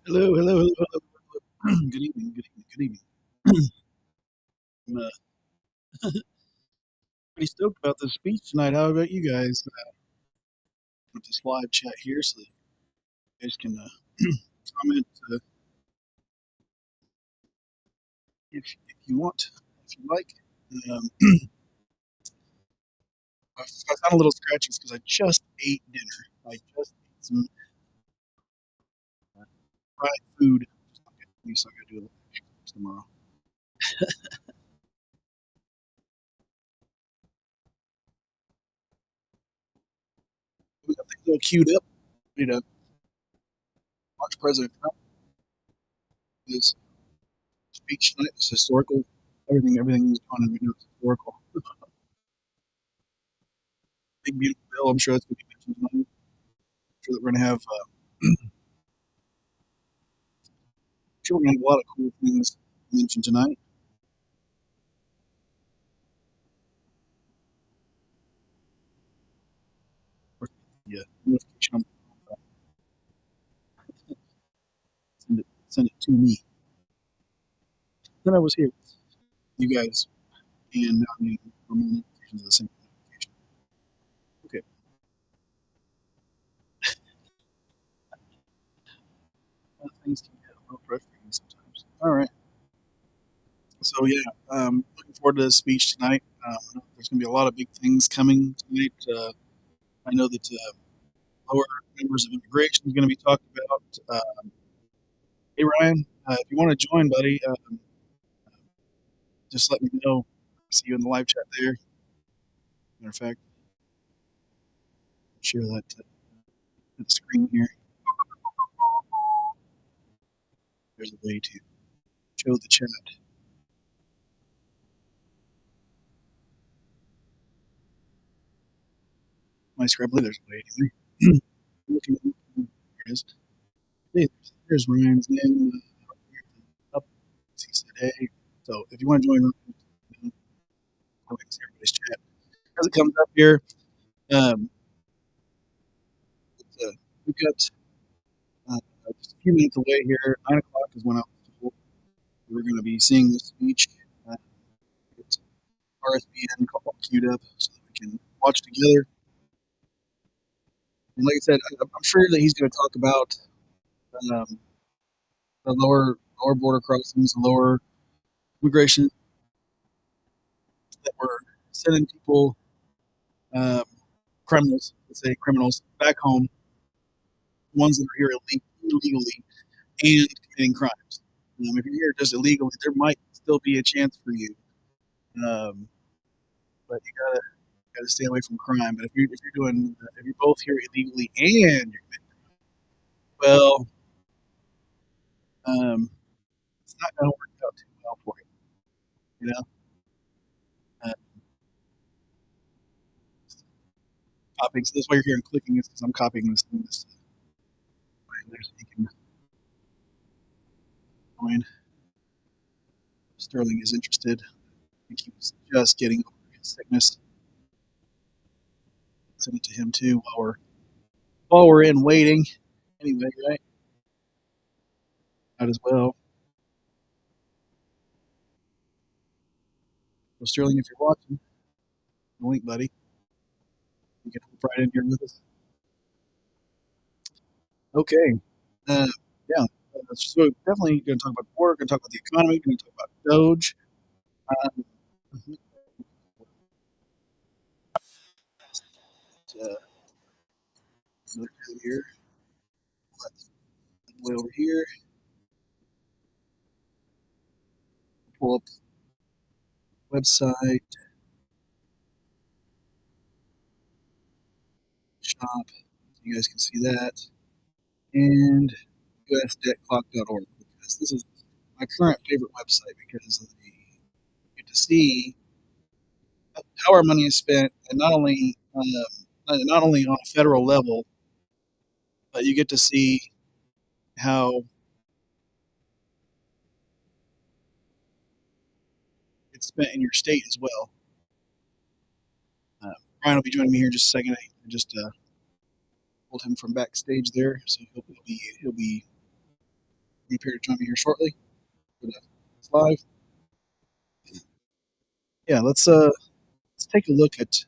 Hello, hello, hello, hello, hello. Good evening, good evening, good evening. I'm pretty stoked about this speech tonight. How about you guys? With this live chat here, so that you guys can comment if you want, if you like. Um, I sound a little scratchy because I just ate dinner. I just ate some fried food. So I got to do a little exercise tomorrow. We got things all queued up. You know, watch President Trump his speech tonight. It's historical. Everything he's doing right now is historical. Big beautiful bill. I'm sure that's going to be mentioned tonight. Sure that we're going to have sure we're going to have a lot of cool things mentioned tonight. Yeah, notification on send it to me. Then I was here. You guys and now I'm getting notifications of the same notification. Okay, things can get a little frustrating sometimes. All right. So yeah, looking forward to the speech tonight. There's going to be a lot of big things coming tonight. I know that lower members of immigration is going to be talked about. Hey Ryan, if you want to join, buddy, just let me know. See you in the live chat there. Matter of fact, share that screen here. There's a way to show the chat. My screen, I believe there's a way anyway. Looking, there it is. Hey, there's Ryan's name up. He said, hey. So if you want to join, I like to see everybody's chat. As it comes up here, um, we've got just a few minutes away here. 9 o'clock is when we're going to be seeing this speech. Uh, it's RSBN queued up so that we can watch together. And like I said, I'm sure that he's going to talk about um, the lower border crossings, the lower immigration that we're sending people, um, criminals, let's say criminals, back home, ones that are here illegally and committing crimes. If you're here just illegally, there might still be a chance for you, but you gotta stay away from crime. But if you're both here illegally and you're well, um, it's not going to work out too well for you. You know, uh, copying. So that's why you're hearing clicking is because I'm copying this. There's you can join. Sterling is interested. I think he was just getting over his sickness. Send it to him too while we're in waiting. Anyway, right? Might as well. So Sterling, if you're watching, the link, buddy, you can hop right in here with us. Okay. Uh, yeah. So definitely going to talk about work. Going to talk about the economy. Going to talk about Doge. Um, uh, here, way over here. Pull up the website, shop. So you guys can see that. And usdebtclock.org because this is my current favorite website because of the you get to see how our money is spent, and not only on a federal level, but you get to see how it's spent in your state as well. Uh, Ryan will be joining me here in just a second. I just pulled him from backstage there, so he'll be going to appear to join me here shortly. It's live. Yeah, let's take a look at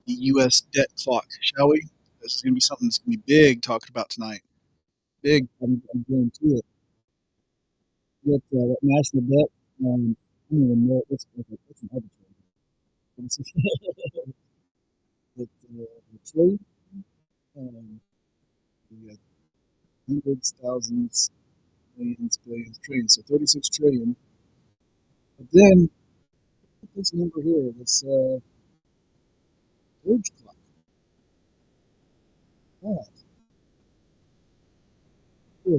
the U.S. debt clock, shall we? This is going to be something that's going to be big talking about tonight. Big. I'm going to it. With that national debt, I don't even know what's an arbitrary. It's the trillion. Um, we got hundreds, thousands, millions, billions, trillions. So 36 trillion. But then this number here, this wage clock. Oh,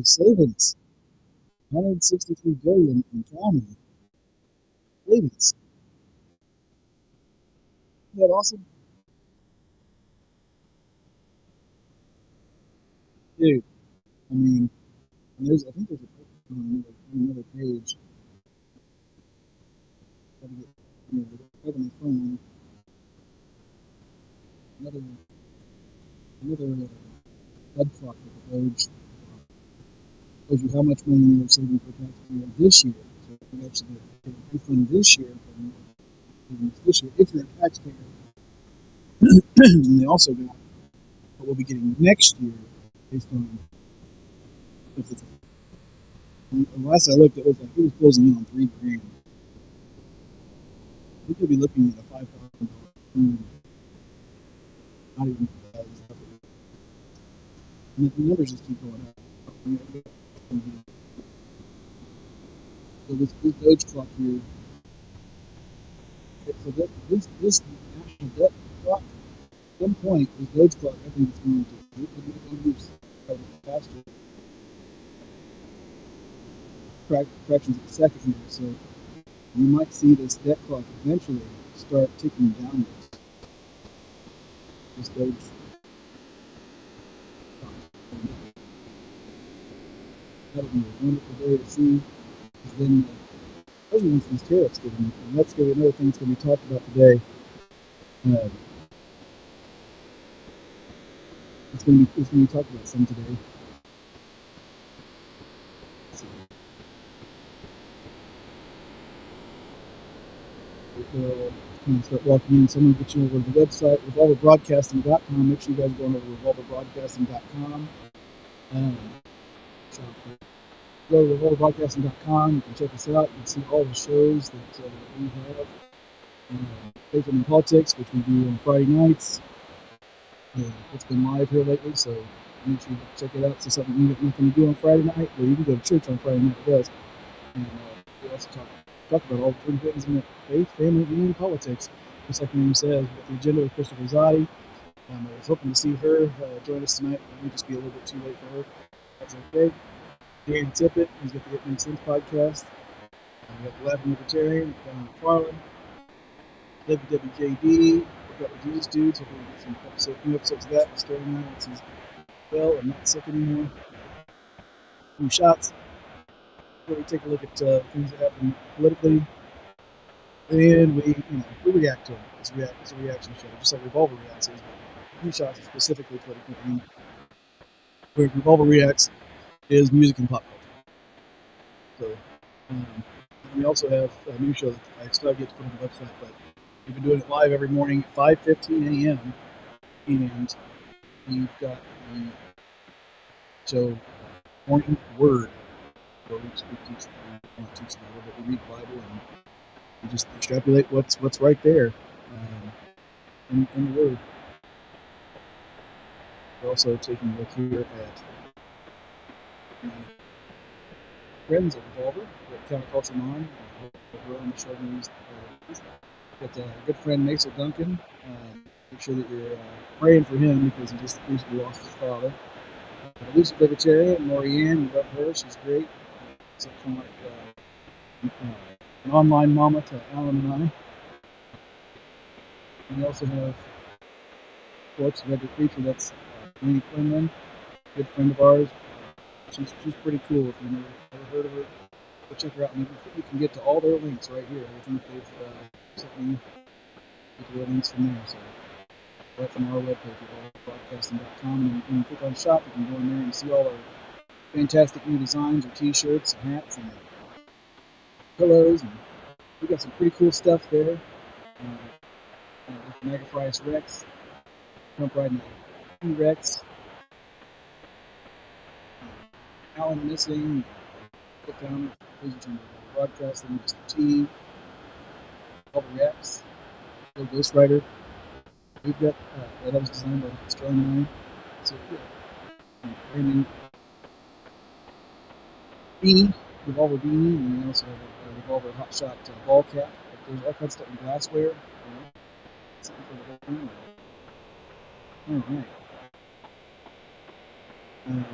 savings. 163 billion in counting. Savings. Isn't that awesome? Dude, I mean, I think there's a picture on another page. Gotta get, right on my phone. Another, head clock with the wage shows you how much money you're saving per taxpayer this year. So you actually get a refund this year from this year if you're a taxpayer. And they also got what we'll be getting next year based on if it's. And last I looked, it was closing in on $3,000. We could be looking at a $5,000. Not even and the numbers just keep going up. So this Doge clock here, so this national debt clock, at some point, this Doge clock, I think it's going to move faster fractions of a second here. So you might see this debt clock eventually start ticking downwards. This Doge clock. That would be a wonderful day to see. Because then, especially once these tariffs get in, and that's going to be another thing that's going to be talked about today. It's going to be talked about some today. We'll kind of start walking in. So I'm going to get you over to the website, revolverbroadcasting.com. Make sure you guys go over to revolverbroadcasting.com. So go to revolverbroadcasting.com. You can check us out. You can see all the shows that we have. Faith in Politics, which we do on Friday nights. It's been live here lately, so make sure you check it out. It's something you got nothing to do on Friday night, or you can go to church on Friday night with us. And we also talk about all the things in faith, family, and politics, just like the name says. With the agenda with Crystal Rosati. I was hoping to see her join us tonight, but it may just be a little bit too late for her. That's okay. Dan Tippett, he's got the It Makes Sense podcast. We got the Laughing Libertarian, Don McFarland, WWJD, we've got the Jesus Dudes. Hopefully we get some new episodes of that starting now once he's well and not sick anymore. New shots. Before we take a look at things that happen politically. And we react to them. It's a reaction show, just like Revolver reacts. New shots is specifically political. Where Revolver reacts is music and pop culture. So we also have a new show that I still get to put on the website, but we've been doing it live every morning at 5:15 a.m. And we've got the show Morning Word, where we teach, not teach the Bible, but we read the Bible and we just extrapolate what's right there in the Word. We're also taking a look here at the friends of Revolver, the Counterculture Mom. We're on the show news. Got a good friend, Mesa Duncan. Make sure that you're praying for him because he just recently lost his father. Lucy Libertarian, Morianne, you love her. She's great. It's kind of like an online mama to Alan and I. And we also have, of course, the creature that's Laney Quinlan, good friend of ours. She's pretty cool. If you've never heard of her, go check her out. And you can get to all their links right here. Everything that they've sent me, get their links from there. So right from our webpage, broadcasting.com, and when you click on shop, you can go in there and see all our fantastic new designs or T-shirts and hats and pillows, and we got some pretty cool stuff there. With Megaprice Rex, Trump riding the T-Rex, Alan missing, put down the broadcasting Mr. T, all the Rex, the Ghost Rider. We've got that was designed by Australian. So yeah, brand new beanie, Revolver beanie, and we also have a Revolver Hot Shot ball cap. There's all kinds of stuff in glassware. Something for the whole family. All right.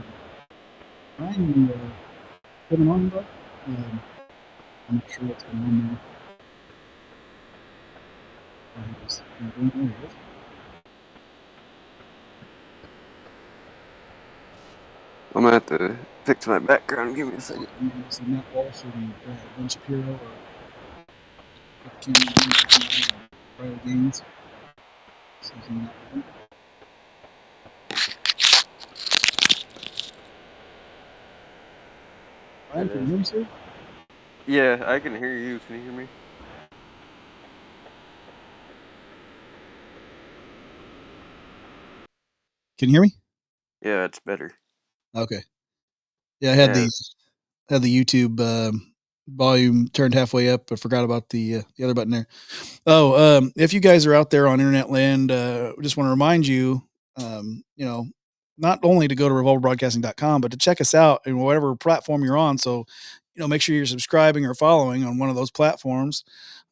Ryan, you coming on, bud? I'm not sure what's going on there. There he is. I'm gonna have to fix my background. Give me a second. So Matt Walsh and Ben Shapiro or Riley Gaines. Ryan, can you hear me, sir? Yeah, I can hear you. Can you hear me? Can you hear me? Yeah, it's better. Okay. Yeah, I had Yeah. the YouTube volume turned halfway up. I forgot about the other button there. Oh, if you guys are out there on internet land, just want to remind you, not only to go to revolverbroadcasting.com, but to check us out in whatever platform you're on. So, make sure you're subscribing or following on one of those platforms.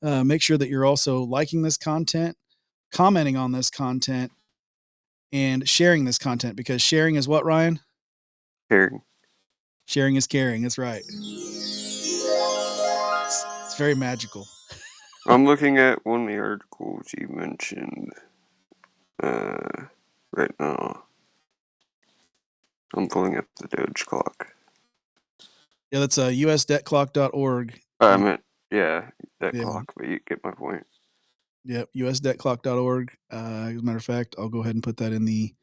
Make sure that you're also liking this content, commenting on this content, and sharing this content, because sharing is what, Ryan? Caring. Sharing is caring. That's right. It's very magical. I'm looking at one of the articles you mentioned right now. I'm pulling up the Doge clock. Yeah, that's usdebtclock.org. I meant, yeah, that Yeah. clock, but you get my point. Yep, usdebtclock.org. As a matter of fact, I'll go ahead and put that in the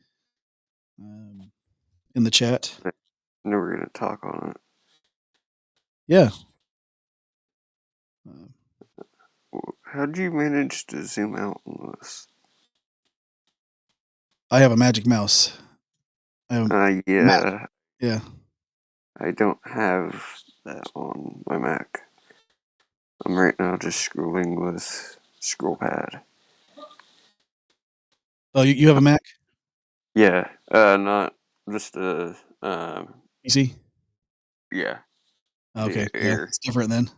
chat. I know we're gonna talk on it. Yeah. How'd you manage to zoom out on this? I have a magic mouse. Yeah. Yeah. I don't have that on my Mac. I'm right now just scrolling with scroll pad. Oh, you have a Mac? Yeah, not just a PC? yeah, Okay. the Yeah, Air. it's different then.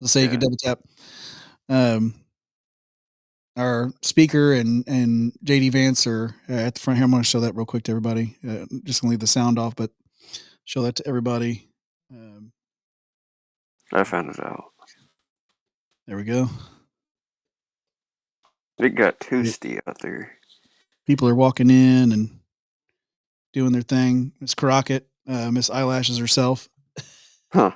Let's say you could Yeah, double tap. Our speaker and JD Vance are at the front here. I'm going to show that real quick to everybody. Just going to leave the sound off, but show that to everybody. I found it out. There we go. It got toasty out there. People are walking in and doing their thing. Miss Crockett, Miss Eyelashes herself. Huh.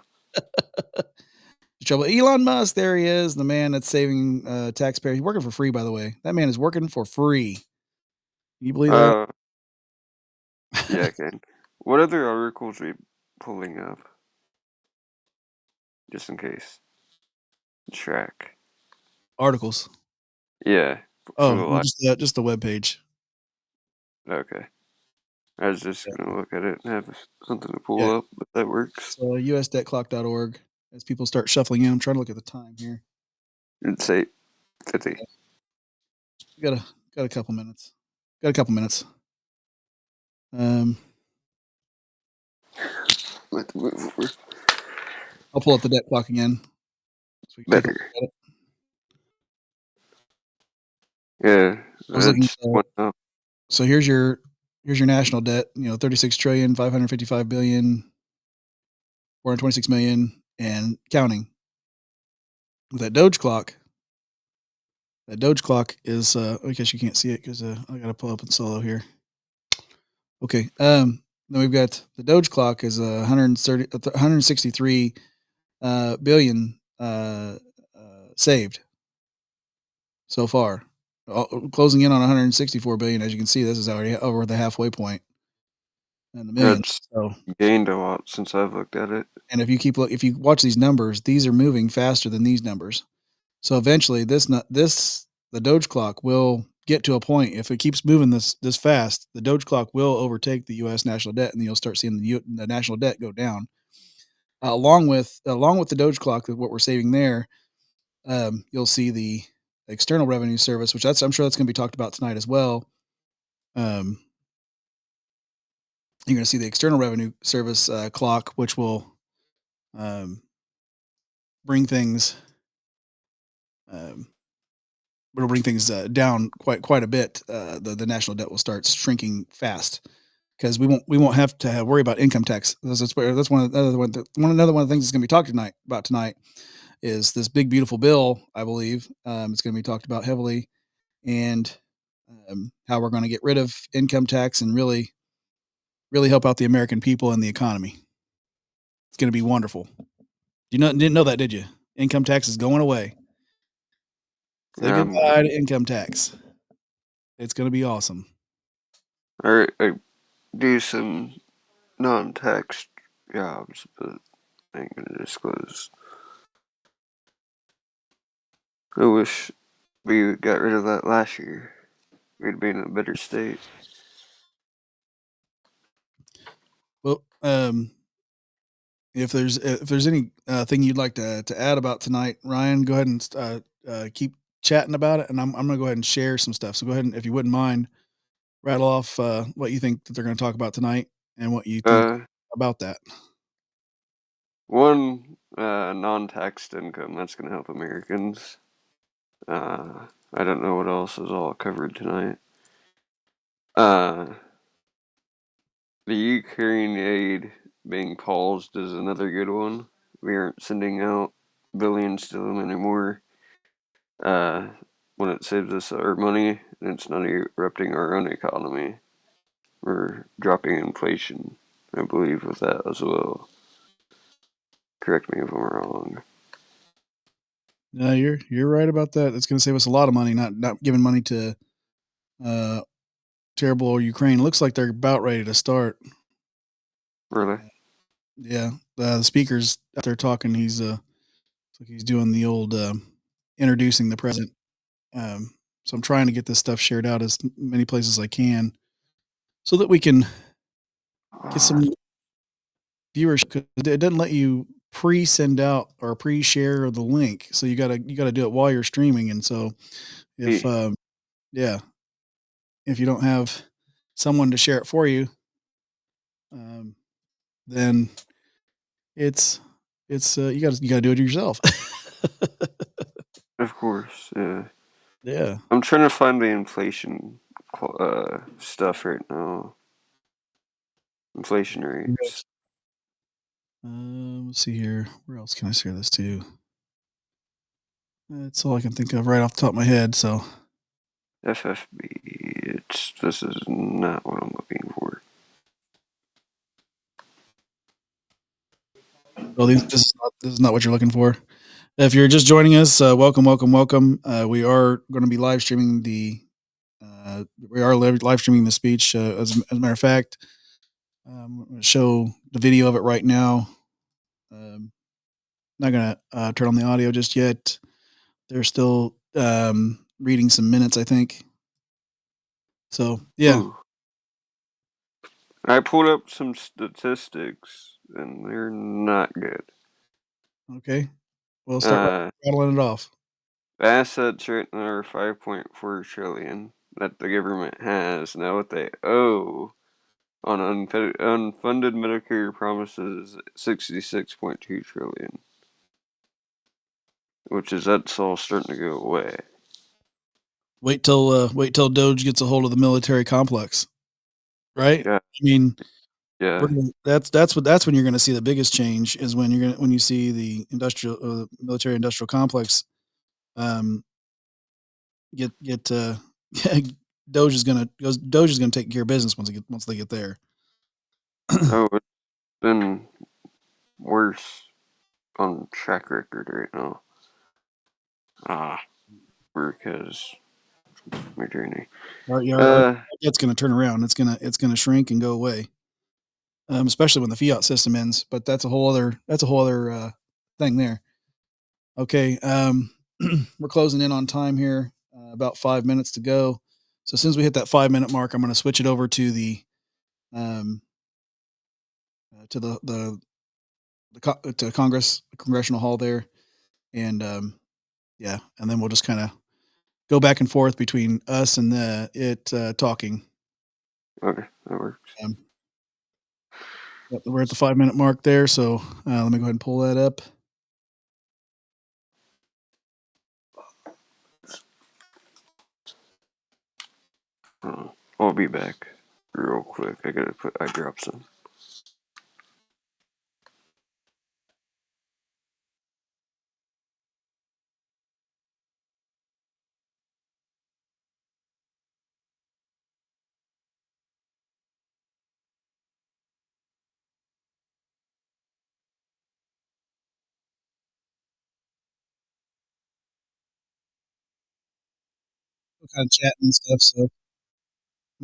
Trouble. Elon Musk, there he is, the man that's saving taxpayers. He's working for free, by the way. That man is working for free. Can you believe that? Yeah, I can. What other articles are we pulling up? Just in case. Track. Articles. Yeah. For Oh, the no, live. just the web page. Okay. I was just Yeah. gonna look at it and have something to pull Yeah. up, but that works. So usdebtclock.org. As people start shuffling in, I'm trying to look at the time here. It's 8:50. Yeah. We got a couple minutes. Got a couple minutes. Let me move over. I'll pull up the debt clock again so we can take a look Better. at it. Yeah, I was looking. that's went up. So here's your national debt. 36,555,426,000,000 and counting. With that Doge clock. That Doge clock is. I guess you can't see it because I got to pull up in solo here. Okay. Then we've got the Doge clock is 163 billion saved so far, closing in on 164 billion. As you can see, this is already over the halfway point. in the Yeah, millions. it's So, gained a lot since I've looked at it. and if you watch these numbers, these are moving faster than these numbers. So eventually, the Doge clock will get to a point. If it keeps moving this fast, the Doge clock will overtake the U.S. national debt, and you'll start seeing the national debt go down. Along with the Doge clock, what we're saving there, you'll see the external revenue service, which I'm sure that's going to be talked about tonight as well. Um, you're going to see the external revenue service clock, which will um, bring things um, it'll bring things down quite a bit. The national debt will start shrinking fast because we won't have to worry about income tax. That's one of the other another one of the things that's going to be talked tonight is this big beautiful bill. I believe it's going to be talked about heavily, and how we're going to get rid of income tax and really help out the American people and the economy. It's going to be wonderful. Didn't know that, did you? Income tax is going away. Say Yeah, goodbye to income tax. It's going to be awesome. I do some non-tax jobs, but I ain't gonna disclose. I wish we got rid of that last year. We'd be in a better state. Well, if there's any thing you'd like to add about tonight, Ryan, go ahead and keep chatting about it, and I'm gonna go ahead and share some stuff. So go ahead and, if you wouldn't mind, rattle off what you think that they're going to talk about tonight and what you think Uh, about that. One, non-taxed income. That's gonna help Americans. I don't know what else is all covered tonight. Uh, the Ukraine aid being paused is another good one. We aren't sending out billions to them anymore. Uh, when it saves us our money, and it's not erupting our own economy. We're dropping inflation, I believe, with that as well. Correct me if I'm wrong. No, you're right about that. It's going to save us a lot of money, not giving money to uh, terrible Ukraine. Looks like they're about ready to start. Really? Yeah, the speaker's out there talking. He's doing the old introducing the president. So I'm trying to get this stuff shared out as many places as I can, so that we can get some viewership. 'Cause it doesn't let you pre-send out or pre-share the link, so you gotta do it while you're streaming. And so if Hey, yeah, if you don't have someone to share it for you, um, then it's you gotta do it yourself. of course, yeah. Yeah. I'm trying to find the inflation stuff right now. Inflation rates. Yes. Let's see here. Where else can I share this to? That's all I can think of right off the top of my head. So, FFB. This is not what I'm looking for. well, this is not what you're looking for. If you're just joining us, welcome, welcome, welcome. We are going to be live streaming live streaming the speech. As a matter of fact, I'm going to show the video of it right now. Um, not going to turn on the audio just yet. They're still reading some minutes, I think. So yeah, Ooh. I pulled up some statistics, and they're not good. okay. We'll start Uh, rattling it off. Assets right now are 5.4 trillion that the government has. Now what they owe on unfunded Medicare promises 66.2 trillion, which is that's all starting to go away. Wait till Doge gets a hold of the military complex, right? Yeah, I mean, yeah. that's when you're going to see the biggest change is when you see the military industrial complex um, get Doge is gonna take care of business once they get there. Oh, it's been worse on track record right now. Ah, because my journey. Our Uh, debt's gonna turn around. It's gonna shrink and go away. especially when the fiat system ends. But that's a whole other thing there. Okay, we're closing in on time here. About 5 minutes to go. So as soon as we hit that 5 minute mark, I'm going to switch it over to the um, to to Congress Congressional Hall there, and yeah, and then we'll just kind of go back and forth between us and the it talking. Okay, that works. Um, yep, we're at the 5 minute mark there, so let me go ahead and pull that up. I'll be back real quick. I dropped some. We're kind of chatting and stuff, so I'm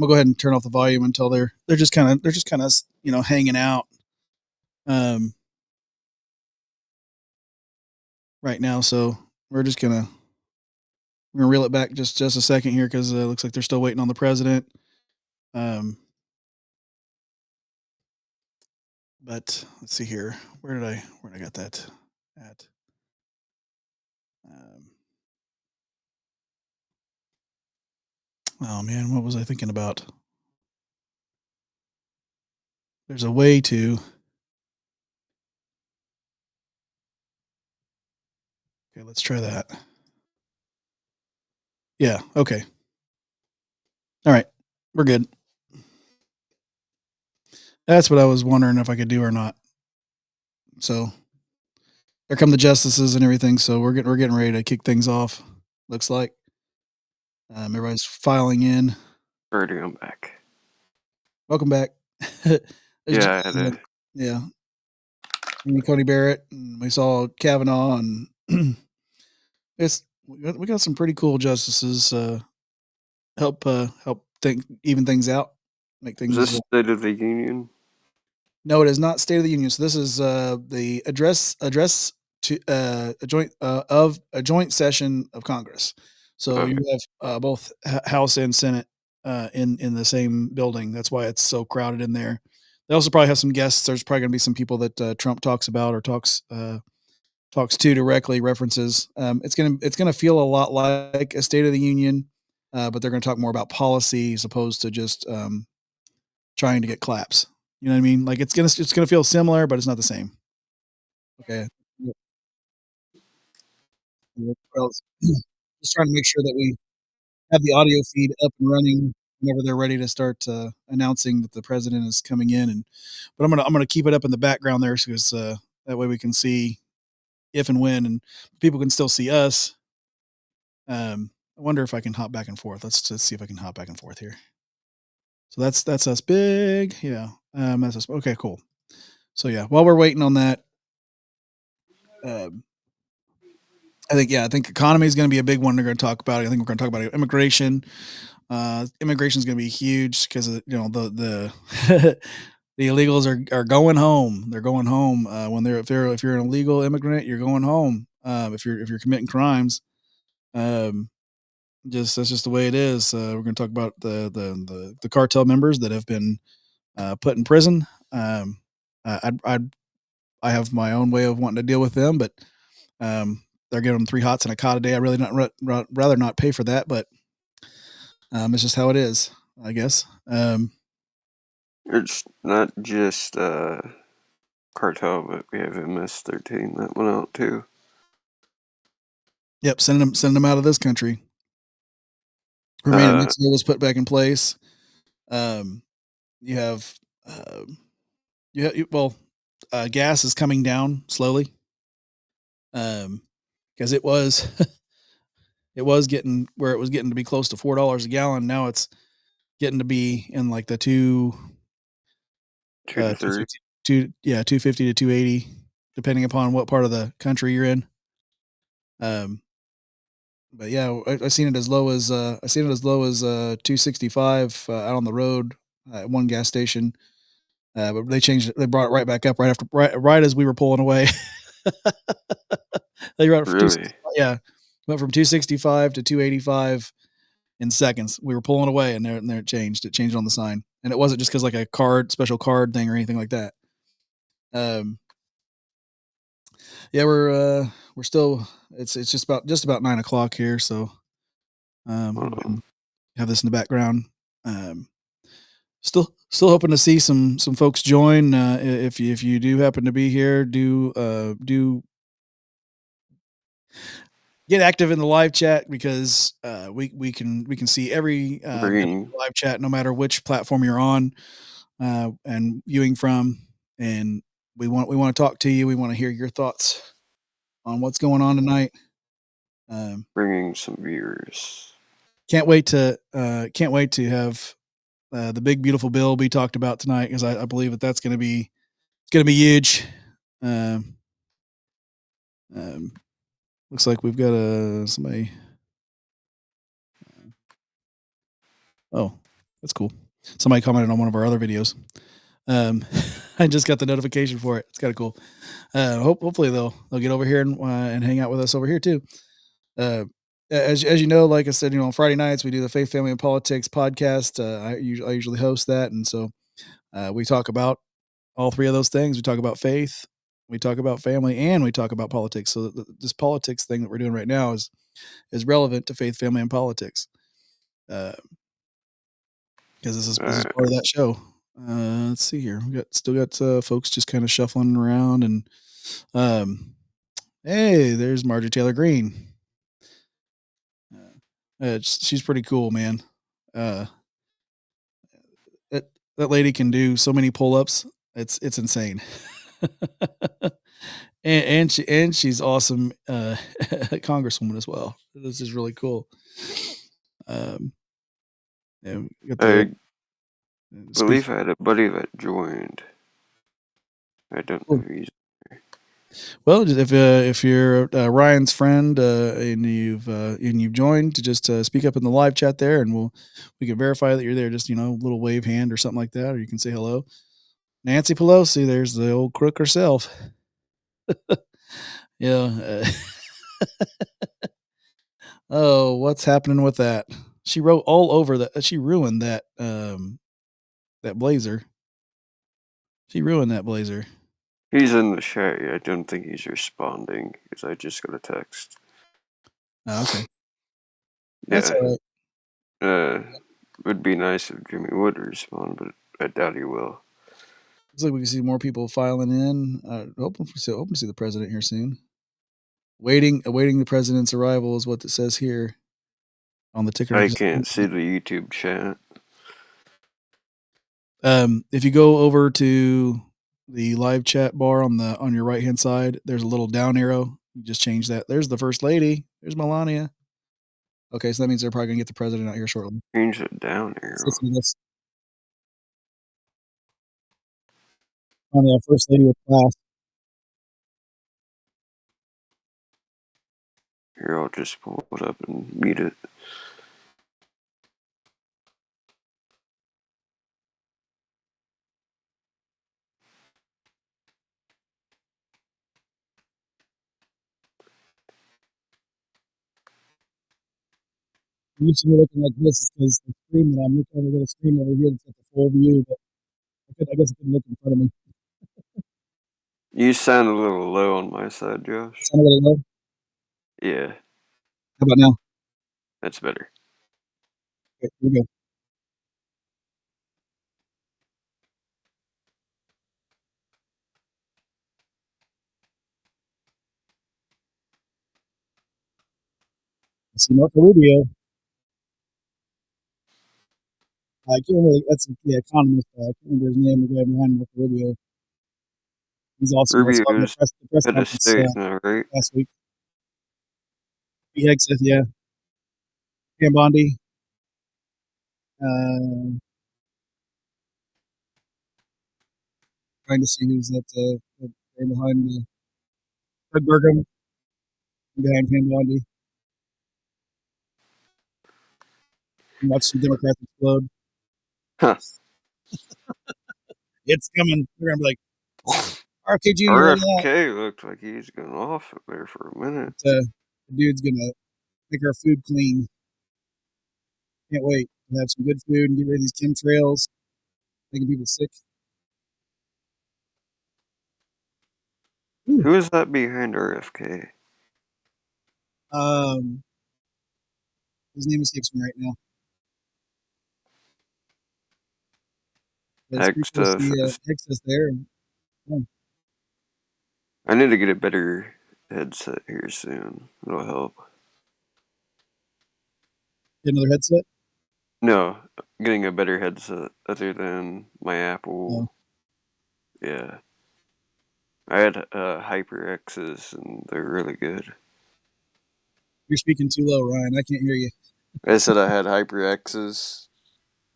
gonna go ahead and turn off the volume until they're just kind of hanging out um, right now. So we're just gonna we're gonna reel it back just a second here because it looks like they're still waiting on the president. Um, but let's see here. Where did I got that at? Um, oh man, what was I thinking about? There's a way to. Okay, let's try that. Yeah. Okay. All right. We're good. That's what I was wondering if I could do or not. So here come the justices and everything. So we're getting ready to kick things off. Looks like everybody's filing in. Already, I'm back. Welcome back. There's Yeah, I had a yeah, me, Cody Barrett, and we saw Kavanaugh, and we got some pretty cool justices. Help think even things out, make Is things. this State of the Union? No, it is not State of the Union. So this is the address to a joint session of Congress. So you Okay. have both House and Senate in the same building. That's why it's so crowded in there. They also probably have some guests. There's probably going to be some people that Trump talks about or talks to directly references. It's gonna feel a lot like a State of the Union, but they're going to talk more about policy as opposed to just trying to get claps. You know what I mean? Like it's gonna feel similar, but it's not the same. Okay. Yep, yep. Well, just trying to make sure that we have the audio feed up and running whenever they're ready to start announcing that the president is coming in. And but I'm gonna keep it up in the background there because that way we can see if and when, and people can still see us. I wonder if I can hop back and forth. Let's see if I can hop back and forth here. So that's us big. Yeah. That's us. Okay, cool. So yeah, while we're waiting on that, um, I think economy is going to be a big one. They're going to talk about. I think we're going to talk about immigration. Immigration is going to be huge because the the illegals are going home. They're going home when if you're an illegal immigrant, you're going home. If you're committing crimes, um, just that's just the way it is. We're going to talk about the cartel members that have been put in prison. I have my own way of wanting to deal with them, but they're giving them 3 hots and a cot a day. I really not rather not pay for that, but it's just how it is, I guess. It's not just cartel, but we have MS-13 that went out too. Yep, sending them out of this country. Remain in Uh, Mexico was put back in place. Um, you have, um, well, gas is coming down slowly. Because it was it was getting where it was getting to be close to $4 a gallon. Now it's getting to be in like the two to two three. fifty 250 to 280, depending upon what part of the country you're in. Um, but yeah, I seen it as low as 265 out on the road at one gas station. But they changed it. They brought it right back up right as we were pulling away. They brought it from Really? 265. Yeah, went from 265 to 285 in seconds. We were pulling away, and there it changed. It changed on the sign, and it wasn't just because like a special card thing or anything like that. Um, yeah, we're still. It's just about 9 o'clock here, so we've Uh, been have this in the background. Um, still hoping to see some folks join. If you do happen to be here, do get active in the live chat because we can see every member of bringing the live chat no matter which platform you're on and viewing from, and we want to talk to you. We want to hear your thoughts on what's going on tonight. Um, bringing some viewers. can't wait to have the big beautiful bill be talked about tonight because I believe that's going to be huge. Um, um, looks like we've got somebody. Oh, that's cool. Somebody commented on one of our other videos. Um, I just got the notification for it. It's kind of cool. Hopefully they'll get over here and hang out with us over here too. Uh, as you know, like I said, on Friday nights we do the Faith, Family, and Politics podcast. I usually host that, and so we talk about all three of those things. We talk about faith, we talk about family, and we talk about politics. So this politics thing that we're doing right now is relevant to faith, family, and politics. Uh, because this is Uh, part of that show. Let's see here. We still got folks just kind of shuffling around, and um, hey, there's Marjorie Taylor Greene. She's pretty cool, man. Uh, that lady can do so many pull ups. It's insane. and she's awesome, congresswoman as well. This is really cool. Um, yeah, we got the I speak. believe I had a buddy that joined. I don't know Cool. if he's. Well, if you're Ryan's friend and you've joined, to just speak up in the live chat there, and we can verify that you're there. Just little wave hand or something like that, or you can say hello. Nancy Pelosi, there's the old crook herself. Yeah. Oh, what's happening with that? She wrote all over that. She ruined that blazer. She ruined that blazer. He's in the chat. I don't think he's responding because I just got a text. Oh, okay, that's Yeah. all right. Uh, would be nice if Jimmy would respond, but I doubt he will. Looks like we can see more people filing in. Hoping to see the president here soon. Awaiting the president's arrival is what it says here on the ticker. I can't see the YouTube chat. If you go over to the live chat bar on your right hand side, there's a little down arrow. You just change that. There's the first lady. There's Melania. Okay, so that means they're probably gonna get the president out here shortly. Change it down Let's arrow. listen to this. On the first lady with class. Here, I'll just pull it up and mute it. You should be looking like this because the screen that I'm looking at, a little screen over here that's got the full view. But I guess I couldn't look in front of me. You sound a little low on my side, Josh. Sound a little low. Yeah, How about now? that's better. Okay, here we go. See Marco Rubio. I can't really. That's the economist. I can't remember his name. The guy behind Marco Rubio. He's awesome. I saw him at Rubio's the press head of conference state now, right? last week. He said, yeah, Pam Bondi. Uh, trying to see who's behind Doug Burgum behind Pam Bondi. And watch some Democrats explode. Huh. It's coming. They're gonna be like, RFK Jr., look at that. RFK looked like he's going off there for a minute. But, the dude's gonna make our food clean. Can't wait to have some good food and get rid of these chemtrails, making people sick. Ooh. Who is that behind RFK? Um, his name escapes me right now. But it's pretty cool to see XF. Texas there. Oh, I need to get a better headset here soon. It'll help. get another headset. No, getting a better headset other than my Oh, Apple. Yeah. I had HyperX's and they're really good. you're speaking too low, Ryan. I can't hear you. I said I had HyperX's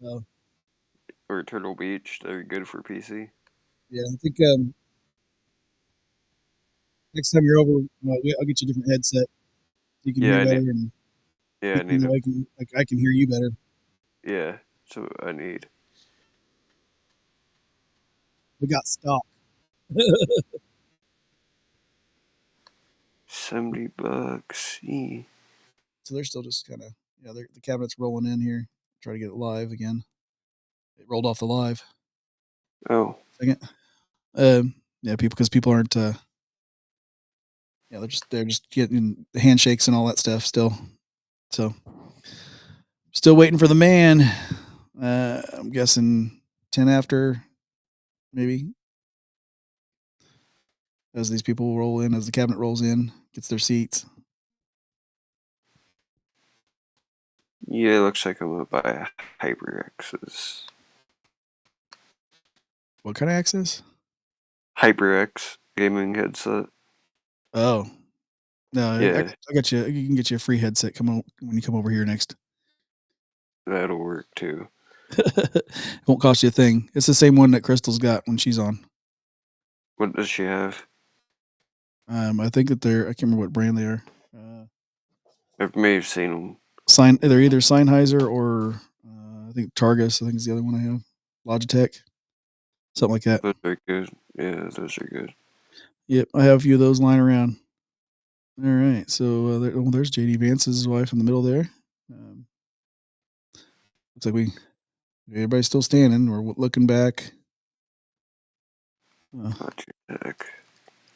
Oh, or Turtle Beach. They're good for PC. yeah. I think next time you're over, I'll get you a different headset. You can hear Yeah, I better, need. and Yeah, I speaking need that a. way, I can hear you better. Yeah, so I need We got stock. 70 bucks. So they're still just kind of, the cabinet's rolling in here. Try to get it live again. It rolled off the live. Oh, Second. Yeah, because people aren't. They're just getting handshakes and all that stuff still. So still waiting for the man. I'm guessing 10 after, maybe, as these people roll in, as the cabinet rolls in, gets their seats. yeah. Looks like I'm gonna buy HyperX's. What kind of access? HyperX gaming headset. Oh, no, Yeah, I got you. You can get you a free headset. Come on when you come over here next. that'll work too. It won't cost you a thing. It's the same one that Crystal's got when she's on. What does she have? I think that I can't remember what brand they are. I may have seen them, They're either Sennheiser or I think Targus. I think is the other one I have. Logitech, something like that. but they're good. Yeah, those are good. Yep, I have a few of those lying around. All right, so there's JD Vance's wife in the middle there. Um, looks like everybody's still standing. We're looking back. Uh, Logitech.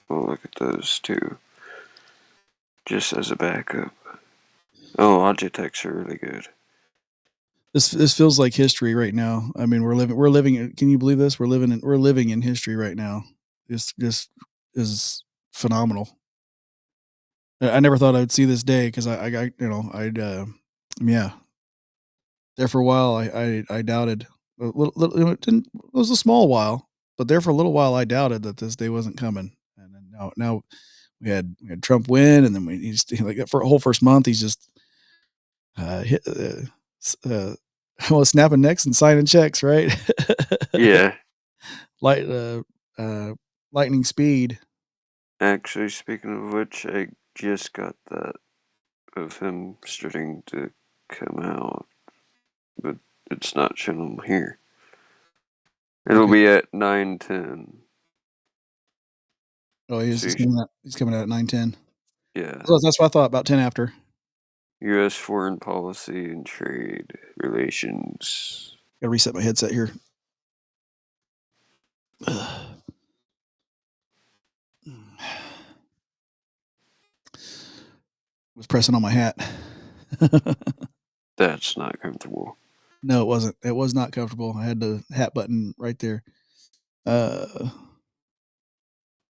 We'll look at those too, just as a backup. Oh, Logitech's are really good. this feels like history right now. I mean, we're living. Can you believe this? We're living in history right now. This is phenomenal. I never thought I'd see this day because yeah, there for a while. I doubted. It was a small while, but there for a little while, I doubted that this day wasn't coming. And then now we had Trump win, and then he's like for a whole first month, he's just hit, well, snapping necks and signing checks, right? Yeah, Light, lightning speed. actually, speaking of which, I just got that of him starting to come out, but it's not showing here. It'll Okay. be at 9:10. Oh, So he's coming out. He's coming out at 9:10. yeah, So that's what I thought about 10 after. U.S. foreign policy and trade relations. Gotta reset my headset here. Was pressing on my hat. That's not comfortable. No, it wasn't. It was not comfortable. I had the hat button right there. Uh,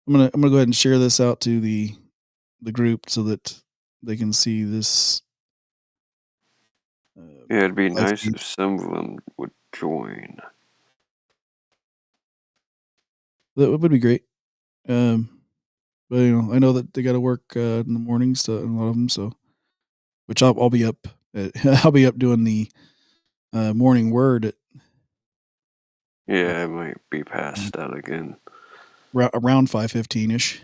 I'm gonna go ahead and share this out to the group so that they can see this Yeah, it'd be live nice feed. if some of them would join. That would be great. But I know that they got to work in the mornings, so a lot of them. So, which I'll be up. I'll be up doing the morning word at uh, Yeah, I might be passed out again. around 5:15 ish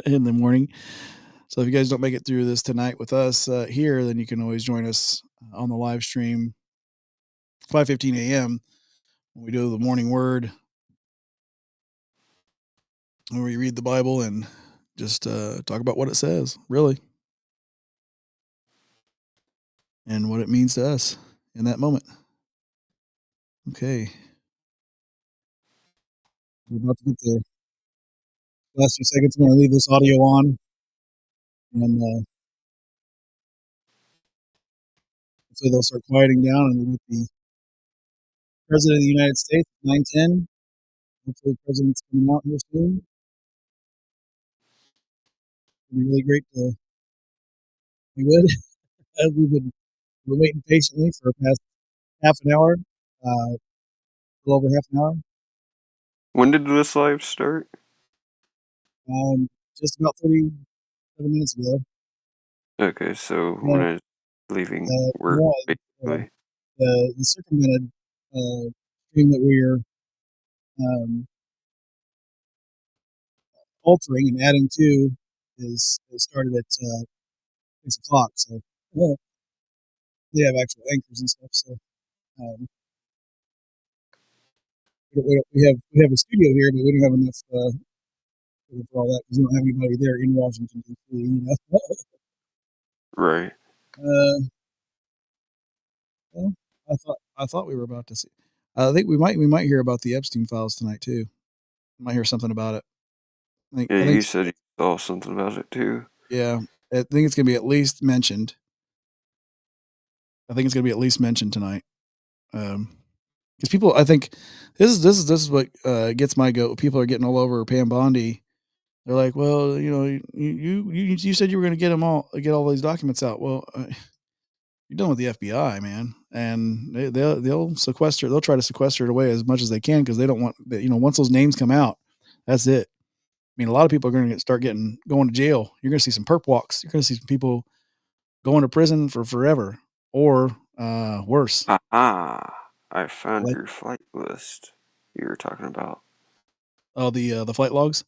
in the morning. So if you guys don't make it through this tonight with us here, then you can always join us on the live stream 5:15 a.m. when we do the morning word. where we read the Bible and just talk about what it says, really, and what it means to us in that moment. Okay, we're about to get the last few seconds. I'm going to leave this audio on, and hopefully they'll start quieting down, and we'll get the President of the United States, 9:10. Hopefully, the President's coming out here soon. It'd be really great to be with. We're waiting patiently for the past half an hour, a little over half an hour. When did this live start? Just about 37 minutes ago. Okay, so when Yeah, I was leaving work, yeah, basically. the circumvented stream that we're um, altering and adding to is started at 6 o'clock. So well, they have actual anchors and stuff. So um, we have a studio here, but we don't have enough for all that because we don't have anybody there in Washington D.C. Right. Uh, well, I thought we were about to see. I think we might hear about the Epstein files tonight too. We might hear something about it. I think Yeah, I think you said you saw something about it too. yeah. I think it's gonna be at least mentioned. I think it's gonna be at least mentioned tonight. Because people, I think this is what gets my goat. People are getting all over Pam Bondi. They're like, well, you said you were going to get all these documents out. Well, you're dealing with the FBI, man, and they'll sequester. They'll try to sequester it away as much as they can because they don't want that. Once those names come out, that's it. I mean, a lot of people are going to start going to jail. You're going to see some perp walks. You're going to see some people going to prison for forever or worse. Aha! I found Like your flight list you were talking about. the flight logs.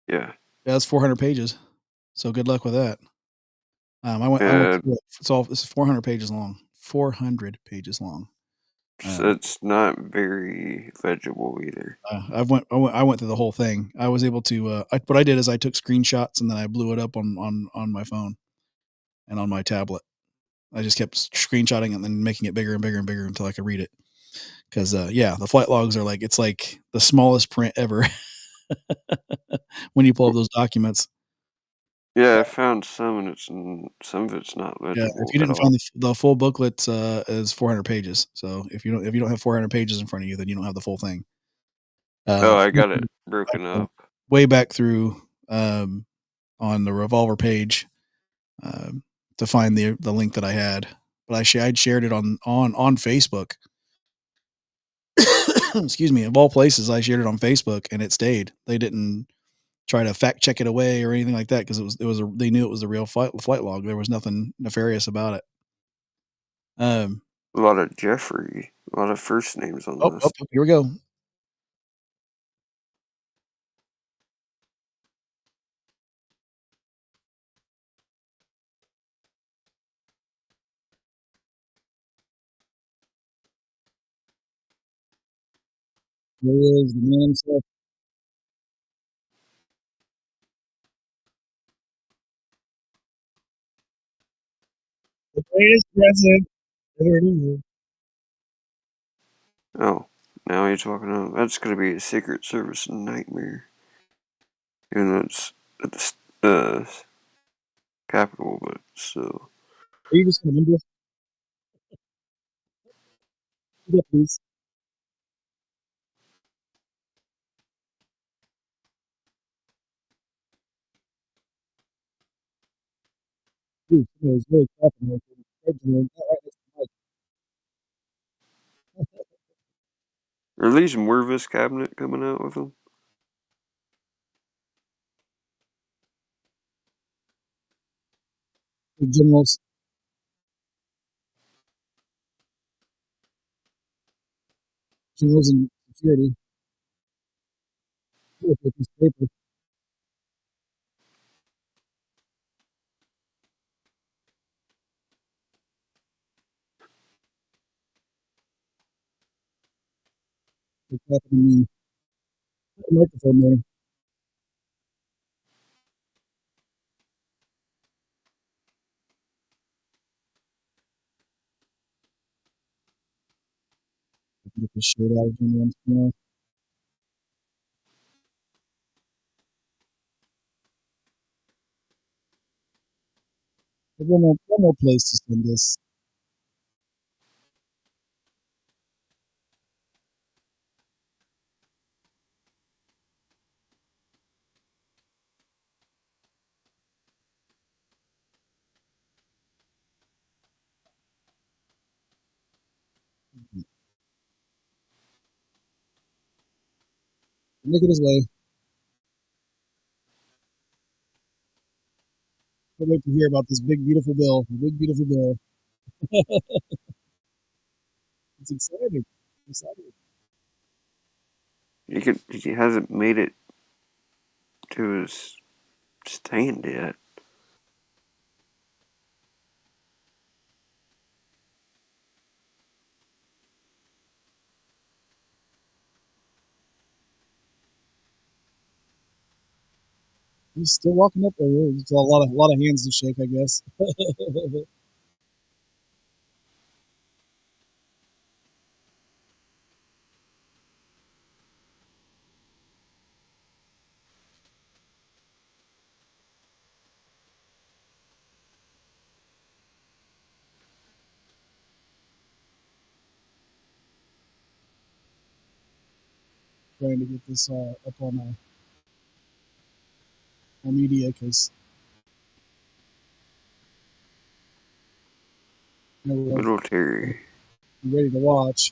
Yeah. Yeah, that's 400 pages. So good luck with that. I went And through it. This is 400 pages long. 400 pages long. Um, it's not very legible either. I went through the whole thing. I was able to. What I did is I took screenshots and then I blew it up on my phone and on my tablet. I just kept screenshotting and then making it bigger and bigger and bigger until I could read it. Because yeah, the flight logs are it's like the smallest print ever when you pull up those documents. Yeah, I found some, and some of it's not Yeah, if legible you at didn't all. find the full booklet is 400 pages. So if you don't have 400 pages in front of you, then you don't have the full thing. Oh, I got it Looking broken up. way back through um, on the Revolver page um, to find the link that I had, but I'd shared it on Facebook. Excuse me. Of all places, I shared it on Facebook, and it stayed. They didn't try to fact check it away or anything like that because they knew it was the real flight log. There was nothing nefarious about it. Um, A lot of Jeffrey, a lot of first names on oh, this. here we go. There is the man himself, the greatest president ever knew. Oh, now you're talking about that's gonna be a Secret Service nightmare. Even though it's at the capital, but still. Are you just going to remember? Yeah, please. Please, it's really cracking right there. Right next to Mike. Are these Mervis cabinet coming out with them? The generals in security. Look at this paper. What's happening in the microphone there? shirt out of him once in a while. There's one more place to send this. Look at his way. Can't wait to hear about this big beautiful bill. Big beautiful bill. It's exciting. Exciting. He hasn't made it to his stand yet. He's still walking up there. There's a lot of hands to shake, I guess. Trying to get this up on our media because we're Little Terry. ready to watch.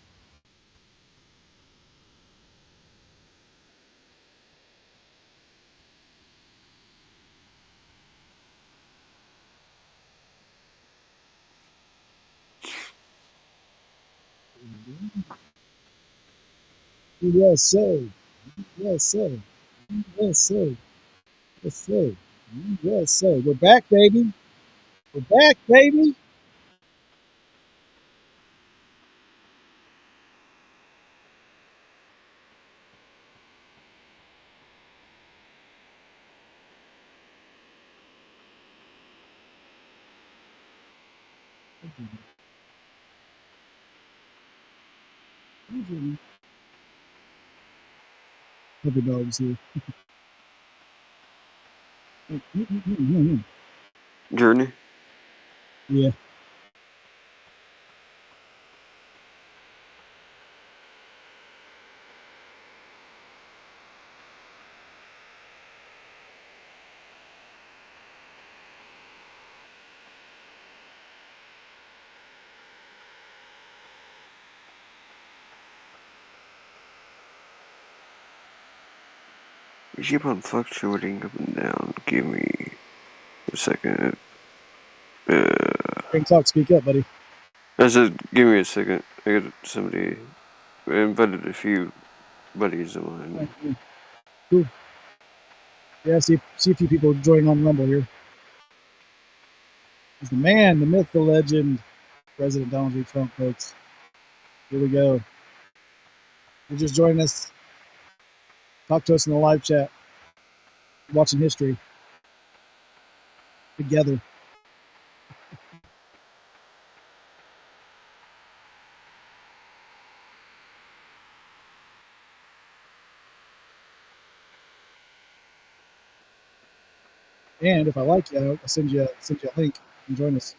USA, USA, USA, USA, USA. We're back, baby. We're back, baby. Puppy dogs here. Journey. Yeah. You keep on fluctuating up and down. Give me a second. Can't talk. Speak up, buddy. I said, give me a second. I got somebody. I invited a few buddies of mine. Cool. Yeah, see a few people joining on Rumble here. He's the man, the myth, the legend, President Donald J. Trump, folks. Here we go. You're just joining us. Talk to us in the live chat. Watching history together. And if I like you, I'll send you a link and join us.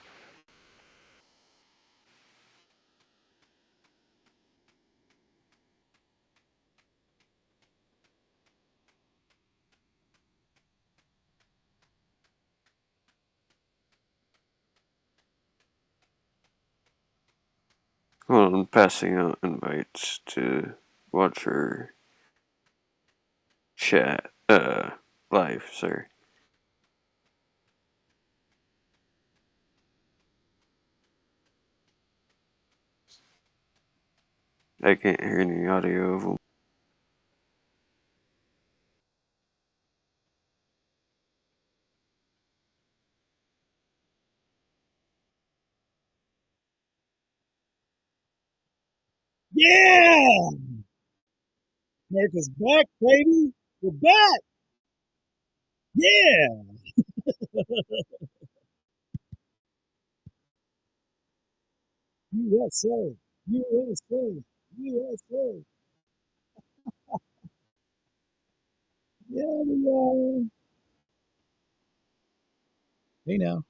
Well, I'm passing out invites to watch her chat. Live, sorry. I can't hear any audio of them. Yeah! America's back, baby. We're back. Yeah. USA. USA. USA. Yeah, we are. Hey now.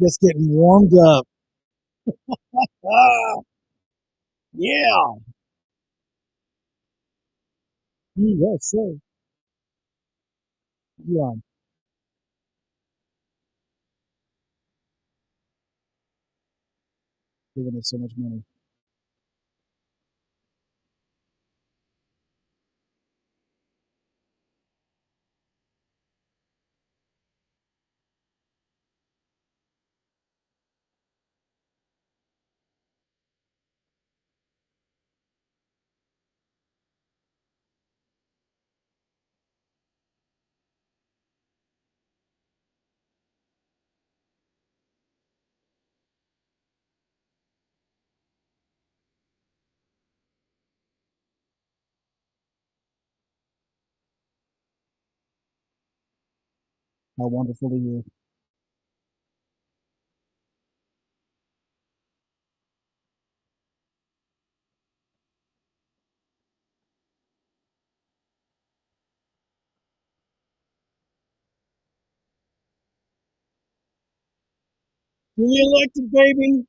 Just getting warmed up. Ah, yeah. USA. Yeah, giving us so much money. How wonderful to hear. Duly elected, baby.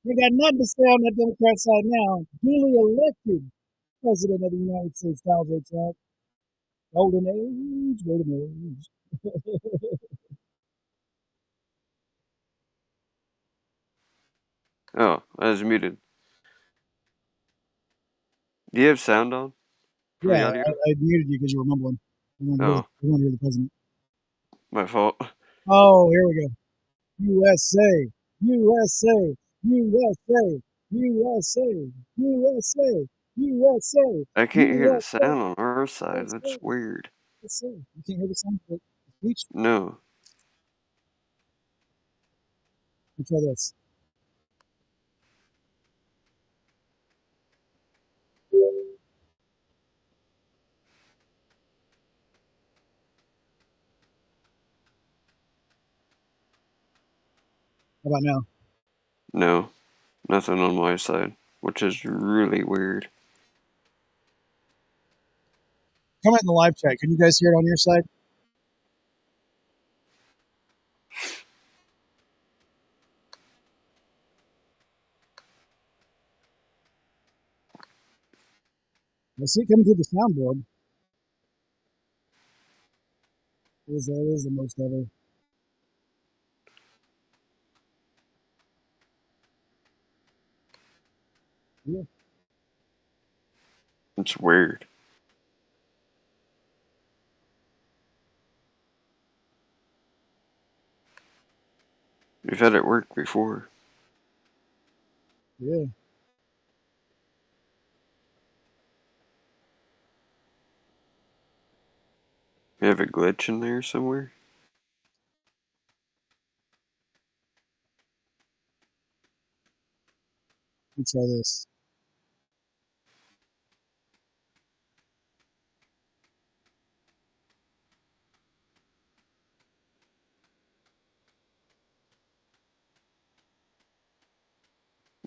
They got nothing to say on that Democrat side now. Duly elected President of the United States, Donald J. Trump. Golden age, golden age. Oh, I was muted. Do you have sound on for Yeah, the audio? I muted you because you were mumbling. Oh, We want to hear the president. my fault. Oh, here we go. USA, USA, USA, USA, USA, USA, I can't hear the USA, sound on our side. That's USA, weird. USA. You can't hear the sound of the speech? No. Let me try this. How about now? No. Nothing on my side, which is really weird. Comment in the live chat. Can you guys hear it on your side? I see it coming through the soundboard. That is the most ever. Yeah, It's weird. We've had it work before. yeah. We have a glitch in there somewhere. Let me try this.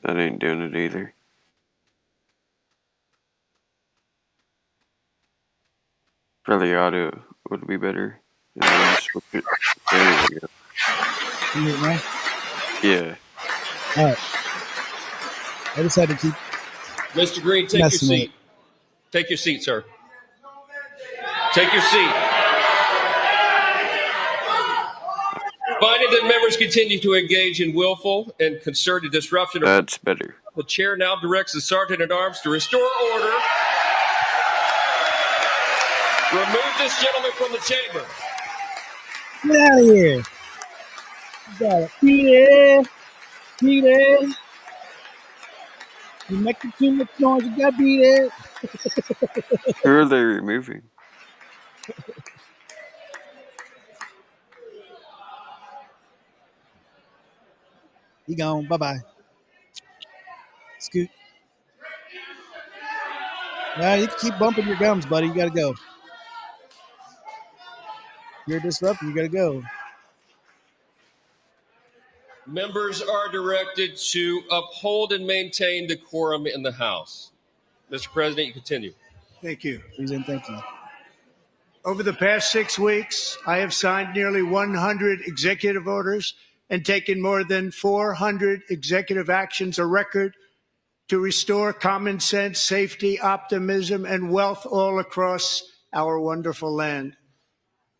That ain't doing it either. Probably audio would be better. And then switch it. There we go. Can you hear it now? Yeah. All right. I decided to keep Mr. Green, take your messing with it. seat. Take your seat, sir. Take your seat. Finding that members continue to engage in willful and concerted disruption of That's better. the chair now directs the sergeant at arms to restore order. Remove this gentleman from the chamber. Get out of here. You got it. Yeah. Be there. You make too much noise. You gotta be there. Who are they removing? He gone. Bye bye. Scoot. You can keep bumping your gums, buddy. You gotta go. You're a disruptor. You gotta go. Members are directed to uphold and maintain decorum in the House. Mr. President, you continue. Thank you. Please and thank you. Over the past 6 weeks, I have signed nearly 100 executive orders and taken more than 400 executive actions, a record to restore common sense, safety, optimism, and wealth all across our wonderful land.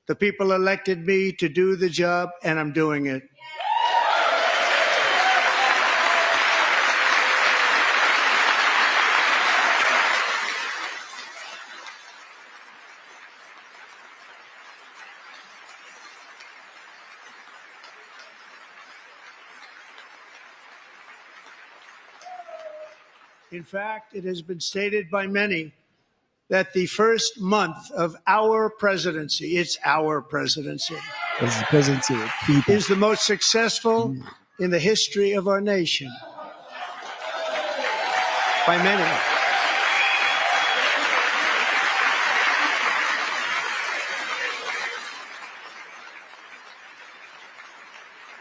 The people elected me to do the job, and I'm doing it. In fact, it has been stated by many that the first month of our presidency, it's our presidency, This is the presidency of people. is the most successful in the history of our nation. By many.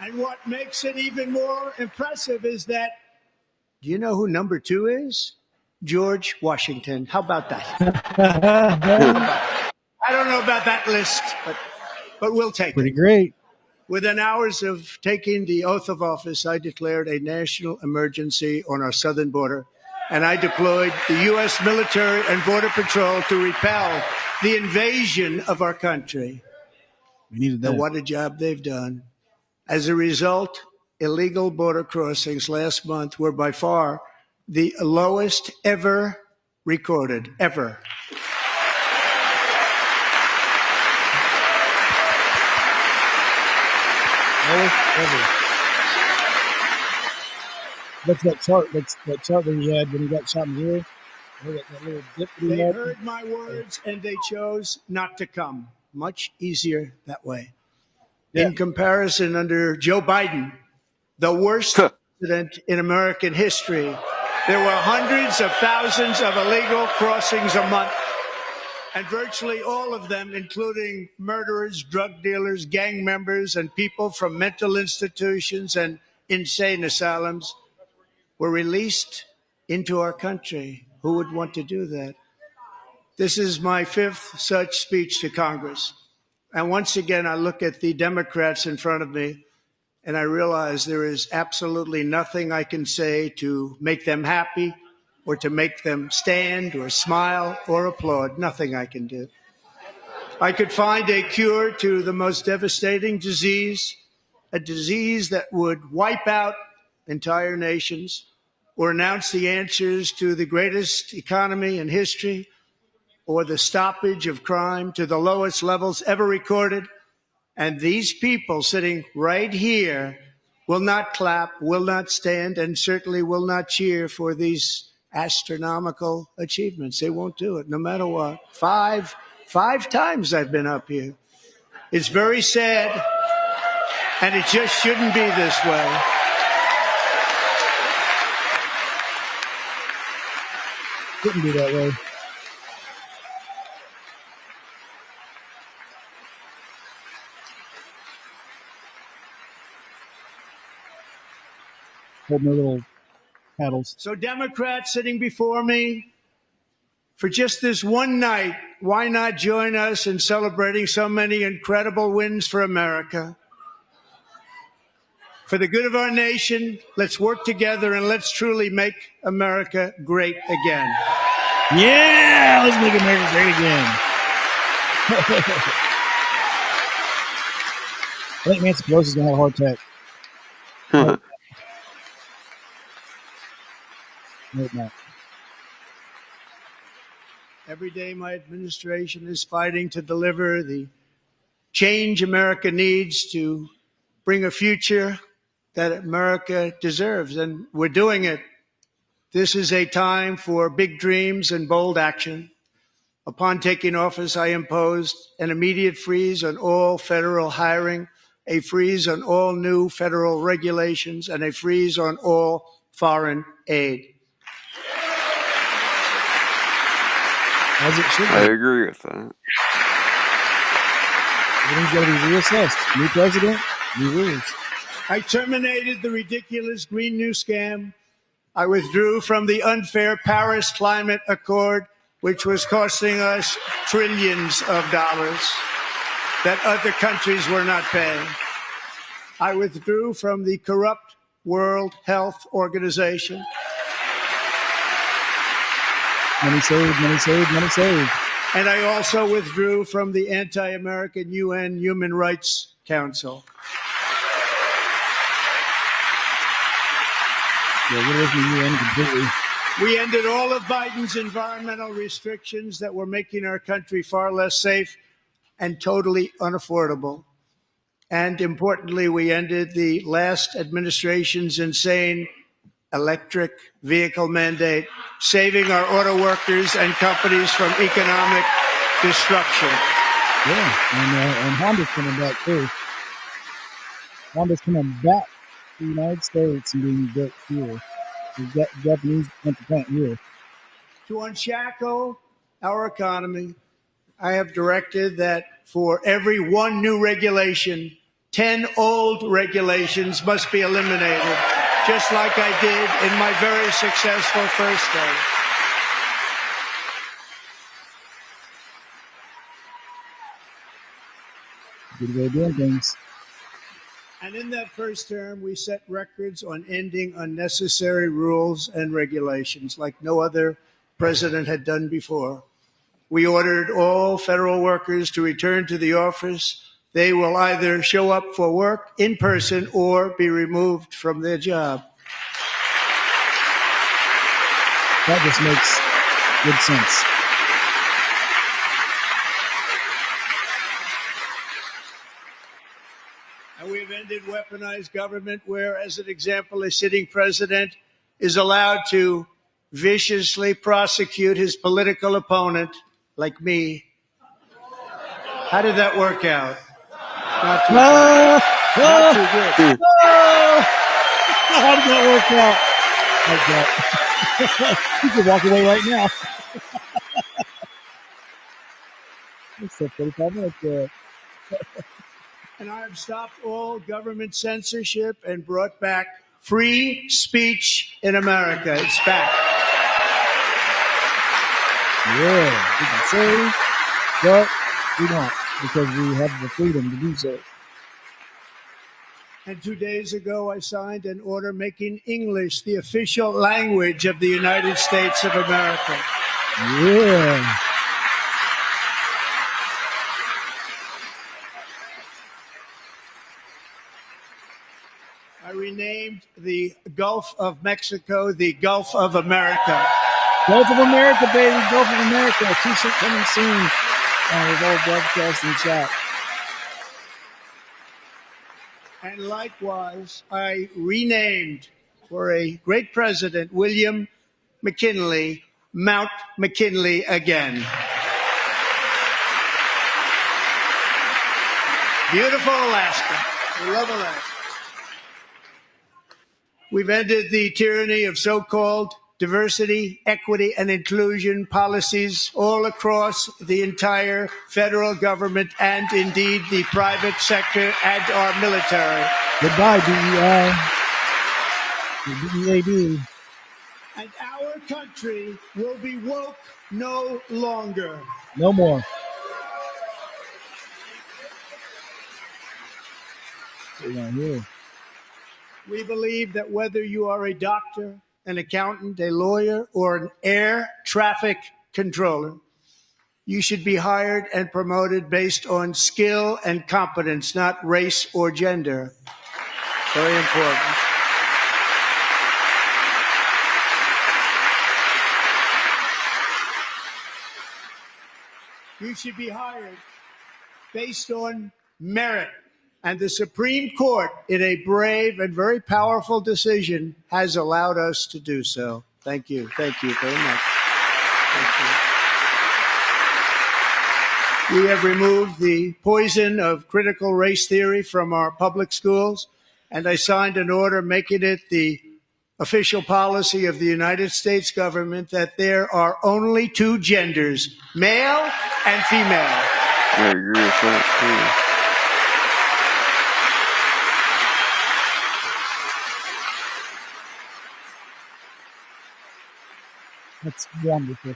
And what makes it even more impressive is that, do you know who number 2 is? George Washington. How about that? I don't know about that list, but we'll take Pretty it. great. Within hours of taking the oath of office, I declared a national emergency on our southern border, and I deployed the U.S. military and Border Patrol to repel the invasion of our country. We needed that. And what a job they've done. As a result, illegal border crossings last month were by far the lowest ever recorded, ever. That's that chart. That's that chart that he had when he got shot in the ear. That little dip that he They had. heard my words and they chose not to come. Much easier that way. Yeah. In comparison, under Joe Biden, the worst president in American history, there were hundreds of thousands of illegal crossings a month, and virtually all of them, including murderers, drug dealers, gang members, and people from mental institutions and insane asylums, were released into our country. Who would want to do that? This is my 5th such speech to Congress. And once again, I look at the Democrats in front of me, and I realize there is absolutely nothing I can say to make them happy or to make them stand or smile or applaud. Nothing I can do. I could find a cure to the most devastating disease, a disease that would wipe out entire nations, or announce the answers to the greatest economy in history, or the stoppage of crime to the lowest levels ever recorded. And these people sitting right here will not clap, will not stand, and certainly will not cheer for these astronomical achievements. They won't do it, no matter what. Five times I've been up here. It's very sad, and it just shouldn't be this way. Couldn't be that way. Holding their little paddles. So Democrats sitting before me, for just this one night, why not join us in celebrating so many incredible wins for America? For the good of our nation, let's work together and let's truly make America great again. Yeah, let's make America great again. I think Nancy Pelosi's gonna have a heart attack. No, not. Every day, my administration is fighting to deliver the change America needs to bring a future that America deserves, and we're doing it. This is a time for big dreams and bold action. Upon taking office, I imposed an immediate freeze on all federal hiring, a freeze on all new federal regulations, and a freeze on all foreign aid. As it should I be. agree with that. Everything's got to be reassessed. New president, new rules. I terminated the ridiculous Green New Scam. I withdrew from the unfair Paris Climate Accord, which was costing us trillions of dollars that other countries were not paying. I withdrew from the corrupt World Health Organization. Money saved, money saved, money saved. And I also withdrew from the anti-American UN Human Rights Council. Yeah, we're looking at the UN completely. We ended all of Biden's environmental restrictions that were making our country far less safe and totally unaffordable. And importantly, we ended the last administration's insane electric vehicle mandate, saving our auto workers and companies from economic destruction. Yeah, and Honda's coming back too. Honda's coming back to the United States and being built here. The Japanese plant here. To unshackle our economy, I have directed that for every one new regulation, 10 old regulations must be eliminated, just like I did in my very successful first term. Good way of doing things. And in that first term, we set records on ending unnecessary rules and regulations like no other president had done before. We ordered all federal workers to return to the office. They will either show up for work in person or be removed from their job. That just makes good sense. And we've ended weaponized government where, as an example, a sitting president is allowed to viciously prosecute his political opponent, like me. How did that work out? Not too good. Not too good. How did that work out? Like that. You can walk away right now. It's a 45 minutes. And I have stopped all government censorship and brought back free speech in America. It's back. Yeah, we can say what we want because we have the freedom to do so. And 2 days ago, I signed an order making English the official language of the United States of America. Yeah. I renamed the Gulf of Mexico the Gulf of America. Gulf of America, baby. Gulf of America. T-shirt coming soon. Revolver Broadcasting Shop. And likewise, I renamed for a great president, William McKinley, Mount McKinley again. Beautiful Alaska. We love Alaska. We've ended the tyranny of so-called diversity, equity, and inclusion policies all across the entire federal government and indeed the private sector and our military. Goodbye, DEI. DEAD. And our country will be woke no longer. No more. We believe that whether you are a doctor, an accountant, a lawyer, or an air traffic controller, you should be hired and promoted based on skill and competence, not race or gender. Very important. You should be hired based on merit And the Supreme Court, in a brave and very powerful decision, has allowed us to do so. Thank you. Thank you very much. Thank you. We have removed the poison of critical race theory from our public schools, and I signed an order making it the official policy of the United States government that there are only two genders, male and female. I agree with that, 2. That's wonderful.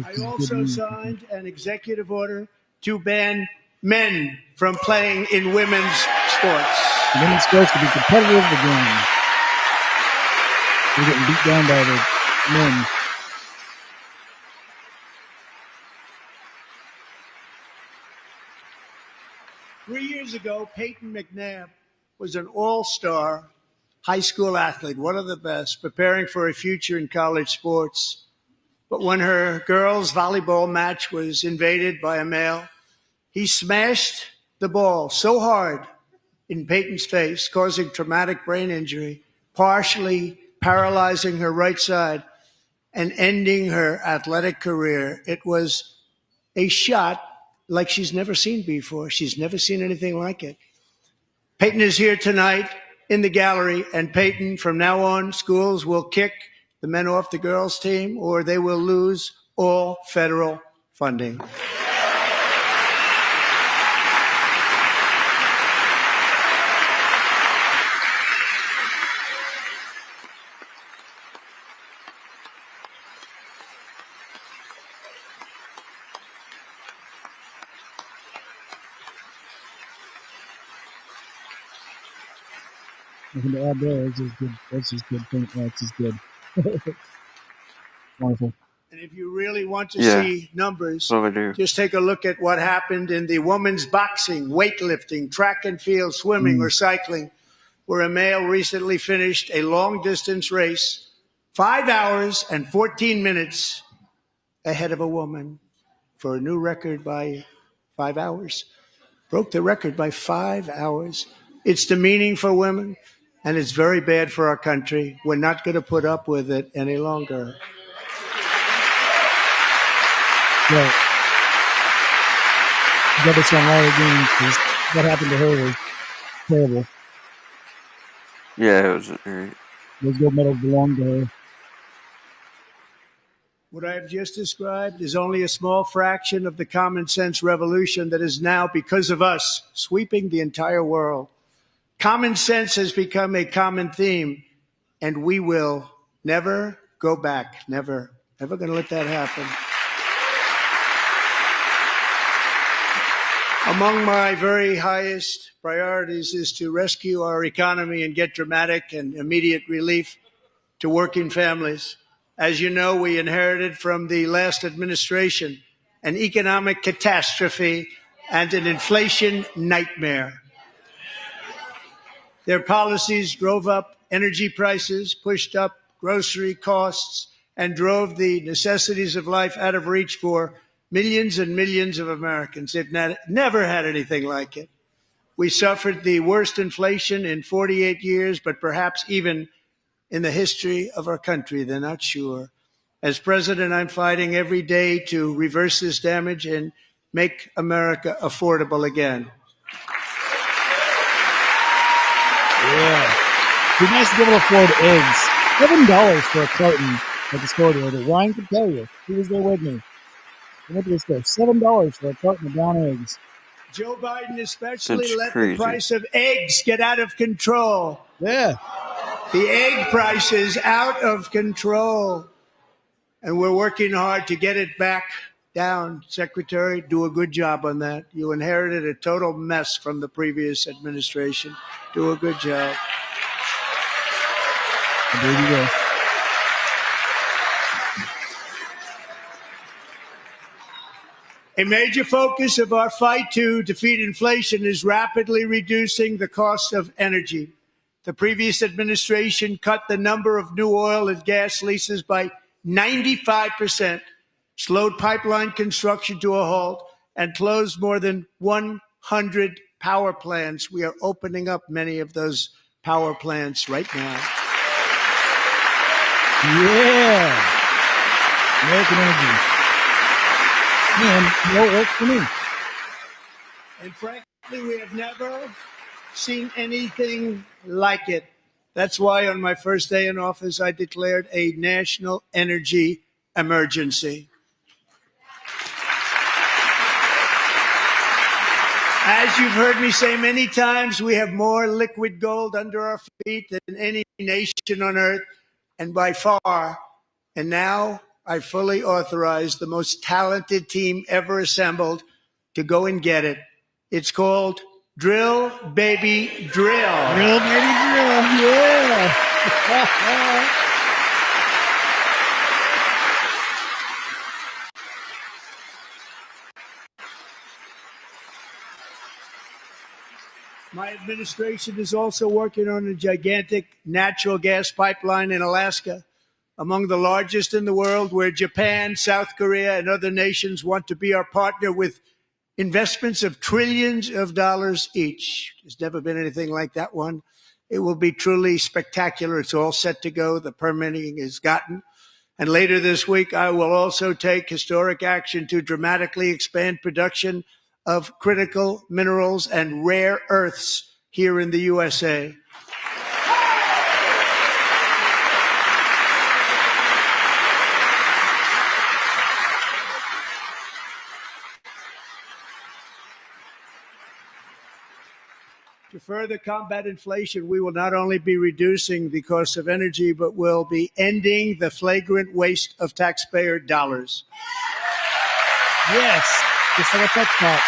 I also signed an executive order to ban men from playing in women's sports. Women's sports to be competitive again. They're getting beat down by the men. Three years ago, Peyton McNabb was an all-star high school athlete, one of the best, preparing for a future in college sports. But when her girls' volleyball match was invaded by a male, he smashed the ball so hard in Peyton's face, causing traumatic brain injury, partially paralyzing her right side and ending her athletic career. It was a shot like she's never seen before. She's never seen anything like it. Peyton is here tonight in the gallery, and Peyton, from now on, schools will kick the men off the girls' team, or they will lose all federal funding. Nothing to add there. That's just good. That's just good. That's just good. Wonderful. And if you really want to Yeah. see numbers, So I do. just take a look at what happened in the women's boxing, weightlifting, track and field, swimming, or cycling, where a male recently finished a long-distance race 5 hours and 14 minutes ahead of a woman for a new record by 5 hours. Broke the record by 5 hours. It's demeaning for women, and it's very bad for our country. We're not going to put up with it any longer. Yeah. You got this on Larry Green, because what happened to her was terrible. Yeah, it wasn't right. Those gold medals belong to her. What I have just described is only a small fraction of the common sense revolution that is now, because of us, sweeping the entire world. Common sense has become a common theme, and we will never go back. Never. Never going to let that happen. Among my very highest priorities is to rescue our economy and get dramatic and immediate relief to working families. As you know, we inherited from the last administration an economic catastrophe and an inflation nightmare. Their policies drove up energy prices, pushed up grocery costs, and drove the necessities of life out of reach for millions and millions of Americans. They've never had anything like it. We suffered the worst inflation in 48 years, but perhaps even in the history of our country. They're not sure. As president, I'm fighting every day to reverse this damage and make America affordable again. Yeah. It'd be nice to be able to afford eggs. $7 for a carton at the store the other day. Ryan can tell you. He was there with me. I went to the store. $7 for a carton of brown eggs. Joe Biden especially That's let crazy. the price of eggs get out of control. Yeah. The egg price is out of control. And we're working hard to get it back down. Secretary, do a good job on that. You inherited a total mess from the previous administration. Do a good job. I believe you will. A major focus of our fight to defeat inflation is rapidly reducing the cost of energy. The previous administration cut the number of new oil and gas leases by 95%, slowed pipeline construction to a halt, and closed more than 100 power plants. We are opening up many of those power plants right now. Yeah. American energy. And no work for me. And frankly, we have never seen anything like it. That's why on my first day in office, I declared a national energy emergency. As you've heard me say many times, we have more liquid gold under our feet than any nation on earth, and by far. And now I fully authorize the most talented team ever assembled to go and get it. It's called Drill, Baby, Drill. Drill, baby, drill. Yeah. My administration is also working on a gigantic natural gas pipeline in Alaska, among the largest in the world, where Japan, South Korea, and other nations want to be our partner with investments of trillions of dollars each. There's never been anything like that one. It will be truly spectacular. It's all set to go. The permitting is gotten. And later this week, I will also take historic action to dramatically expand production of critical minerals and rare earths here in the USA. To further combat inflation, we will not only be reducing the cost of energy, but will be ending the flagrant waste of taxpayer dollars. Yes. Just like a tech talk.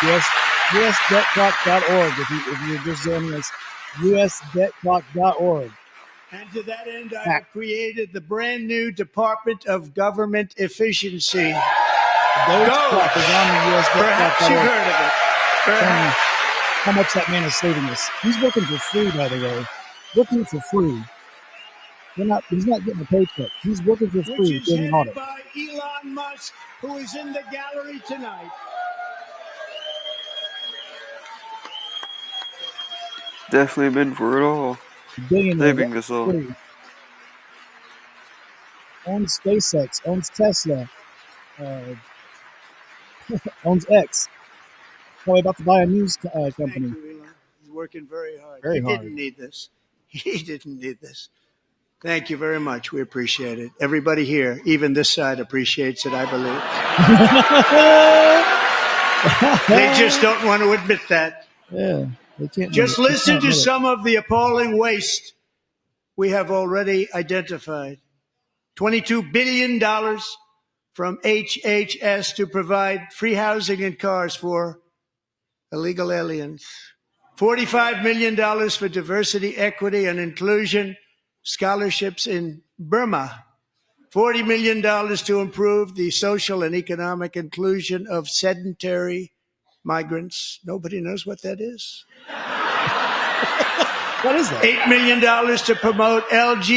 Yes. USDebtTalk.org. If you're just joining us, USDebtTalk.org. And to that end, I have created the brand new Department of Government Efficiency. Talk is on the Perhaps you've USDebtTalk.org. heard of it. Perhaps. How much that man is saving us. He's working for free, by the way. Working for free. He's not getting a paycheck. He's working for free Which is doing an headed audit. by Elon Musk, who is in the gallery tonight. Definitely been for it all. Billionaire. Saving us all. Free. Owns SpaceX. Owns Tesla. Owns X. Probably about to buy a news company. Thank you, Elon. He's working very hard. Very hard. He didn't need this. He didn't need this. Thank you very much. We appreciate it. Everybody here, even this side, appreciates it, I believe. They just don't want to admit that. Yeah. They can't Just admit it. listen They to can't some of the appalling waste we have already identified. $22 billion from HHS to provide free housing and cars for illegal aliens. $45 million for diversity, equity, and inclusion scholarships in Burma. $40 million to improve the social and economic inclusion of sedentary migrants. Nobody knows what that is. What is that? $8 million to promote LGBTQI+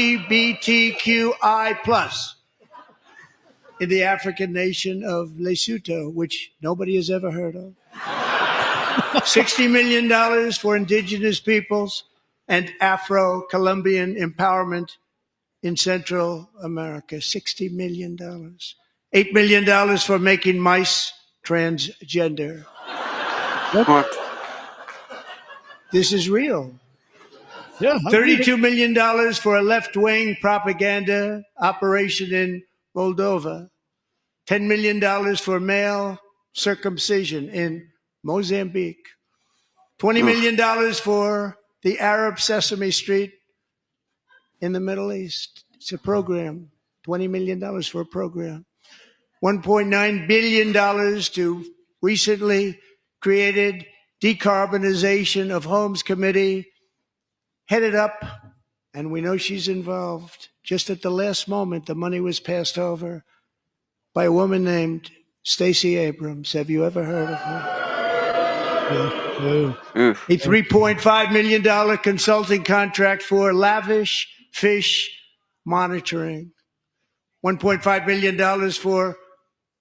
in the African nation of Lesotho, which nobody has ever heard of. $60 million for indigenous peoples and Afro-Colombian empowerment in Central America. $60 million. $8 million for making mice transgender. What? This is real. Yeah. I believe it. $32 million for a left-wing propaganda operation in Moldova. $10 million for male circumcision in Mozambique. $20 million for the Arab Sesame Street in the Middle East. It's a program. $20 million for a program. $1.9 billion to recently created Decarbonization of Homes Committee, headed up, and we know she's involved. Just at the last moment, the money was passed over by a woman named Stacey Abrams. Have you ever heard of her? Yeah. Oof. A $3.5 million consulting contract for lavish fish monitoring. $1.5 million for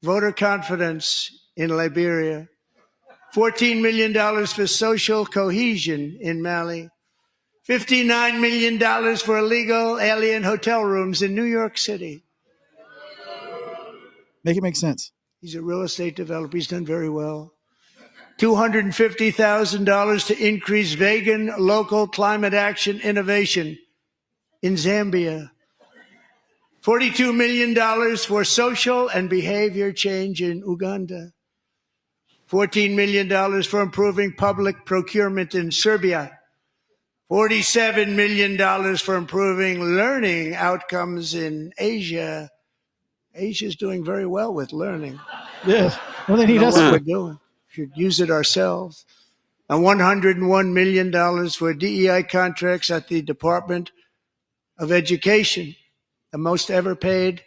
voter confidence in Liberia, $14 million for social cohesion in Mali, $59 million for illegal alien hotel rooms in New York City. Make it make sense. He's a real estate developer. He's done very well. $250,000 to increase vegan local climate action innovation in Zambia. $42 million for social and behavior change in Uganda. $14 million for improving public procurement in Serbia. $47 million for improving learning outcomes in Asia. Asia's doing very well with learning. Yeah. Well, they I need don't know us. what we're doing. We should use it ourselves. And $101 million for DEI contracts at the Department of Education, the most ever paid,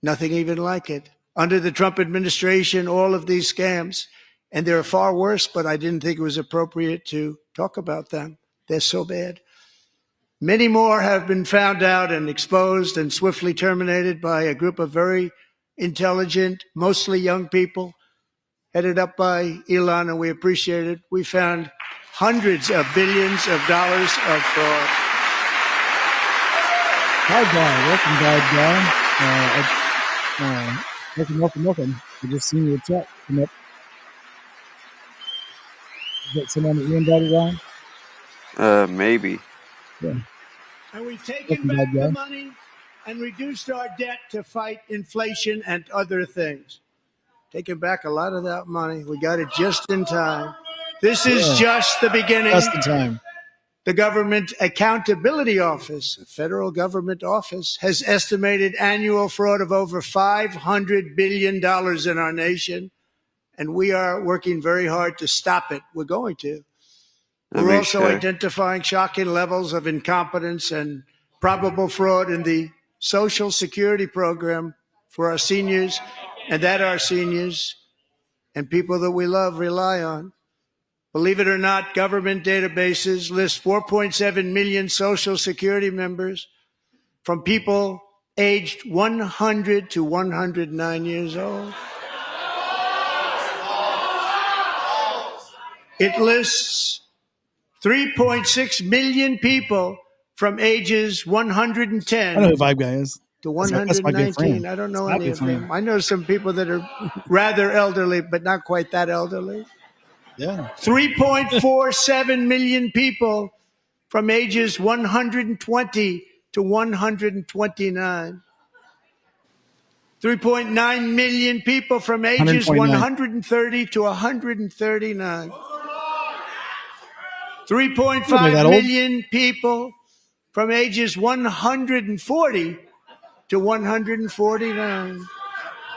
nothing even like it. Under the Trump administration, all of these scams, and they're far worse, but I didn't think it was appropriate to talk about them. They're so bad. Many more have been found out and exposed and swiftly terminated by a group of very intelligent, mostly young people, headed up by Elon, and we appreciate it. We found hundreds of billions of dollars of fraud. Hi, guy. Welcome, guy. Welcome. I just seen your chat come up. Is that someone that you invited on? Maybe. Yeah. And we've taken back the money and reduced our debt to fight inflation and other things. Taking back a lot of that money. We got it just in time. This is just the beginning. Just in time. The Government Accountability Office, a federal government office, has estimated annual fraud of over $500 billion in our nation, and we are working very hard to stop it. We're going to. We're also identifying shocking levels of incompetence and probable fraud in the Social Security program for our seniors, and that our seniors and people that we love rely on. Believe it or not, government databases list 4.7 million Social Security members from people aged 100 to 109 years old. It lists 3.6 million people from ages 110 I know who Vibe Guy is. to That's my good 119. friend. I don't know That's my any good of friend. them. I know some people that are rather elderly, but not quite that elderly. Yeah. 3.47 million people from ages 120 to 129. 3.9 million people from ages 129. 130 to 139. You're that 3.5 old? million people from ages 140 to 149.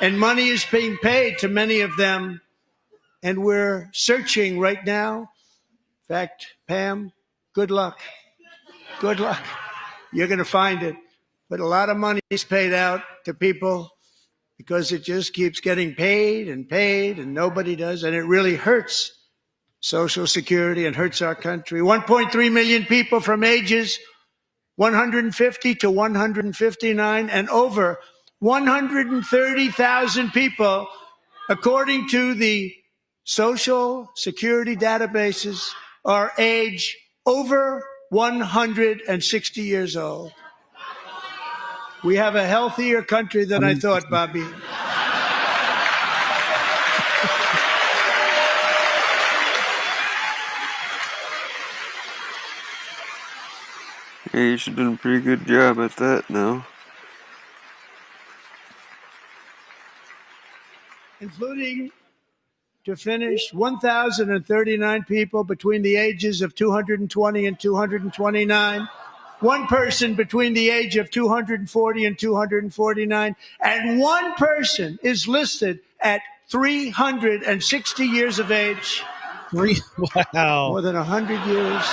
And money is being paid to many of them. And we're searching right now. In fact, Pam, good luck. Good luck. You're going to find it. But a lot of money is paid out to people because it just keeps getting paid, and nobody does. And it really hurts Social Security and hurts our country. 1.3 million people from ages 150 to 159, and over 130,000 people, according to the Social Security databases, are age over 160 years old. We have a healthier country than I thought, Bobby. Yeah, you should do a pretty good job at that now. Including, to finish, 1,039 people between the ages of 220 and 229, one person between the age of 240 and 249, and one person is listed at 360 years of age. Wow. More than 100 years.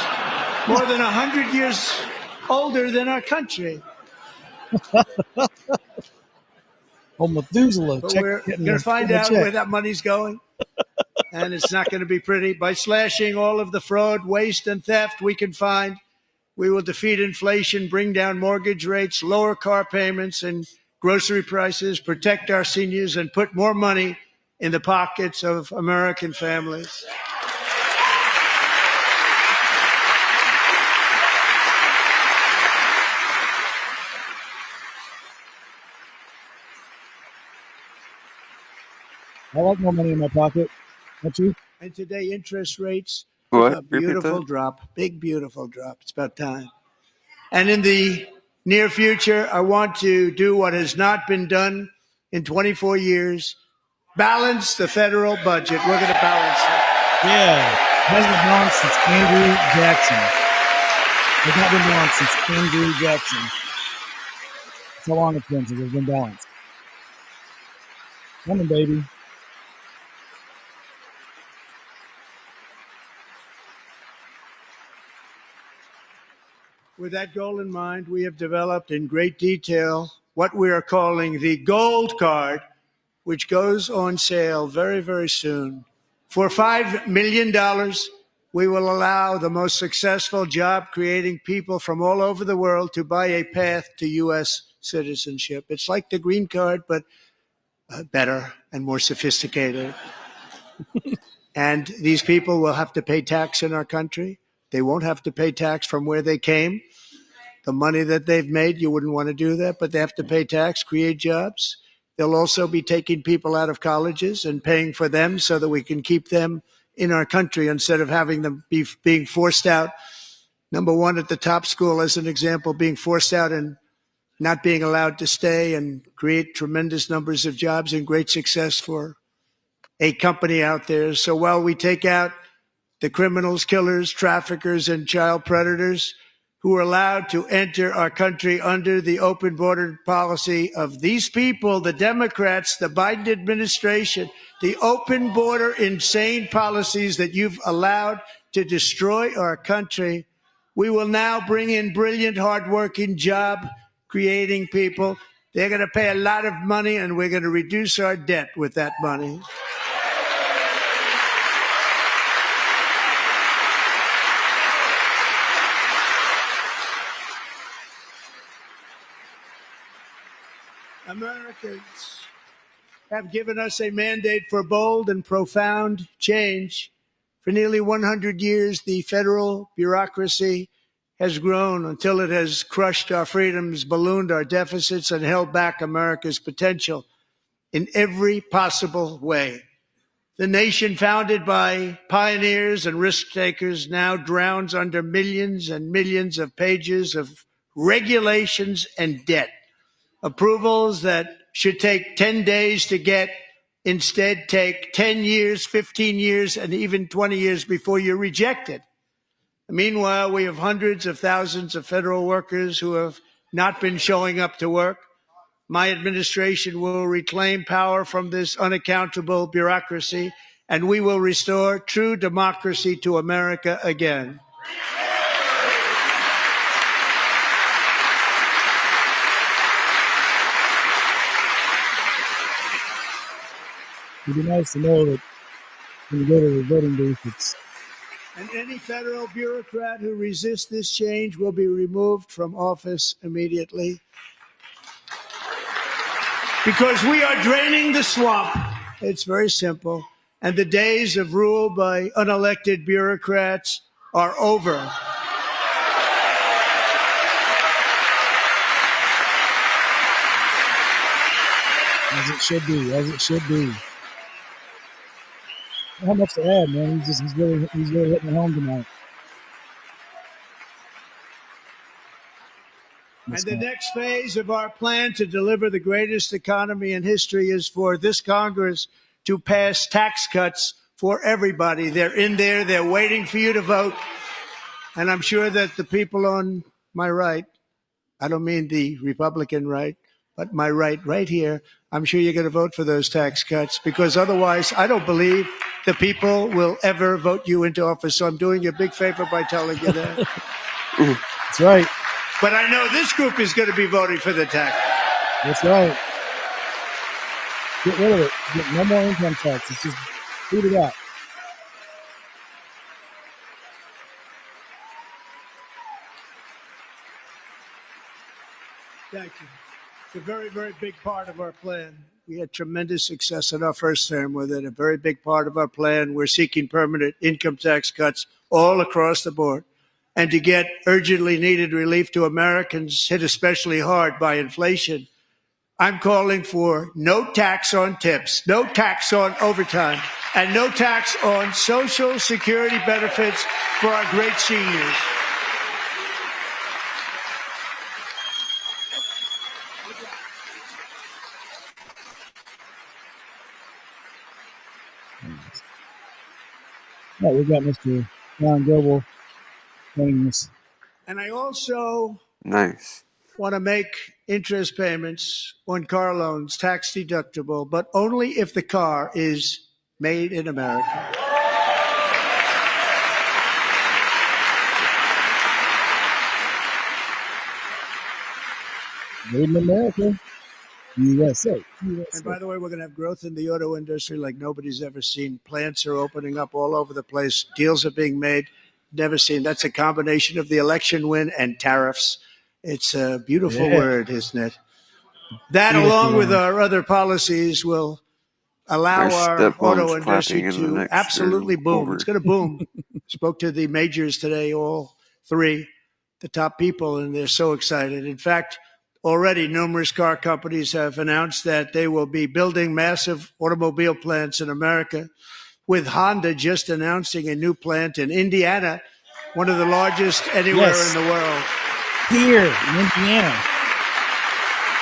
More than 100 years older than our country. Oh, Methuselah. But we're going to find out where that money's going. And it's not going to be pretty. By slashing all of the fraud, waste, and theft we can find, we will defeat inflation, bring down mortgage rates, lower car payments and grocery prices, protect our seniors, and put more money in the pockets of American families. I like more money in my pocket. Don't you? And today, interest rates took What? a Repeat beautiful that? drop, big, beautiful drop. It's about time. And in the near future, I want to do what has not been done in 24 years, balance the federal budget. We're going to balance it. Yeah. It hasn't been balanced since Andrew Jackson. It's not been balanced since Andrew Jackson. That's how long it's been since it's been balanced. Come on, baby. With that goal in mind, we have developed in great detail what we are calling the Gold Card, which goes on sale very, very soon. For $5 million, we will allow the most successful job creating people from all over the world to buy a path to U.S. citizenship. It's like the green card, but better and more sophisticated. And these people will have to pay tax in our country. They won't have to pay tax from where they came. The money that they've made, you wouldn't want to do that, but they have to pay tax, create jobs. They'll also be taking people out of colleges and paying for them so that we can keep them in our country instead of having them being forced out. Number one, at the top school, as an example, being forced out and not being allowed to stay and create tremendous numbers of jobs and great success for a company out there. So while we take out the criminals, killers, traffickers, and child predators who are allowed to enter our country under the open border policy of these people, the Democrats, the Biden administration, the open border insane policies that you've allowed to destroy our country. We will now bring in brilliant, hardworking, job creating people. They're going to pay a lot of money, and we're going to reduce our debt with that money. Americans have given us a mandate for bold and profound change. For nearly 100 years, the federal bureaucracy has grown until it has crushed our freedoms, ballooned our deficits, and held back America's potential in every possible way. The nation founded by pioneers and risk takers now drowns under millions and millions of pages of regulations and debt. Approvals that should take 10 days to get instead take 10 years, 15 years, and even 20 years before you're rejected. Meanwhile, we have hundreds of thousands of federal workers who have not been showing up to work. My administration will reclaim power from this unaccountable bureaucracy, and we will restore true democracy to America again. It'd be nice to know that when you go to the voting booth, it's And any federal bureaucrat who resists this change will be removed from office immediately. Because we are draining the swamp. It's very simple. And the days of rule by unelected bureaucrats are over. as it should be, as it should be. Not much to add, man. He's really hitting it home tonight. And the next phase of our plan to deliver the greatest economy in history is for this Congress to pass tax cuts for everybody. They're in there. They're waiting for you to vote. And I'm sure that the people on my right, I don't mean the Republican right, but my right here, I'm sure you're going to vote for those tax cuts, because otherwise I don't believe the people will ever vote you into office. So I'm doing you a big favor by telling you that. That's right. But I know this group is going to be voting for the tax. That's right. Get rid of it. Get no more income tax. It's just boot it out. Thank you. It's a very, very big part of our plan. We had tremendous success in our first term with it. A very big part of our plan. We're seeking permanent income tax cuts all across the board. And to get urgently needed relief to Americans hit especially hard by inflation, I'm calling for no tax on tips, no tax on overtime, and no tax on Social Security benefits for our great seniors. All right, we got Mr. John Goble joining us. And I also Nice. want to make interest payments on car loans tax deductible, but only if the car is made in America. Made in America, USA. And by the way, we're going to have growth in the auto industry like nobody's ever seen. Plants are opening up all over the place. Deals are being made. Never seen. That's a combination of the election win and tariffs. It's a beautiful word, isn't it? That, Beautiful along with word. our other policies, will allow our auto industry to absolutely boom. It's going to boom. Spoke to the majors today, all three, the top people, and they're so excited. In fact, already numerous car companies have announced that they will be building massive automobile plants in America, with Honda just announcing a new plant in Indiana, one of the largest anywhere in the world. Here in Indiana.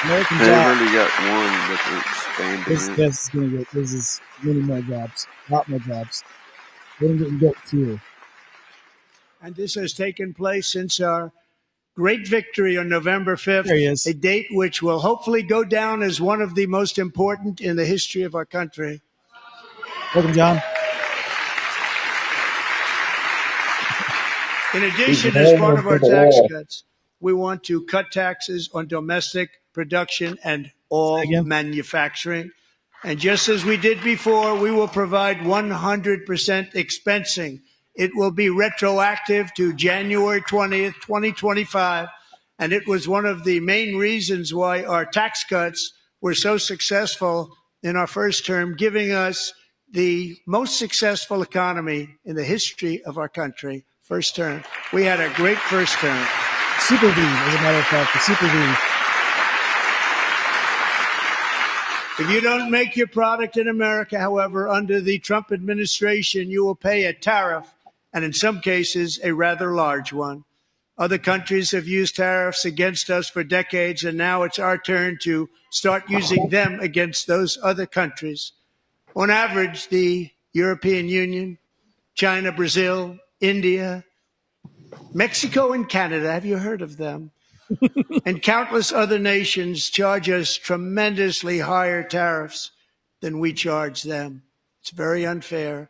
American They've job. already got one, but they're expanding it. This is many more jobs, a lot more jobs. They're getting built here. And this has taken place since our great victory on November 5th, There he is. a date which will hopefully go down as one of the most important in the history of our country. Welcome, John. In addition, as part of our tax cuts, we want to cut taxes on domestic production and all manufacturing. And just as we did before, we will provide 100% expensing. It will be retroactive to January 20th, 2025. And it was one of the main reasons why our tax cuts were so successful in our first term, giving us the most successful economy in the history of our country. First term. We had a great first term. Super V, as a matter of fact, the Super V. If you don't make your product in America, however, under the Trump administration, you will pay a tariff, and in some cases, a rather large one. Other countries have used tariffs against us for decades, and now it's our turn to start using them against those other countries. On average, the European Union, China, Brazil, India, Mexico, and Canada, have you heard of them? And countless other nations charge us tremendously higher tariffs than we charge them. It's very unfair.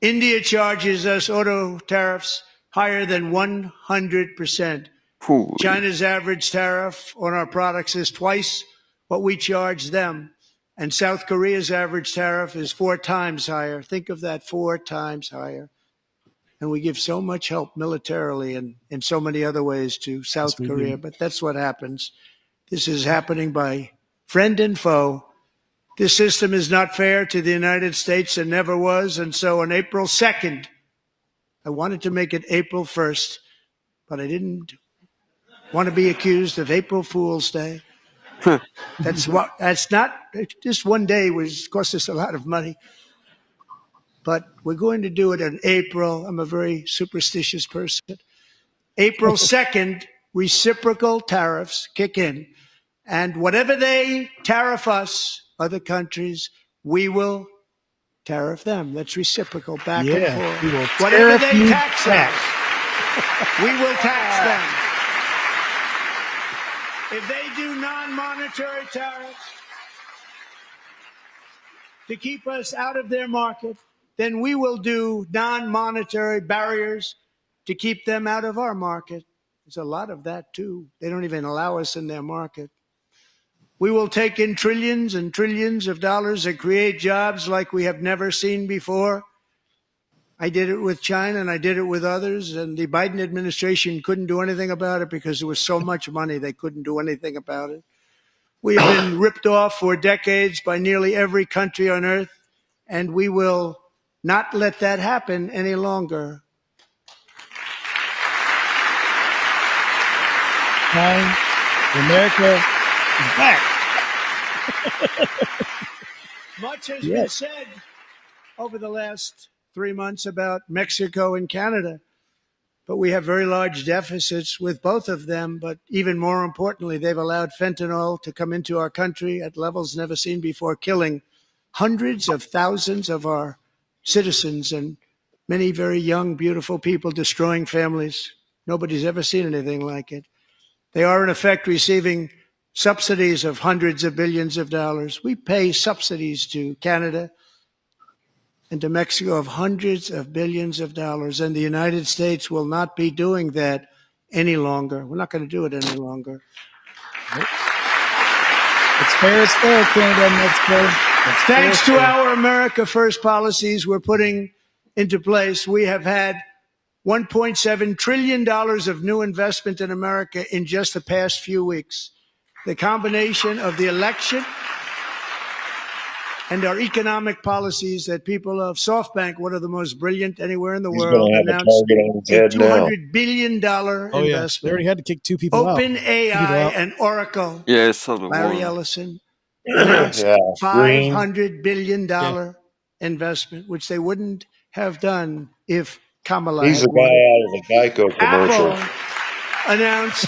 India charges us auto tariffs higher than 100%. Holy. China's average tariff on our products is twice what we charge them. And South Korea's average tariff is 4 times higher. Think of that, 4 times higher. And we give so much help militarily and in so many other ways to South Korea. But that's what happens. This is happening by friend and foe. This system is not fair to the United States and never was. And so on April 2nd, I wanted to make it April 1st, but I didn't want to be accused of April Fool's Day. That's not just one day was cost us a lot of money. But we're going to do it in April. I'm a very superstitious person. April 2nd, reciprocal tariffs kick in. And whatever they tariff us, other countries, we will tariff them. That's reciprocal, back and forth. Whatever they tax us, we will tax them. If they do non-monetary tariffs to keep us out of their market, then we will do non-monetary barriers to keep them out of our market. There's a lot of that, too. They don't even allow us in their market. We will take in trillions and trillions of dollars and create jobs like we have never seen before. I did it with China and I did it with others, and the Biden administration couldn't do anything about it because there was so much money they couldn't do anything about it. We have been ripped off for decades by nearly every country on earth, and we will not let that happen any longer. Time America is back. Much has been said over the last 3 months about Mexico and Canada, but we have very large deficits with both of them. But even more importantly, they've allowed fentanyl to come into our country at levels never seen before, killing hundreds of thousands of our citizens and many very young, beautiful people, destroying families. Nobody's ever seen anything like it. They are, in effect, receiving subsidies of hundreds of billions of dollars. We pay subsidies to Canada and to Mexico of hundreds of billions of dollars, and the United States will not be doing that any longer. We're not going to do it any longer. It's fair as fair, Canada and Mexico. Thanks to our America First policies we're putting into place, we have had $1.7 trillion of new investment in America in just the past few weeks. The combination of the election and our economic policies that people of SoftBank, one of the most brilliant anywhere in the world, announced a $200 billion investment. They already had to kick 2 people out. OpenAI and Oracle, Yeah, so the Larry one. Ellison, announced $500 billion investment, which they wouldn't have done if Kamala He's had the guy won. out of the Geico commercial. Apple announced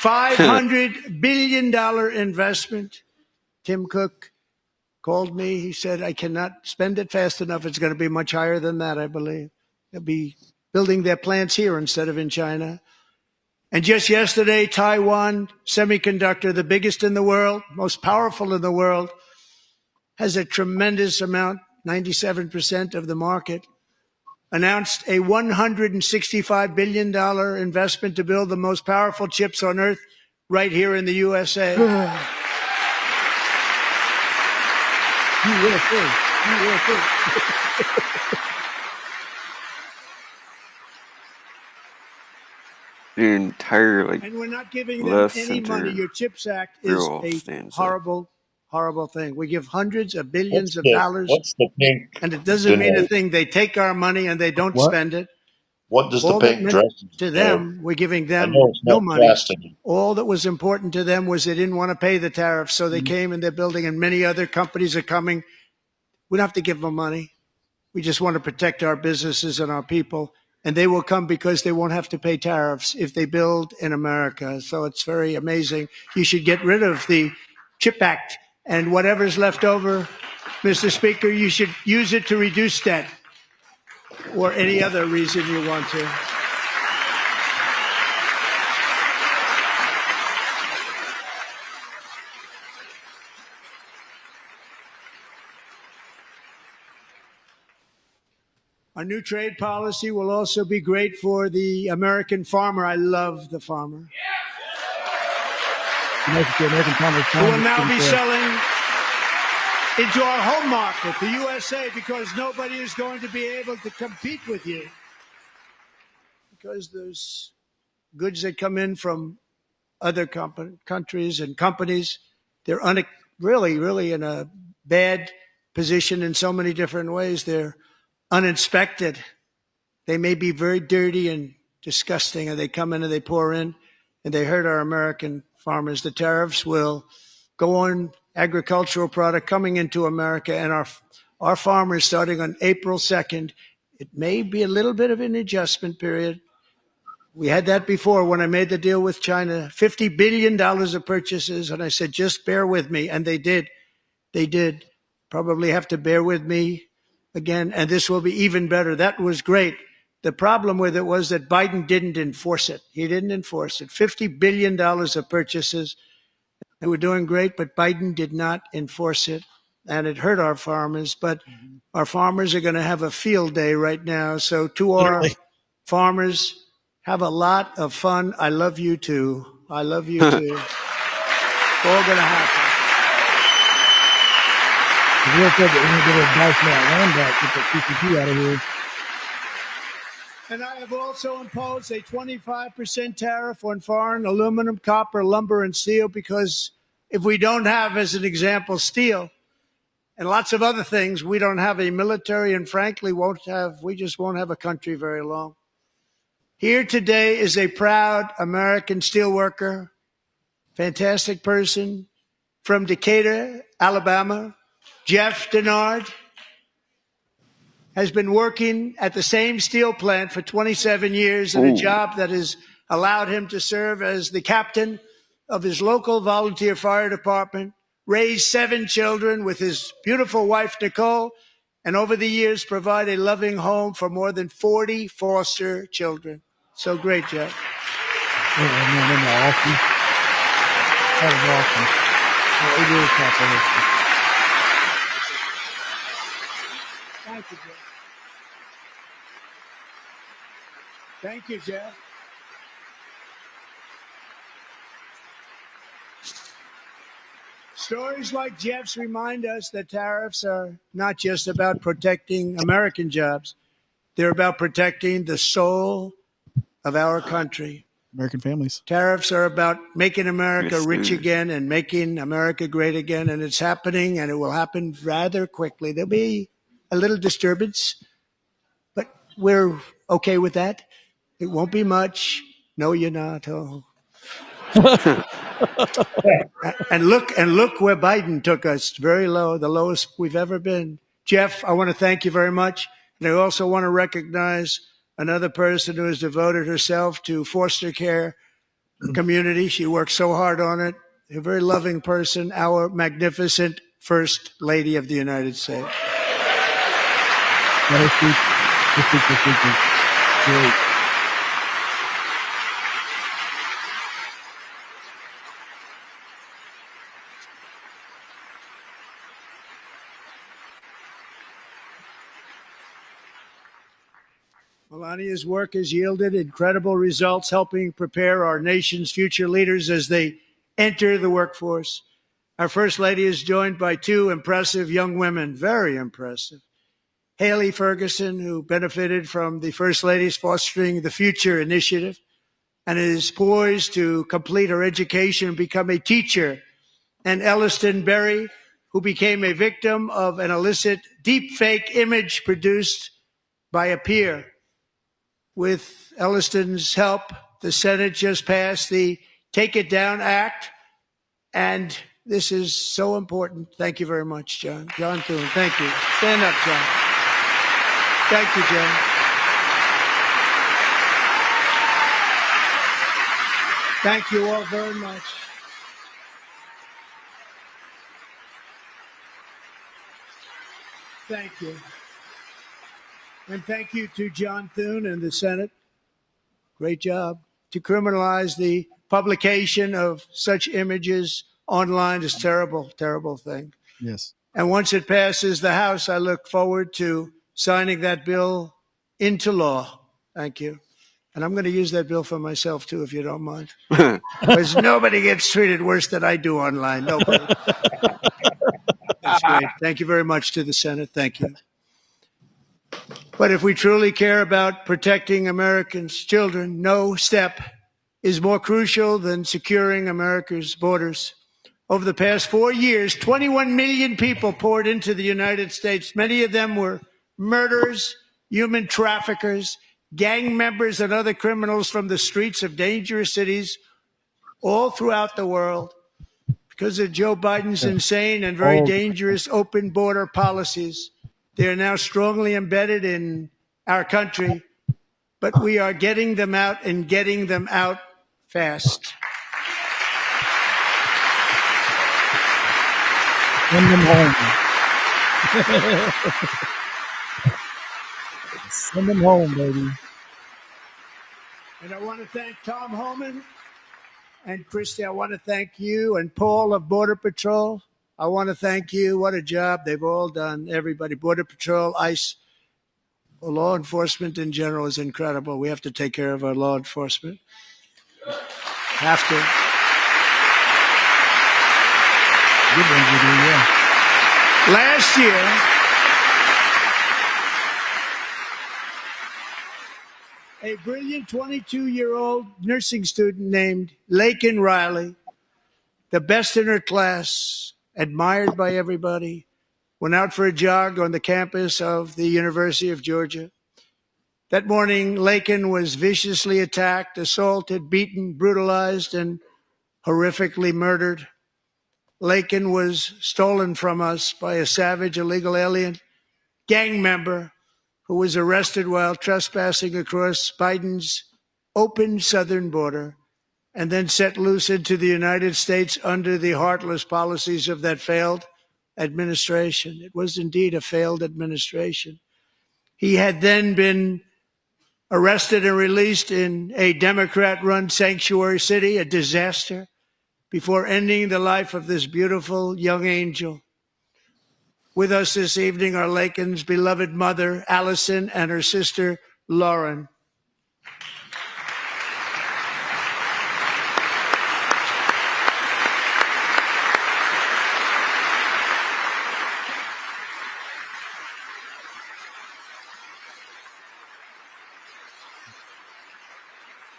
$500 billion investment. Tim Cook called me. He said, I cannot spend it fast enough. It's going to be much higher than that, I believe. They'll be building their plants here instead of in China. And just yesterday, Taiwan Semiconductor, the biggest in the world, most powerful in the world, has a tremendous amount, 97% of the market, announced a $165 billion investment to build the most powerful chips on earth right here in the USA. The entire, like, And we're not giving them left any money. center Your CHIPS Act is row a stands up. horrible, horrible thing. We give hundreds of billions of dollars, What's the pink and it doesn't mean a denote? thing. They take our money and they don't What? spend it. What does the All that pink meant dress to denote? them, we're giving I them know it's no not money. plastic. All that was important to them was they didn't want to pay the tariffs, so they came and they're building, and many other companies are coming. We don't have to give them money. We just want to protect our businesses and our people, and they will come because they won't have to pay tariffs if they build in America. So it's very amazing. You should get rid of the CHIP Act, and whatever's left over, Mr. Speaker, you should use it to reduce debt or any other reason you want to. Our new trade policy will also be great for the American farmer. I love the farmer. The American farmers Who will now be selling into our home market, the USA, because nobody is going to be able to compete with you. Because there's goods that come in from other countries and companies. They're really in a bad position in so many different ways. They're uninspected. They may be very dirty and disgusting, and they come in and they pour in, and they hurt our American farmers. The tariffs will go on agricultural product coming into America, and our farmers, starting on April 2nd, it may be a little bit of an adjustment period. We had that before when I made the deal with China, $50 billion of purchases, and I said, just bear with me, and they did. They did. Probably have to bear with me again, and this will be even better. That was great. The problem with it was that Biden didn't enforce it. He didn't enforce it. $50 billion of purchases. They were doing great, but Biden did not enforce it, and it hurt our farmers. But our farmers are going to have a field day right now. So to our farmers, have a lot of fun. I love you too. I love you too. It's all going to happen. It's real good that we're going to get advice from that land back, get the PPP out of here. And I have also imposed a 25% tariff on foreign aluminum, copper, lumber, and steel because if we don't have, as an example, steel and lots of other things, we don't have a military, and frankly, we just won't have a country very long. Here today is a proud American steelworker, fantastic person from Decatur, Alabama. Jeff Denard has been working at the same steel plant for 27 years in a job that has allowed him to serve as the captain of his local volunteer fire department, raise 7 children with his beautiful wife, Nicole, and over the years provide a loving home for more than 40 foster children. So great, Jeff. Oh, man, awesome. That was awesome. It really comprehensive. Thank you, Jeff. Thank you, Jeff. Stories like Jeff's remind us that tariffs are not just about protecting American jobs. They're about protecting the soul of our country. American families. Tariffs are about making America Yes, rich sir. again and making America great again, and it's happening, and it will happen rather quickly. There'll be a little disturbance, but we're okay with that. It won't be much. No, you're not. Oh. And look where Biden took us. Very low, the lowest we've ever been. Jeff, I want to thank you very much. And I also want to recognize another person who has devoted herself to foster care community. She works so hard on it. A very loving person, our magnificent First Lady of the United States. Great. Melania's work has yielded incredible results, helping prepare our nation's future leaders as they enter the workforce. Our First Lady is joined by 2 impressive young women, very impressive. Haley Ferguson, who benefited from the First Lady's Fostering the Future initiative and is poised to complete her education and become a teacher. And Elliston Berry, who became a victim of an illicit deepfake image produced by a peer. With Elliston's help, the Senate just passed the Take It Down Act, and this is so important. Thank you very much, John. John Thune, thank you. Stand up, John. Thank you, John. Thank you all very much. Thank you. And thank you to John Thune and the Senate. Great job. To criminalize the publication of such images online is terrible, terrible thing. Yes. And once it passes the House, I look forward to signing that bill into law. Thank you. And I'm going to use that bill for myself, too, if you don't mind. Because nobody gets treated worse than I do online. Nobody. That's great. Thank you very much to the Senate. Thank you. But if we truly care about protecting Americans' children, no step is more crucial than securing America's borders. Over the past 4 years, 21 million people poured into the United States. Many of them were murderers, human traffickers, gang members, and other criminals from the streets of dangerous cities all throughout the world. Because of Joe Biden's insane and very dangerous open border policies, they are now strongly embedded in our country, but we are getting them out and getting them out fast. Send them home. Send them home, baby. And I want to thank Tom Homan and Christy. I want to thank you and Paul of Border Patrol. I want to thank you. What a job they've all done. Everybody, Border Patrol, ICE, law enforcement in general is incredible. We have to take care of our law enforcement. Have to. Good ones you do, yeah. Last year, a brilliant 22-year-old nursing student named Laken Riley the best in her class, admired by everybody, went out for a jog on the campus of the University of Georgia. That morning, Laken was viciously attacked, assaulted, beaten, brutalized, and horrifically murdered. Laken was stolen from us by a savage illegal alien gang member who was arrested while trespassing across Biden's open southern border and then set loose into the United States under the heartless policies of that failed administration. It was indeed a failed administration. He had then been arrested and released in a Democrat-run sanctuary city, a disaster, before ending the life of this beautiful young angel. With us this evening are Laken's beloved mother, Allison, and her sister, Lauren.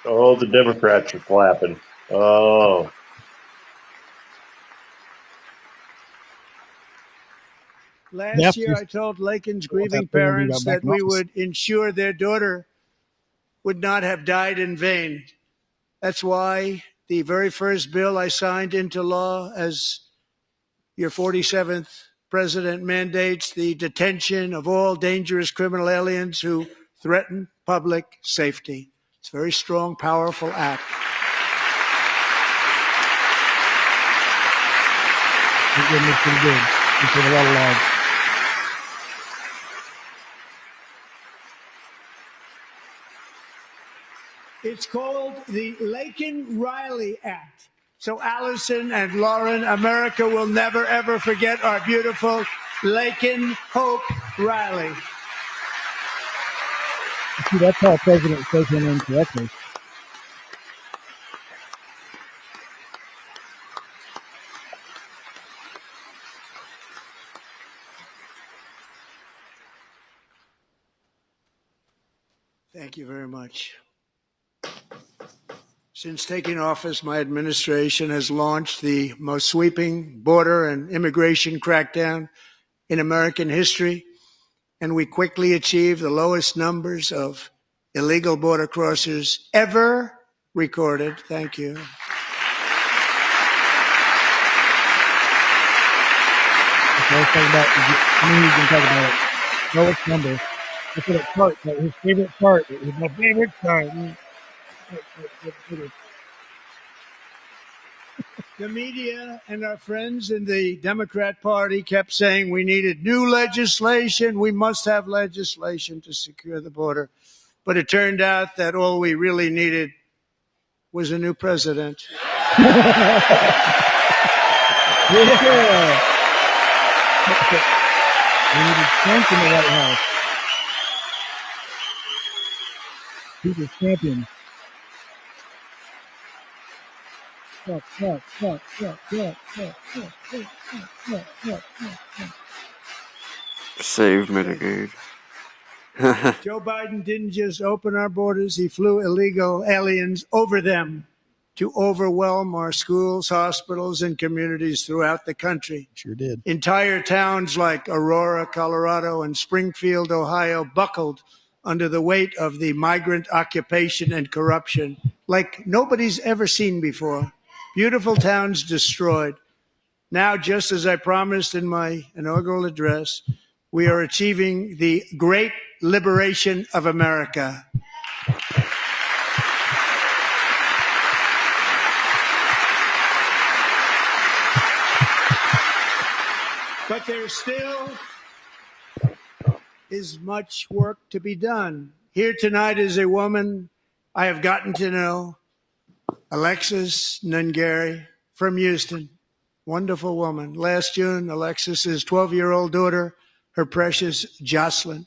Oh, the Democrats are clapping. Oh, Last year, I told Laken's grieving parents that we would ensure their daughter would not have died in vain. That's why the very first bill I signed into law as your 47th president mandates the detention of all dangerous criminal aliens who threaten public safety. It's a very strong, powerful act. It's pretty good. It's a lot of love. It's called the Laken-Riley Act. So Allison and Lauren, America will never, ever forget our beautiful Laken Hope Riley. See, that's how a president says her name correctly. Thank you very much. Since taking office, my administration has launched the most sweeping border and immigration crackdown in American history, and we quickly achieved the lowest numbers of illegal border crossers ever recorded. Thank you. Let's talk about, I mean, he's going to talk about it. Lowest number. Look at that chart, his favorite chart. It was my favorite chart. The media and our friends in the Democrat Party kept saying we needed new legislation. We must have legislation to secure the border. But it turned out that all we really needed was a new president. Yeah. We needed strength in the White House. People's champion. Save Medicaid. Joe Biden didn't just open our borders, he flew illegal aliens over them to overwhelm our schools, hospitals, and communities throughout the country. Sure did. Entire towns like Aurora, Colorado, and Springfield, Ohio, buckled under the weight of the migrant occupation and corruption like nobody's ever seen before. Beautiful towns destroyed. Now, just as I promised in my inaugural address, we are achieving the great liberation of America. But there still is much work to be done. Here tonight is a woman I have gotten to know, Alexis Nungary from Houston. Wonderful woman. Last June, Alexis's 12-year-old daughter, her precious Jocelyn,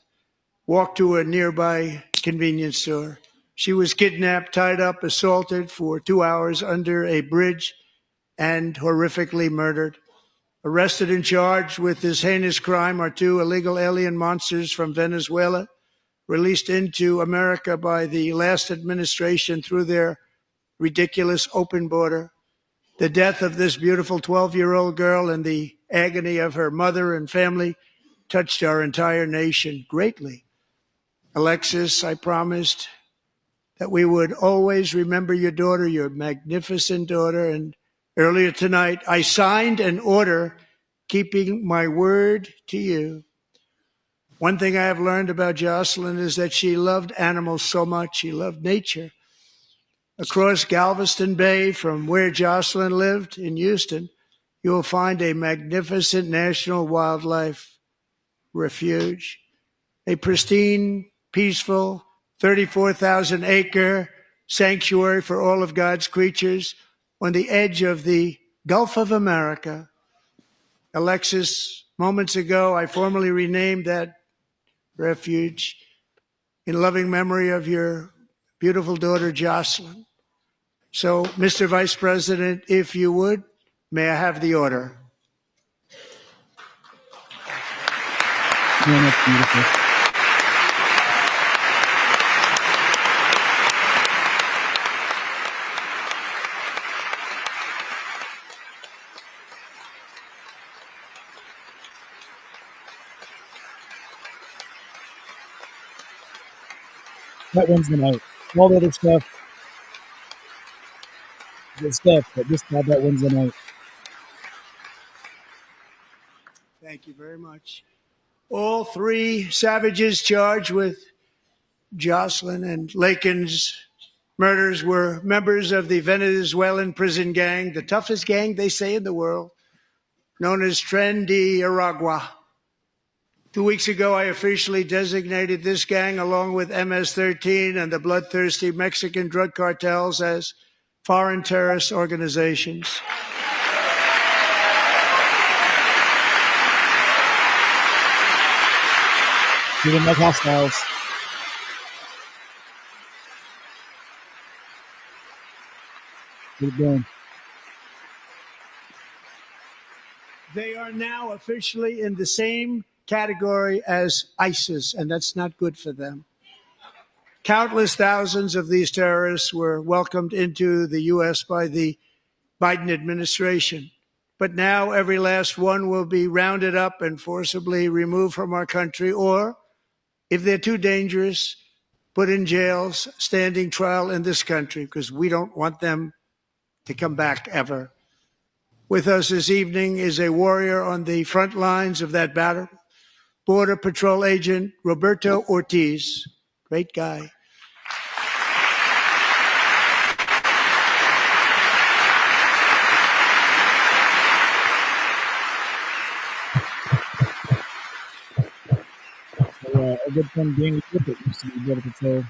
walked to a nearby convenience store. She was kidnapped, tied up, assaulted for 2 hours under a bridge, and horrifically murdered. Arrested and charged with this heinous crime are two illegal alien monsters from Venezuela, released into America by the last administration through their ridiculous open border. The death of this beautiful 12-year-old girl and the agony of her mother and family touched our entire nation greatly. Alexis, I promised that we would always remember your daughter, your magnificent daughter. And earlier tonight, I signed an order keeping my word to you. One thing I have learned about Jocelyn is that she loved animals so much. She loved nature. Across Galveston Bay, from where Jocelyn lived in Houston, you will find a magnificent national wildlife refuge, a pristine, peaceful, 34,000-acre sanctuary for all of God's creatures on the edge of the Gulf of America. Alexis, moments ago, I formally renamed that refuge in loving memory of your beautiful daughter, Jocelyn. So, Mr. Vice President, if you would, may I have the order? Man, that's beautiful. That wins the night. All the other stuff, good stuff, but this guy, that wins the night. Thank you very much. All three savages charged with Jocelyn and Lakin's murders were members of the Venezuelan prison gang, the toughest gang, they say, in the world, known as Tren de Aragua. 2 weeks ago, I officially designated this gang, along with MS-13 and the bloodthirsty Mexican drug cartels, as foreign terrorist organizations. You didn't like hostiles. Keep going. They are now officially in the same category as ISIS, and that's not good for them. Countless thousands of these terrorists were welcomed into the U.S. by the Biden administration. But now every last one will be rounded up and forcibly removed from our country, or, if they're too dangerous, put in jails, standing trial in this country, because we don't want them to come back ever. With us this evening is a warrior on the front lines of that battle, Border Patrol Agent Roberto Ortiz. Great guy. A good friend, Danny Tippett, used to be Border Patrol.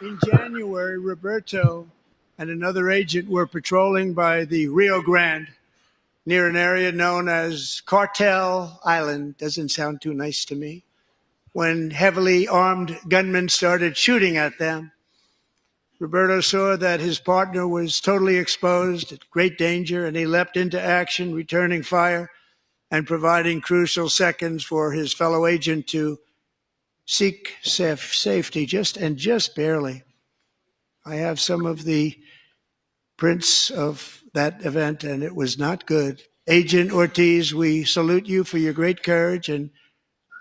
In January, Roberto and another agent were patrolling by the Rio Grande near an area known as Cartel Island. Doesn't sound too nice to me. When heavily armed gunmen started shooting at them, Roberto saw that his partner was totally exposed, at great danger, and he leapt into action, returning fire and providing crucial seconds for his fellow agent to seek safety, just barely. I have some of the prints of that event, and it was not good. Agent Ortiz, we salute you for your great courage and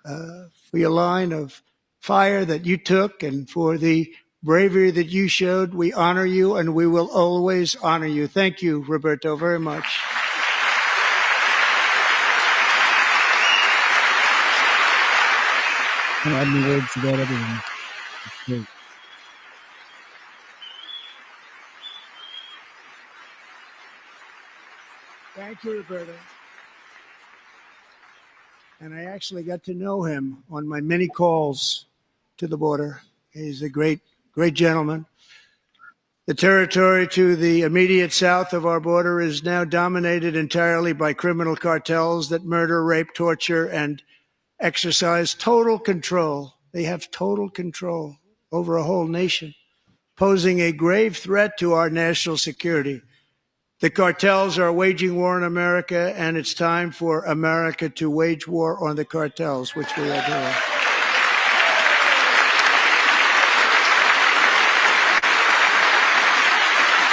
for your line of fire that you took, and for the bravery that you showed. We honor you, and we will always honor you. Thank you, Roberto, very much. I don't have any words to that other than it's great. Thank you, Roberto. And I actually got to know him on my many calls to the border. He's a great gentleman. The territory to the immediate south of our border is now dominated entirely by criminal cartels that murder, rape, torture, and exercise total control. They have total control over a whole nation, posing a grave threat to our national security. The cartels are waging war on America, and it's time for America to wage war on the cartels, which we are doing.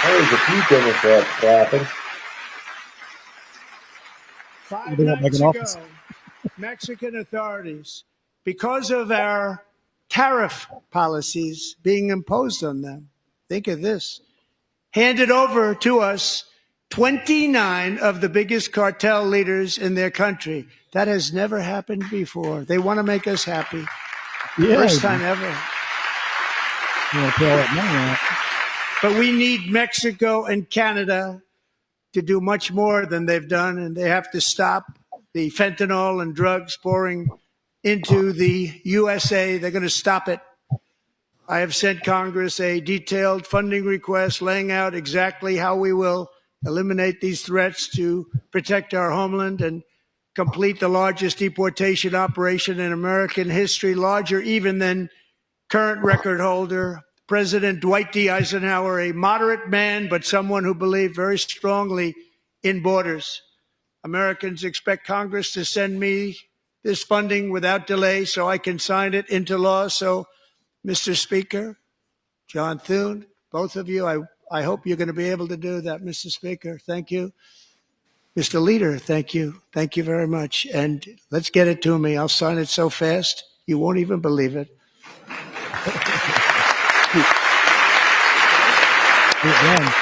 There's a few Democrats clapping. 5 They won't make nights an ago, office. Mexican authorities, because of our tariff policies being imposed on them, think of this, handed over to us 29 of the biggest cartel leaders in their country. That has never happened before. They want to make us happy. Yeah, First time ever. you want to pay all that money out. But we need Mexico and Canada to do much more than they've done, and they have to stop the fentanyl and drugs pouring into the USA. They're going to stop it. I have sent Congress a detailed funding request laying out exactly how we will eliminate these threats to protect our homeland and complete the largest deportation operation in American history, larger even than current record holder President Dwight D. Eisenhower, a moderate man, but someone who believed very strongly in borders. Americans expect Congress to send me this funding without delay so I can sign it into law. So, Mr. Speaker, John Thune, both of you, I hope you're going to be able to do that, Mr. Speaker. Thank you. Mr. Leader, thank you. Thank you very much. And let's get it to me. I'll sign it so fast, you won't even believe it. Good done.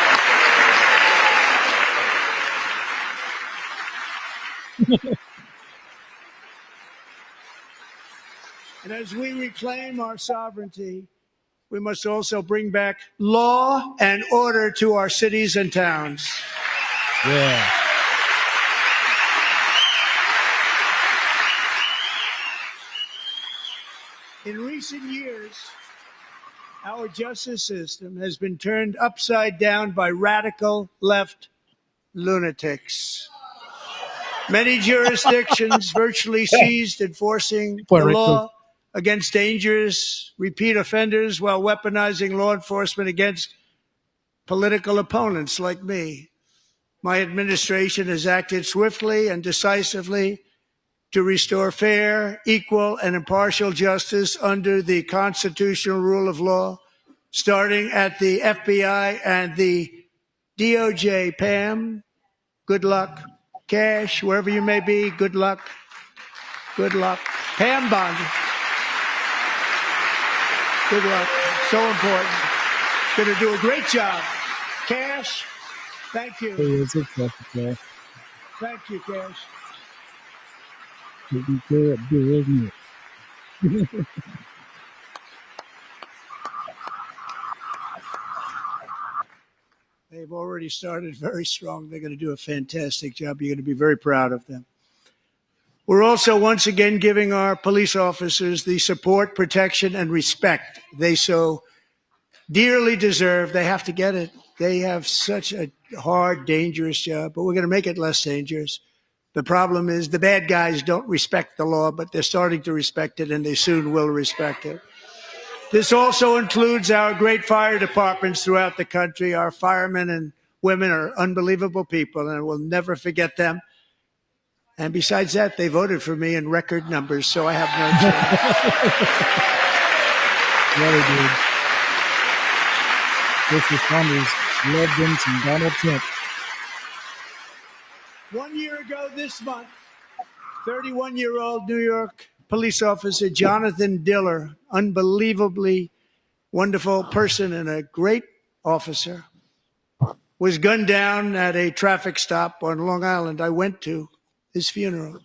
And as we reclaim our sovereignty, we must also bring back law and order to our cities and towns. Yeah. In recent years, our justice system has been turned upside down by radical left lunatics. Many jurisdictions virtually ceased enforcing the law against dangerous repeat offenders while weaponizing law enforcement against political opponents like me. My administration has acted swiftly and decisively to restore fair, equal, and impartial justice under the constitutional rule of law, starting at the FBI and the DOJ. Pam, good luck. Cash, wherever you may be, good luck. Good luck. Pam Bondi, good luck. So important. Going to do a great job. Cash, thank you. Hey, it's okay. Thank you, Cash. Taking care of business. They've already started very strong. They're going to do a fantastic job. You're going to be very proud of them. We're also once again giving our police officers the support, protection, and respect they so dearly deserve. They have to get it. They have such a hard, dangerous job, but we're going to make it less dangerous. The problem is the bad guys don't respect the law, but they're starting to respect it, and they soon will respect it. This also includes our great fire departments throughout the country. Our firemen and women are unbelievable people, and we'll never forget them. And besides that, they voted for me in record numbers, so I have no Yeah, they did. First responders loved them some Donald Trump. 1 year ago this month, 31-year-old New York police officer Jonathan Diller, unbelievably wonderful person and a great officer, was gunned down at a traffic stop on Long Island. I went to his funeral.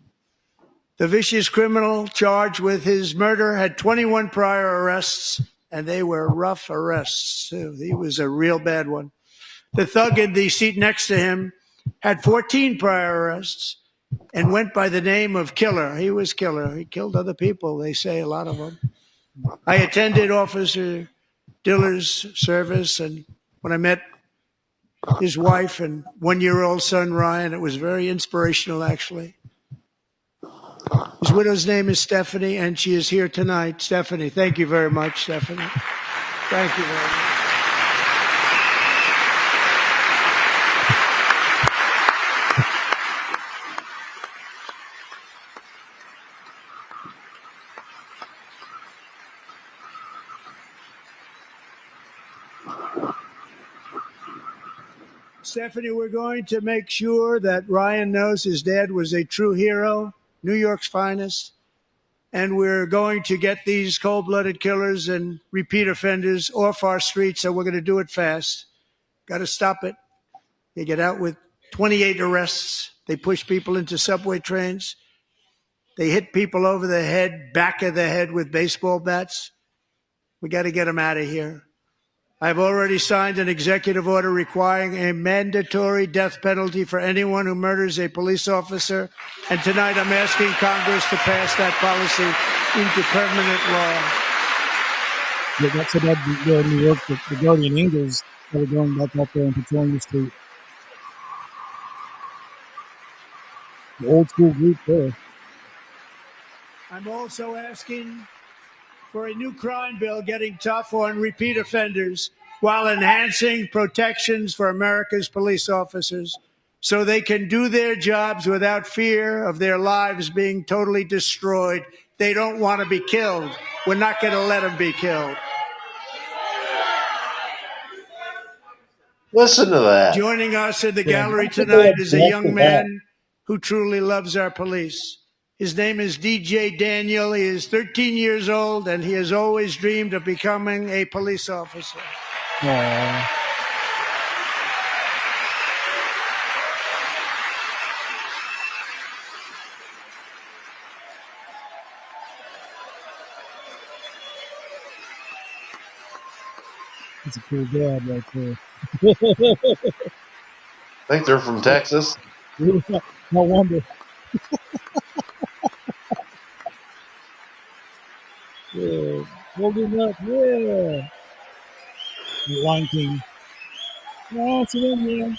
The vicious criminal charged with his murder had 21 prior arrests, and they were rough arrests, too. He was a real bad one. The thug in the seat next to him had 14 prior arrests and went by the name of Killer. He was Killer. He killed other people, they say, a lot of them. I attended Officer Diller's service, and when I met his wife and one-year-old son, Ryan, it was very inspirational, actually. His widow's name is Stephanie, and she is here tonight. Stephanie, thank you very much, Stephanie. Thank you very much. Stephanie, we're going to make sure that Ryan knows his dad was a true hero, New York's finest. And we're going to get these cold-blooded killers and repeat offenders off our streets, so we're going to do it fast. Got to stop it. They get out with 28 arrests. They push people into subway trains. They hit people over the head, back of the head with baseball bats. We got to get them out of here. I've already signed an executive order requiring a mandatory death penalty for anyone who murders a police officer. And tonight I'm asking Congress to pass that policy into permanent law. Yeah, that's what I'd there in New York, the Guardian Angels that were going back out there and patrolling the street. The old school group there. I'm also asking for a new crime bill getting tough on repeat offenders while enhancing protections for America's police officers so they can do their jobs without fear of their lives being totally destroyed. They don't want to be killed. We're not going to let them be killed. Listen to that. Joining us in the gallery tonight is a young man who truly loves our police. His name is DJ Daniel. He is 13 years old, and he has always dreamed of becoming a police officer. Aww. That's a cool dad right there. I think they're from Texas. No wonder. Yeah. Hold him up. Yeah. The Lion King. Oh, see him, man.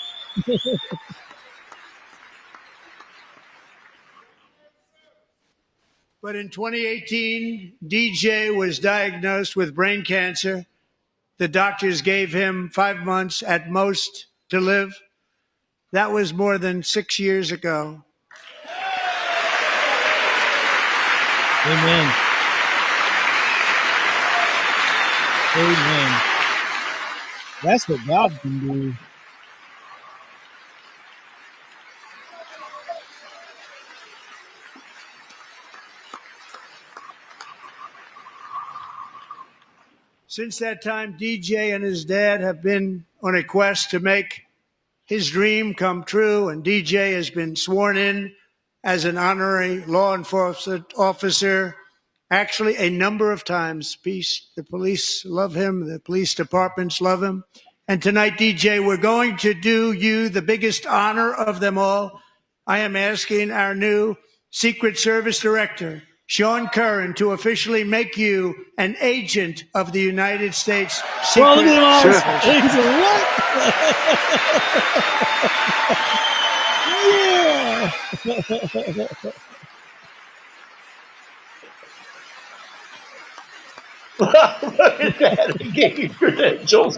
But in 2018, DJ was diagnosed with brain cancer. The doctors gave him 5 months at most to live. That was more than 6 years ago. Amen. Amen. That's what God can do. Since that time, DJ and his dad have been on a quest to make his dream come true, and DJ has been sworn in as an honorary law enforcement officer actually a number of times. The police love him. The police departments love him. And tonight, DJ, we're going to do you the biggest honor of them all. I am asking our new Secret Service Director, Sean Curran, to officially make you an agent of the United States Secret Service. What? Yeah. Look at that. He gave you credentials.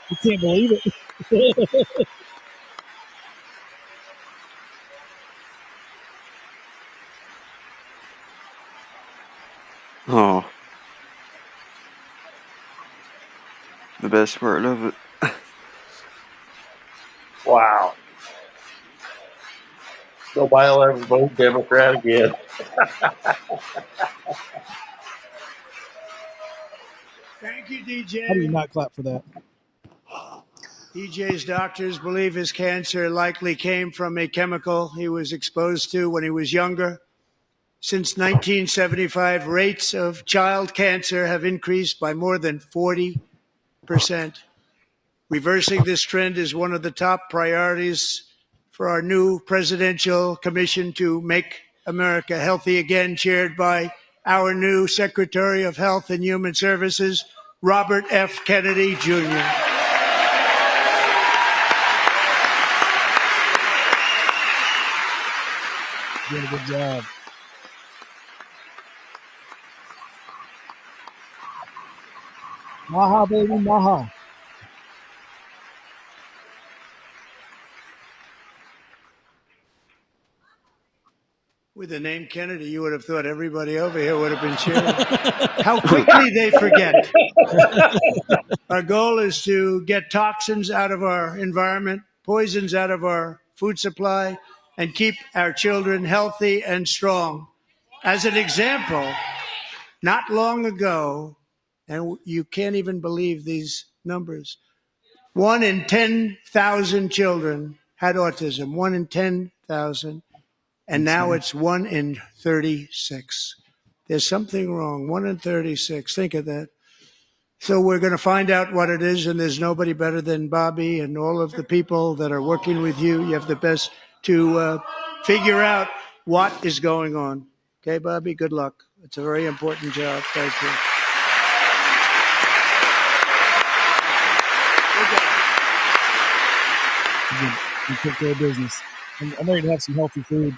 You can't believe it. Oh. The best part of it. Wow. Nobody'll ever vote Democrat again. Thank you, DJ. How do you not clap for that? DJ's doctors believe his cancer likely came from a chemical he was exposed to when he was younger. Since 1975, rates of child cancer have increased by more than 40%. Reversing this trend is one of the top priorities for our new presidential commission to make America healthy again, chaired by our new Secretary of Health and Human Services, Robert F. Kennedy Jr. Doing a good job. Maha, baby, maha. With the name Kennedy, you would have thought everybody over here would have been cheering. How quickly they forget. Our goal is to get toxins out of our environment, poisons out of our food supply, and keep our children healthy and strong. As an example, not long ago, and you can't even believe these numbers, 1 in 10,000 children had autism, 1 in 10,000. And now it's 1 in 36. There's something wrong. 1 in 36. Think of that. So we're going to find out what it is, and there's nobody better than Bobby and all of the people that are working with you. You have the best to figure out what is going on. Okay, Bobby, good luck. It's a very important job. Thank you. You take care of business. I'm ready to have some healthy food.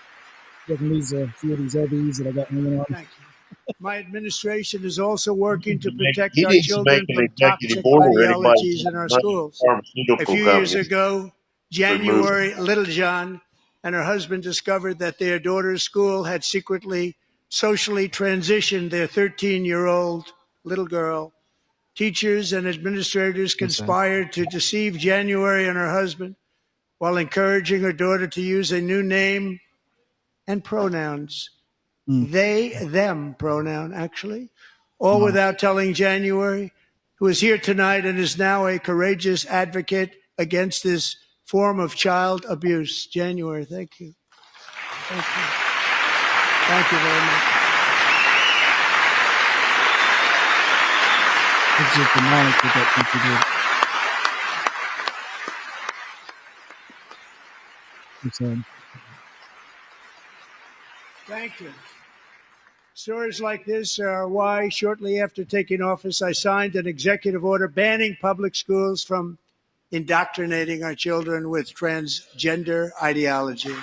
Getting these few of these LBs that I got hanging on. Thank you. My administration is also working to protect He our needs to make children an from executive toxic order. Anybody ideologies in our money schools. pharmaceutical A few companies years ago, January, Little John and her husband discovered that their daughter's school had secretly socially transitioned their 13-year-old little girl. Teachers and administrators conspired to deceive January and her husband while encouraging her daughter to use a new name and pronouns. They, them pronoun, actually, all without telling January, who is here tonight and is now a courageous advocate against this form of child abuse. January, thank you. Thank you. Thank you very much. It's just demonic what that teacher did. Thank you. Stories like this are why, shortly after taking office, I signed an executive order banning public schools from indoctrinating our children with transgender ideology.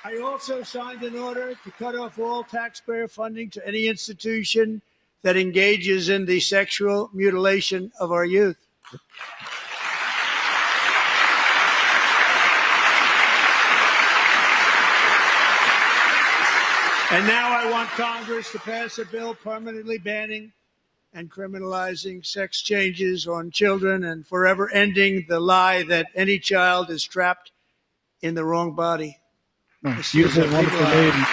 I also signed an order to cut off all taxpayer funding to any institution that engages in the sexual mutilation of our youth. And now I want Congress to pass a bill permanently banning and criminalizing sex changes on children and forever ending the lie that any child is trapped in the wrong body. This is a big lie.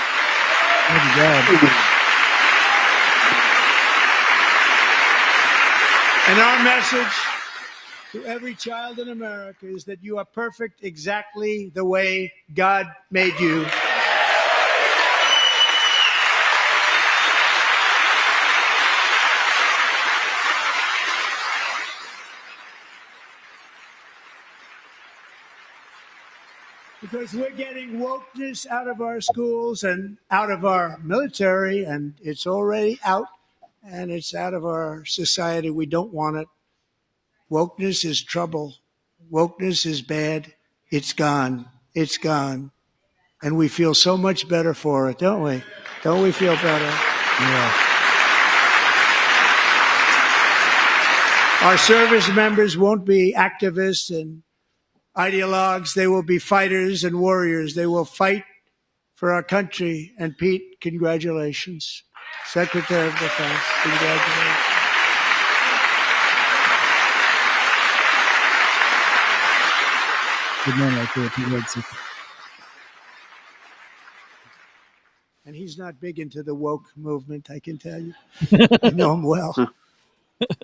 And our message to every child in America is that you are perfect exactly the way God made you. Because we're getting wokeness out of our schools and out of our military, and it's already out, and it's out of our society. We don't want it. Wokeness is trouble. Wokeness is bad. It's gone. It's gone. And we feel so much better for it, don't we? Don't we feel better? Yeah. Our service members won't be activists and ideologues. They will be fighters and warriors. They will fight for our country. And Pete, congratulations. Secretary of Defense, congratulations. Good man right there, Pete Hudson. And he's not big into the woke movement, I can tell you. I know him well.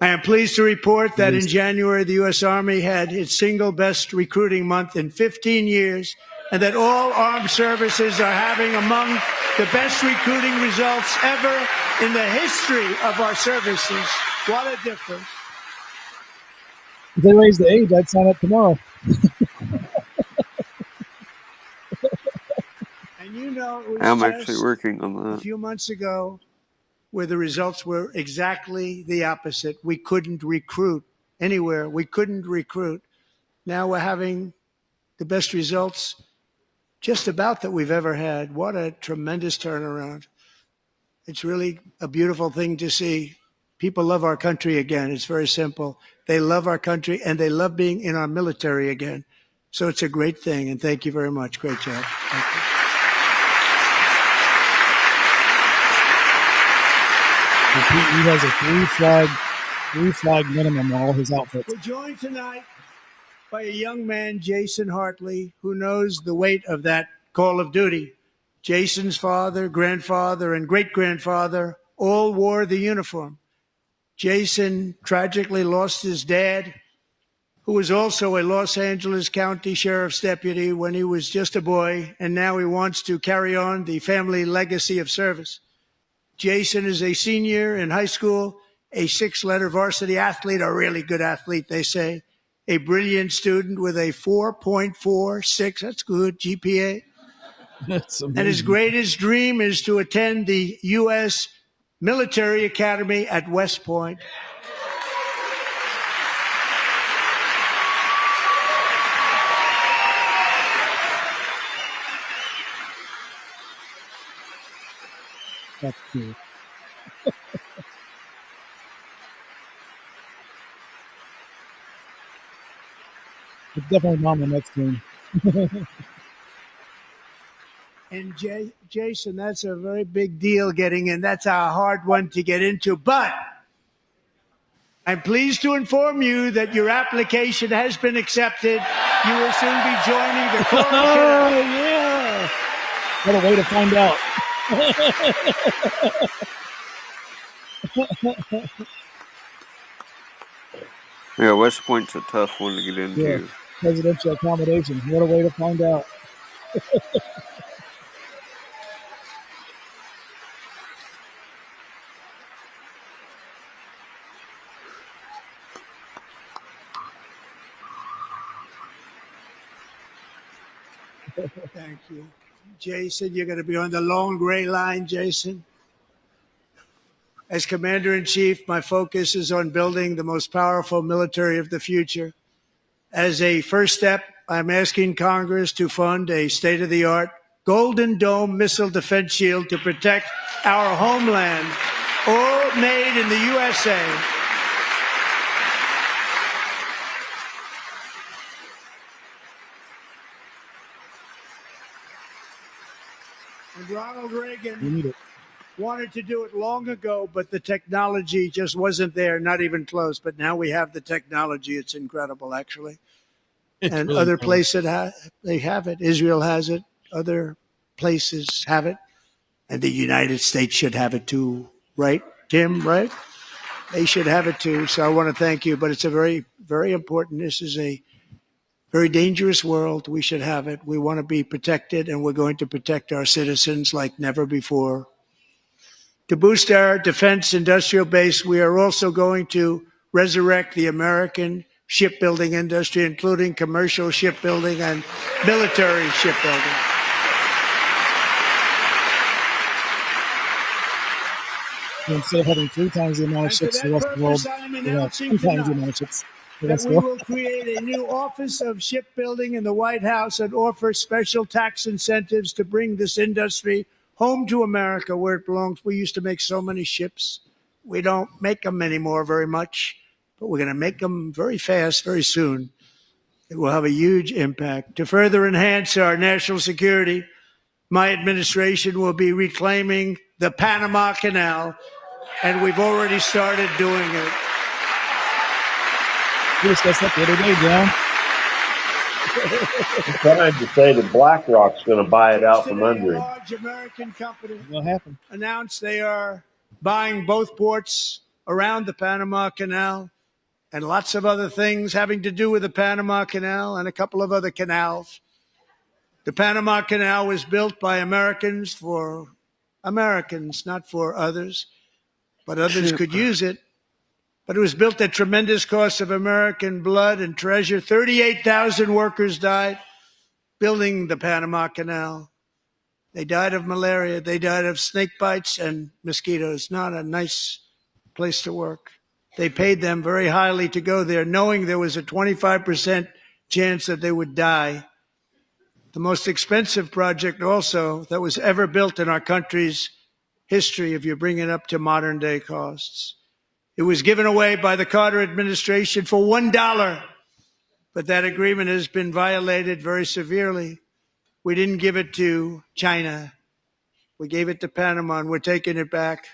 I am pleased to report that in January, the U.S. Army had its single best recruiting month in 15 years, and that all armed services are having among the best recruiting results ever in the history of our services. What a difference. If they raise the age, I'd sign up tomorrow. And you know, it was I'm just actually working on a that. few months ago where the results were exactly the opposite. We couldn't recruit anywhere. We couldn't recruit. Now we're having the best results just about that we've ever had. What a tremendous turnaround. It's really a beautiful thing to see. people love our country again. It's very simple. They love our country and they love being in our military again. So it's a great thing. And thank you very much. Great job. Thank you. He has a three flag minimum on all his outfits. We're joined tonight by a young man, Jason Hartley, who knows the weight of that call of duty. Jason's father, grandfather, and great-grandfather all wore the uniform. Jason tragically lost his dad, who was also a Los Angeles County Sheriff's deputy when he was just a boy, and now he wants to carry on the family legacy of service. Jason is a senior in high school, a six-letter varsity athlete, a really good athlete, they say, a brilliant student with a 4.46, that's good, GPA. That's amazing. And his greatest dream is to attend the U.S. Military Academy at West Point. That's cool. It's definitely not on the next team. And Jason, that's a very big deal getting in. That's a hard one to get into. But I'm pleased to inform you that your application has been accepted. You will soon be joining the Corps. Oh, yeah. What a way to find out. Yeah, West Point's a tough one to get into. Yeah. Presidential accommodation. What a way to find out. Thank you. Jason, you're going to be on the long gray line, Jason. As Commander-in-Chief, my focus is on building the most powerful military of the future. As a first step, I'm asking Congress to fund a state-of-the-art Golden Dome missile defense shield to protect our homeland, all made in the USA. And Ronald Reagan wanted to do it long ago, but the technology just wasn't there, not even close. But now we have the technology. It's incredible, actually. And really other incredible. places, they have it. Israel has it. Other places have it. And the United States should have it too, right, Tim, right? They should have it too. So I want to thank you. But it's a very, very important. This is a very dangerous world. We should have it. We want to be protected, and we're going to protect our citizens like never before. To boost our defense industrial base, we are also going to resurrect the American shipbuilding industry, including commercial shipbuilding and military shipbuilding. Instead of having 3 times the amount of ships the rest of the world, we have 2 times the amount of ships the That rest of we the world. will create a new Office of Shipbuilding in the White House and offer special tax incentives to bring this industry home to America where it belongs. We used to make so many ships. We don't make them anymore very much, but we're going to make them very fast, very soon. It will have a huge impact. To further enhance our national security, my administration will be reclaiming the Panama Canal, and we've already started doing it. We discussed that the other day, John. I'm trying to say that BlackRock's going to buy it out from Today, under a him. large American company What happened? announced they are buying both ports around the Panama Canal and lots of other things having to do with the Panama Canal and a couple of other canals. The Panama Canal was built by Americans for Americans, not for others, but others could use it. But it was built at tremendous cost of American blood and treasure. 38,000 workers died building the Panama Canal. They died of malaria. They died of snake bites and mosquitoes. Not a nice place to work. They paid them very highly to go there, knowing there was a 25% chance that they would die. The most expensive project also that was ever built in our country's history, if you bring it up to modern day costs. It was given away by the Carter administration for $1, but that agreement has been violated very severely. We didn't give it to China. We gave it to Panama, and we're taking it back.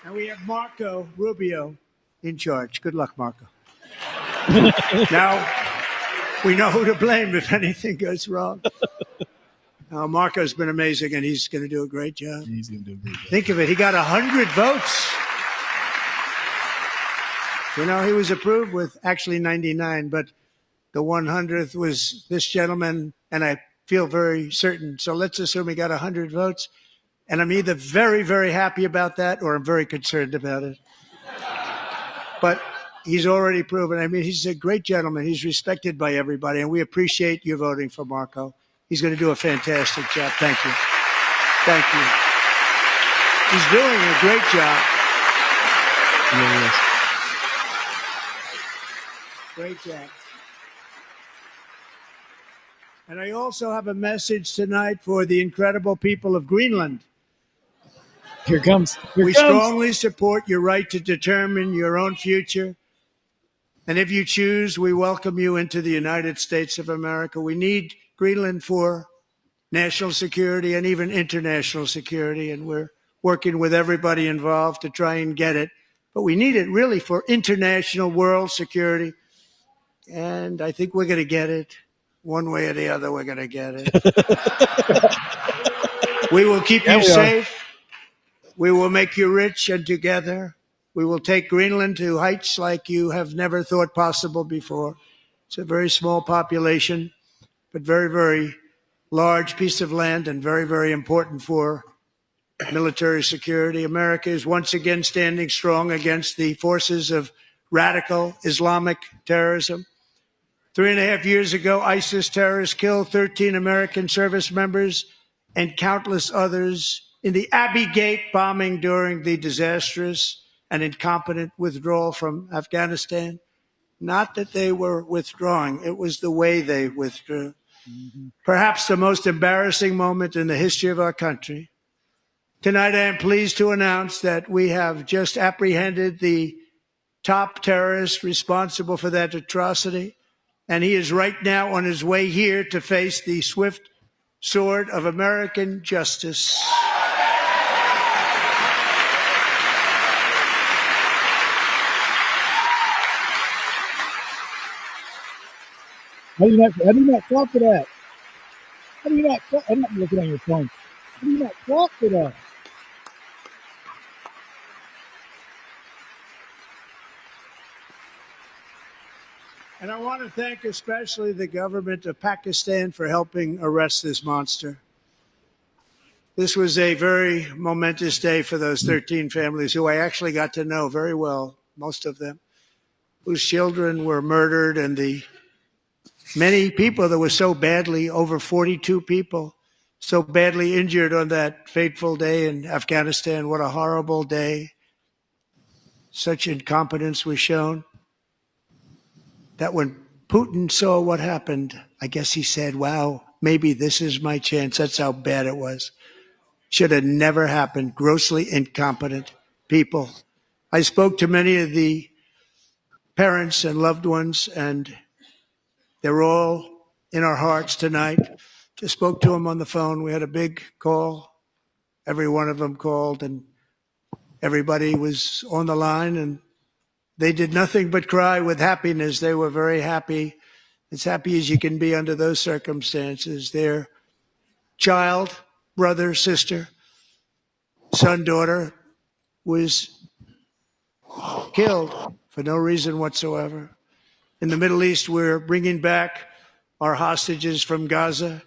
And we have Marco Rubio in charge. Good luck, Marco. Now, we know who to blame if anything goes wrong. Marco's been amazing, and he's going to do a great job. He's going to do a great job. Think of it. He got 100 votes. You know, he was approved with actually 99, but the 100th was this gentleman, and I feel very certain. So let's assume he got 100 votes. And I'm either very, very happy about that or I'm very concerned about it. But he's already proven. I mean, he's a great gentleman. He's respected by everybody, and we appreciate you voting for Marco. He's going to do a fantastic job. Thank you. Thank you. He's doing a great job. Yes. Great job. And I also have a message tonight for the incredible people of Greenland. Here comes. We strongly support your right to determine your own future. And if you choose, we welcome you into the United States of America. We need Greenland for national security and even international security. And we're working with everybody involved to try and get it. But we need it really for international world security. And I think we're going to get it. One way or the other, we're going to get it. We will keep you safe. We will make you rich, and together we will take Greenland to heights like you have never thought possible before. It's a very small population, but very, very large piece of land and very, very important for military security. America is once again standing strong against the forces of radical Islamic terrorism. 3.5 years ago, ISIS terrorists killed 13 American service members and countless others in the Abbey Gate bombing during the disastrous and incompetent withdrawal from Afghanistan. Not that they were withdrawing, it was the way they withdrew. Perhaps the most embarrassing moment in the history of our country. Tonight, I am pleased to announce that we have just apprehended the top terrorist responsible for that atrocity, and he is right now on his way here to face the swift sword of American justice. How do you not clap for that? How do you not clap? I'm not looking at your phone. How do you not clap for that? And I want to thank especially the government of Pakistan for helping arrest this monster. This was a very momentous day for those 13 families who I actually got to know very well, most of them, whose children were murdered, and the many people that were so badly, over 42 people, so badly injured on that fateful day in Afghanistan. What a horrible day. Such incompetence was shown that when Putin saw what happened, I guess he said, wow, maybe this is my chance. That's how bad it was. Should have never happened. Grossly incompetent people. I spoke to many of the parents and loved ones, and they're all in our hearts tonight. Just spoke to them on the phone. We had a big call. Every one of them called, and everybody was on the line, and they did nothing but cry with happiness. They were very happy, as happy as you can be under those circumstances. Their child, brother, sister, son, daughter was killed for no reason whatsoever. In the Middle East, we're bringing back our hostages from Gaza.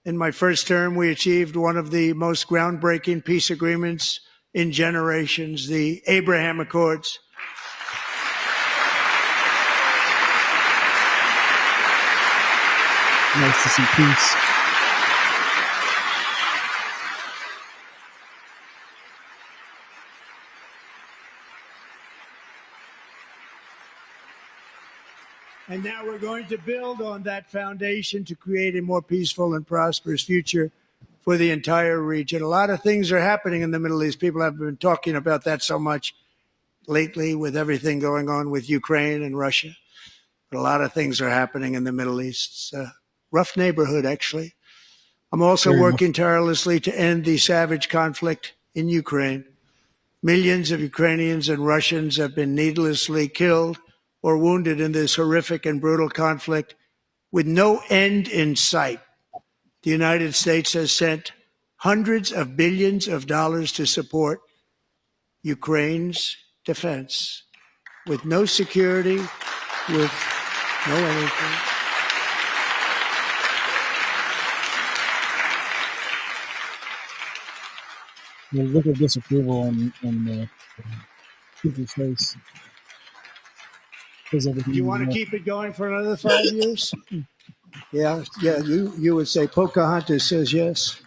In my first term, we achieved one of the most groundbreaking peace agreements in generations, the Abraham Accords. Nice to see peace. And now we're going to build on that foundation to create a more peaceful and prosperous future for the entire region. A lot of things are happening in the Middle East. People have been talking about that so much lately with everything going on with Ukraine and Russia. But a lot of things are happening in the Middle East. It's a rough neighborhood, actually. I'm also working tirelessly to end the savage conflict in Ukraine. Millions of Ukrainians and Russians have been needlessly killed or wounded in this horrific and brutal conflict with no end in sight. The United States has sent hundreds of billions of dollars to support Ukraine's defense with no security, with no anything. The look of disapproval in people's face. Do you want to keep it going for another 5 years? Yeah. You would say Pocahontas says yes.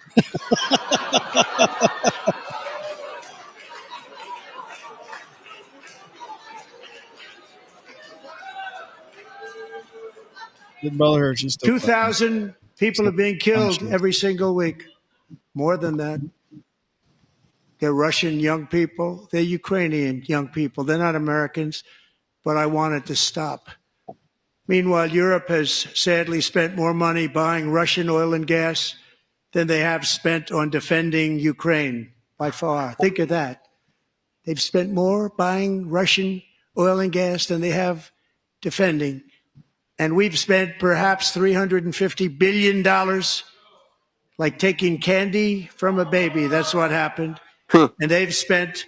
Didn't bother her. She's still 2,000 people are being killed every single week. More than that. They're Russian young people. They're Ukrainian young people. They're not Americans, but I want it to stop. Meanwhile, Europe has sadly spent more money buying Russian oil and gas than they have spent on defending Ukraine by far. Think of that. They've spent more buying Russian oil and gas than they have defending. And we've spent perhaps $350 billion like taking candy from a baby. That's what happened. And they've spent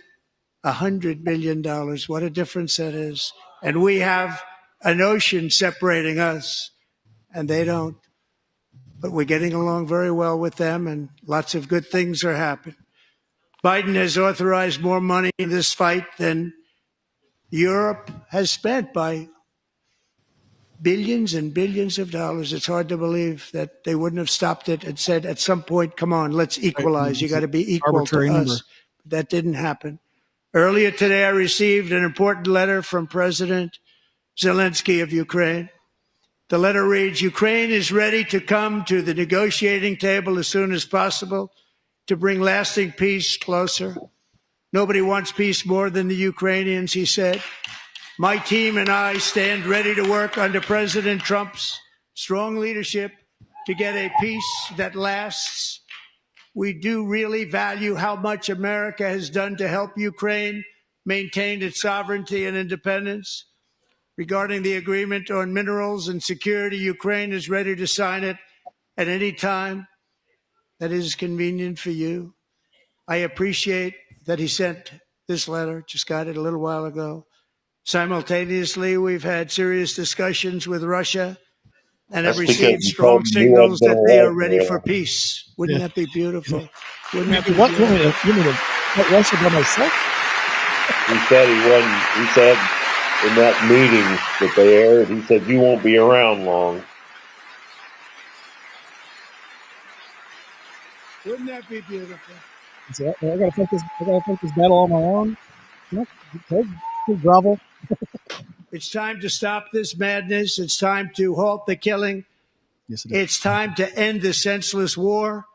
$100 billion. What a difference that is. And we have an ocean separating us, and they don't. But we're getting along very well with them, and lots of good things are happening. Biden has authorized more money in this fight than Europe has spent by billions and billions of dollars. It's hard to believe that they wouldn't have stopped it and said at some point, come on, let's equalize. You got to be equal to us. That didn't happen. Earlier today, I received an important letter from President Zelensky of Ukraine. The letter reads, Ukraine is ready to come to the negotiating table as soon as possible to bring lasting peace closer. Nobody wants peace more than the Ukrainians, he said. My team and I stand ready to work under President Trump's strong leadership to get a peace that lasts. We do really value how much America has done to help Ukraine maintain its sovereignty and independence. Regarding the agreement on minerals and security, Ukraine is ready to sign it at any time that is convenient for you. I appreciate that he sent this letter, just got it a little while ago. Simultaneously, we've had serious discussions with Russia and have received strong signals that they are ready for peace. Wouldn't that be beautiful? Wouldn't that be beautiful? You mean to Russia by myself? He said he wasn't. He said in that meeting that they aired, he said, you won't be around long. Wouldn't that be beautiful? I gotta fight this battle on my own. Okay, grovel. It's time to stop this madness. It's time to halt the killing. Yes, it's time to end this senseless war.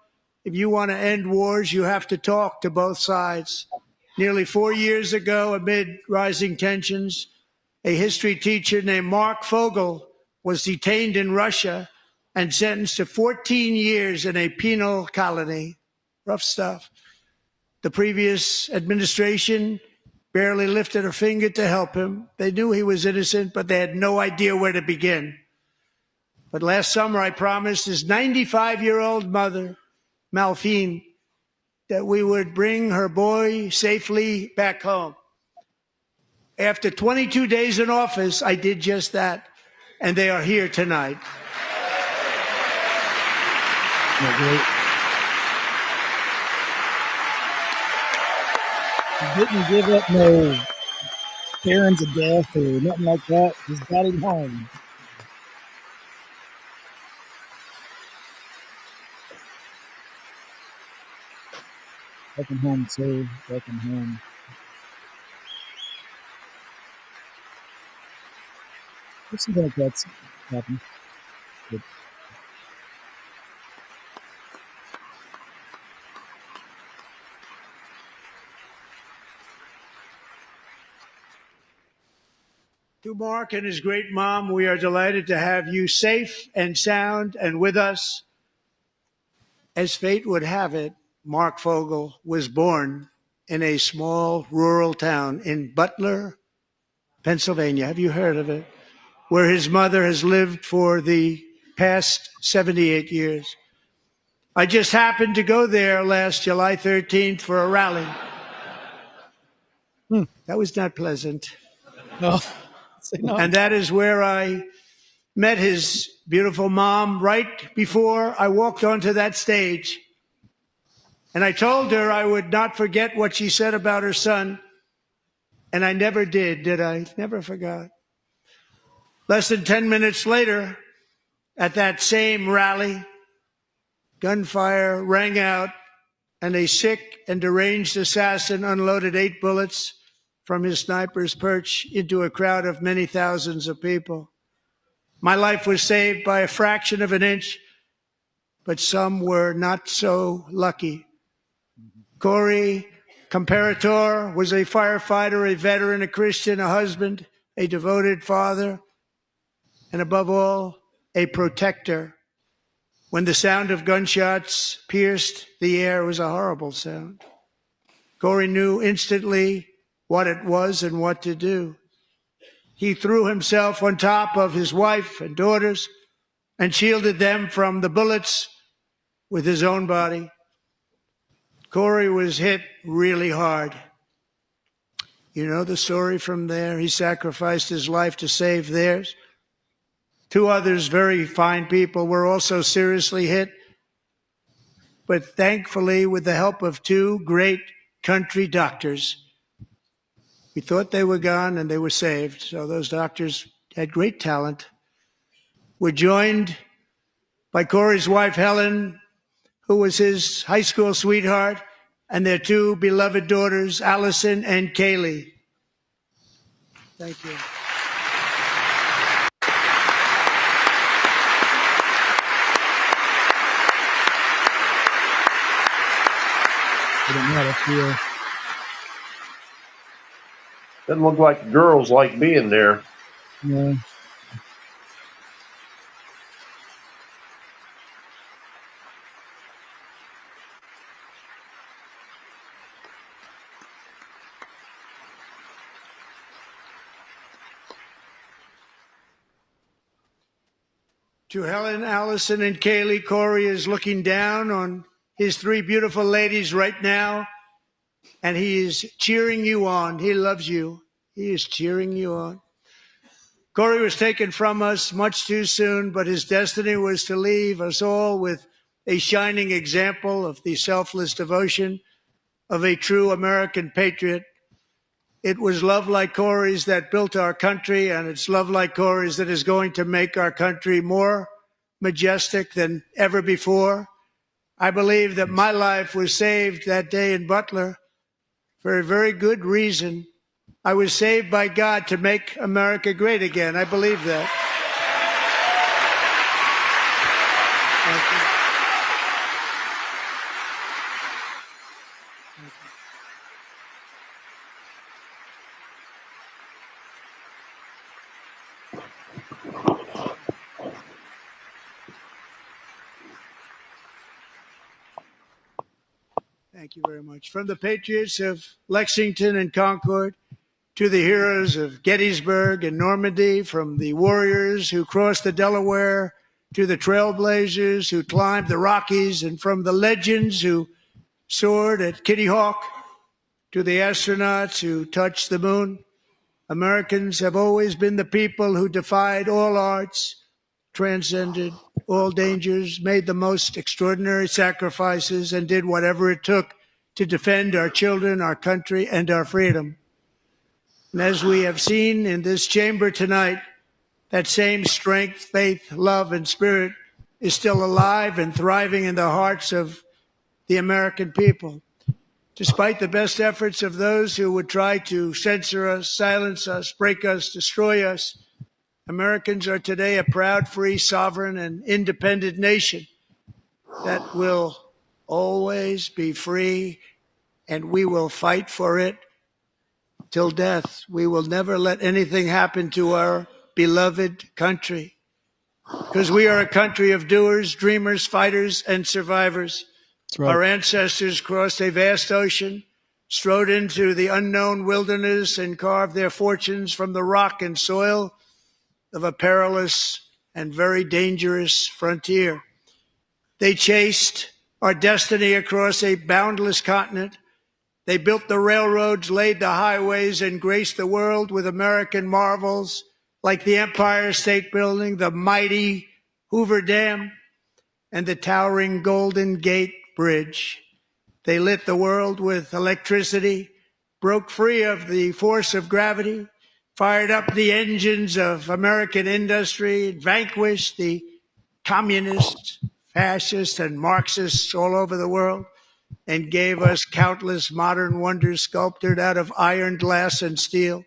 If you want to end wars, you have to talk to both sides. Nearly 4 years ago, amid rising tensions, a history teacher named Mark Fogel was detained in Russia and sentenced to 14 years in a penal colony. Rough stuff. The previous administration barely lifted a finger to help him. They knew he was innocent, but they had no idea where to begin. But last summer, I promised his 95-year-old mother, Malphine, that we would bring her boy safely back home. After 22 days in office, I did just that, and they are here tonight. He didn't give up no parents of death or nothing like that. He's got him home. Welcome home, sir. Welcome home. We'll see when that's happening. But To Mark and his great mom, we are delighted to have you safe and sound and with us. As fate would have it, Mark Fogel was born in a small rural town in Butler, Pennsylvania. Have you heard of it? Where his mother has lived for the past 78 years. I just happened to go there last July 13th for a rally. That was not pleasant. no, say not. And that is where I met his beautiful mom right before I walked onto that stage. And I told her I would not forget what she said about her son. And I never did I? Never forgot. Less than 10 minutes later, at that same rally, gunfire rang out and a sick and deranged assassin unloaded 8 bullets from his sniper's perch into a crowd of many thousands of people. My life was saved by a fraction of an inch, but some were not so lucky. Corey Comparator was a firefighter, a veteran, a Christian, a husband, a devoted father, and above all, a protector. When the sound of gunshots pierced the air, it was a horrible sound. Corey knew instantly what it was and what to do. He threw himself on top of his wife and daughters and shielded them from the bullets with his own body. Corey was hit really hard. You know the story from there. He sacrificed his life to save theirs. 2 others, very fine people, were also seriously hit. But thankfully, with the help of 2 great country doctors, we thought they were gone and they were saved. So those doctors had great talent. We're joined by Corey's wife, Helen, who was his high school sweetheart, and their 2 beloved daughters, Allison and Kaylee. Thank you. I don't know how to feel. Doesn't look like girls like being there. No. To Helen, Allison, and Kaylee, Corey is looking down on his 3 beautiful ladies right now, and he is cheering you on. He loves you. He is cheering you on. Corey was taken from us much too soon, but his destiny was to leave us all with a shining example of the selfless devotion of a true American patriot. It was love like Corey's that built our country, and it's love like Corey's that is going to make our country more majestic than ever before. I believe that my life was saved that day in Butler for a very good reason. I was saved by God to make America great again. I believe that. Thank you. Thank you very much. From the patriots of Lexington and Concord to the heroes of Gettysburg and Normandy, from the warriors who crossed the Delaware to the trailblazers who climbed the Rockies, and from the legends who soared at Kitty Hawk to the astronauts who touched the moon, Americans have always been the people who defied all odds, transcended all dangers, made the most extraordinary sacrifices, and did whatever it took to defend our children, our country, and our freedom. And as we have seen in this chamber tonight, that same strength, faith, love, and spirit is still alive and thriving in the hearts of the American people. Despite the best efforts of those who would try to censor us, silence us, break us, destroy us, Americans are today a proud, free, sovereign, and independent nation that will always be free, and we will fight for it till death. We will never let anything happen to our beloved country, because we are a country of doers, dreamers, fighters, and survivors. That's right. Our ancestors crossed a vast ocean, strode into the unknown wilderness, and carved their fortunes from the rock and soil of a perilous and very dangerous frontier. They chased our destiny across a boundless continent. They built the railroads, laid the highways, and graced the world with American marvels like the Empire State Building, the mighty Hoover Dam, and the towering Golden Gate Bridge. They lit the world with electricity, broke free of the force of gravity, fired up the engines of American industry, vanquished the communists, fascists, and Marxists all over the world, and gave us countless modern wonders sculptured out of iron, glass, and steel.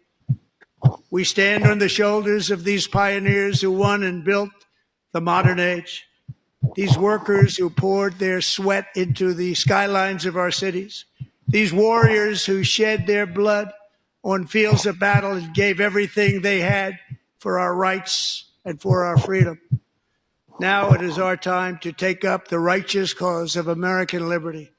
We stand on the shoulders of these pioneers who won and built the modern age. These workers who poured their sweat into the skylines of our cities. These warriors who shed their blood on fields of battle and gave everything they had for our rights and for our freedom. Now it is our time to take up the righteous cause of American liberty.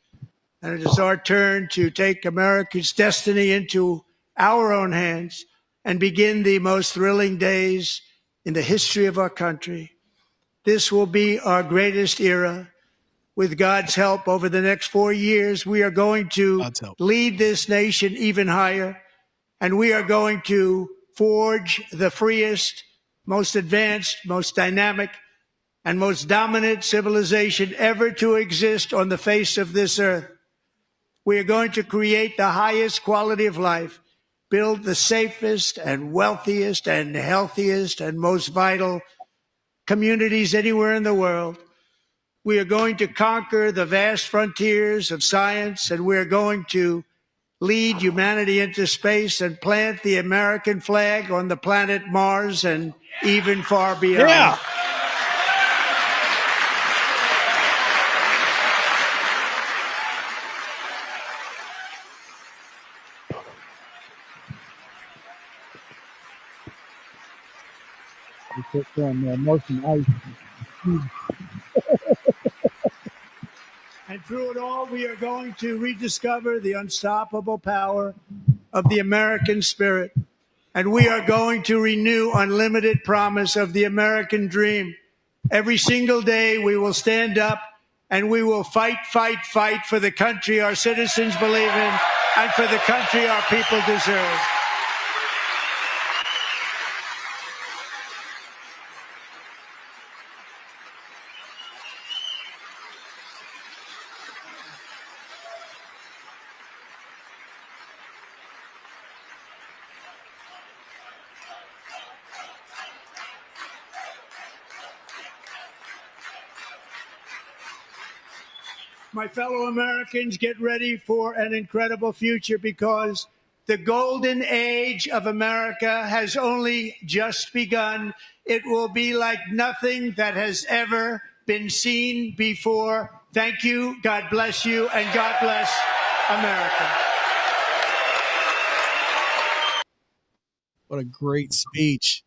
And it is our turn to take America's destiny into our own hands and begin the most thrilling days in the history of our country. This will be our greatest era. With God's help, over the next 4 years, we are going to lead this nation even higher, and we are going to forge the freest, most advanced, most dynamic, and most dominant civilization ever to exist on the face of this earth. We are going to create the highest quality of life, build the safest and wealthiest and healthiest and most vital communities anywhere in the world. We are going to conquer the vast frontiers of science, and we are going to lead humanity into space and plant the American flag on the planet Mars and even far beyond. Yeah. We put some Martian ice. And through it all, we are going to rediscover the unstoppable power of the American spirit. And we are going to renew unlimited promise of the American dream. Every single day, we will stand up and we will fight, fight, fight for the country our citizens believe in and for the country our people deserve. My fellow Americans, get ready for an incredible future, because the golden age of America has only just begun. It will be like nothing that has ever been seen before. Thank you. God bless you, and God bless America. What a great speech.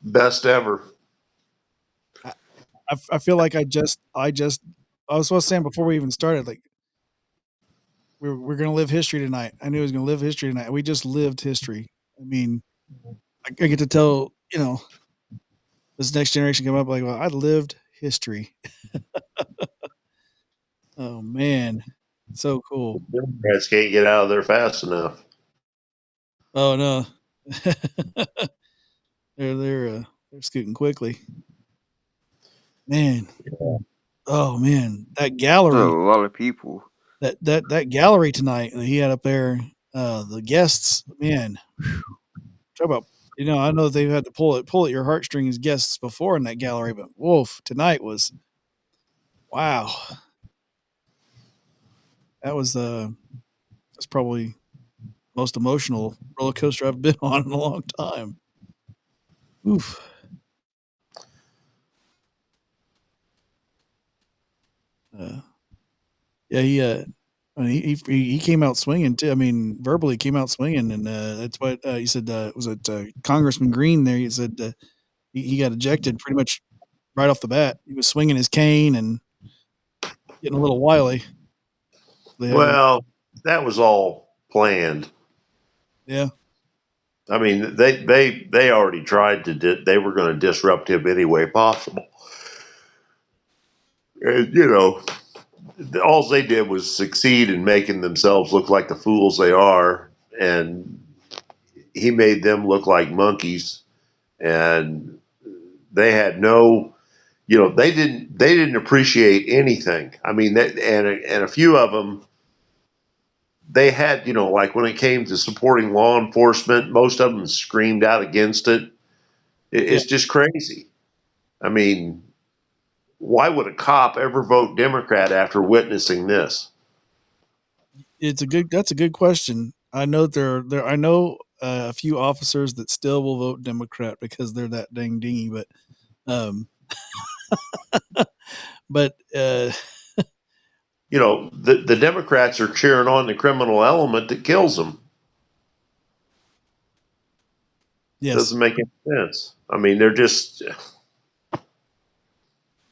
Best ever. I feel like I was supposed to say before we even started, like we're going to live history tonight. I knew I was going to live history tonight. We just lived history. I mean, I get to tell, this next generation come up like, well, I lived history. Oh man, so cool. Democrats can't get out of there fast enough. Oh no, they're scooting quickly. Man, oh man, that gallery. A lot of people. That gallery tonight that he had up there, the guests, man. Talk about, I know they've had to pull at your heartstrings guests before in that gallery, but Wolf tonight was, wow. That was that's probably the most emotional roller coaster I've been on in a long time. Oof. Yeah, I mean, he came out swinging too. I mean, verbally came out swinging, and that's what he said. Was it Congressman Green? There, he said he got ejected pretty much right off the bat. He was swinging his cane and getting a little wily. They had him. Well, that was all planned. Yeah, I mean, they already tried to. They were going to disrupt him any way possible. And, all they did was succeed in making themselves look like the fools they are, and he made them look like monkeys. And they had no, they didn't appreciate anything. I mean, and a few of them, they had, like when it came to supporting law enforcement, most of them screamed out against it. yeah. It's just crazy. I mean, why would a cop ever vote Democrat after witnessing this? That's a good question. I know there. I know a few officers that still will vote Democrat because they're that dang dingy. Um, but The Democrats are cheering on the criminal element that kills them. yes, Doesn't make any sense. I mean, they're just,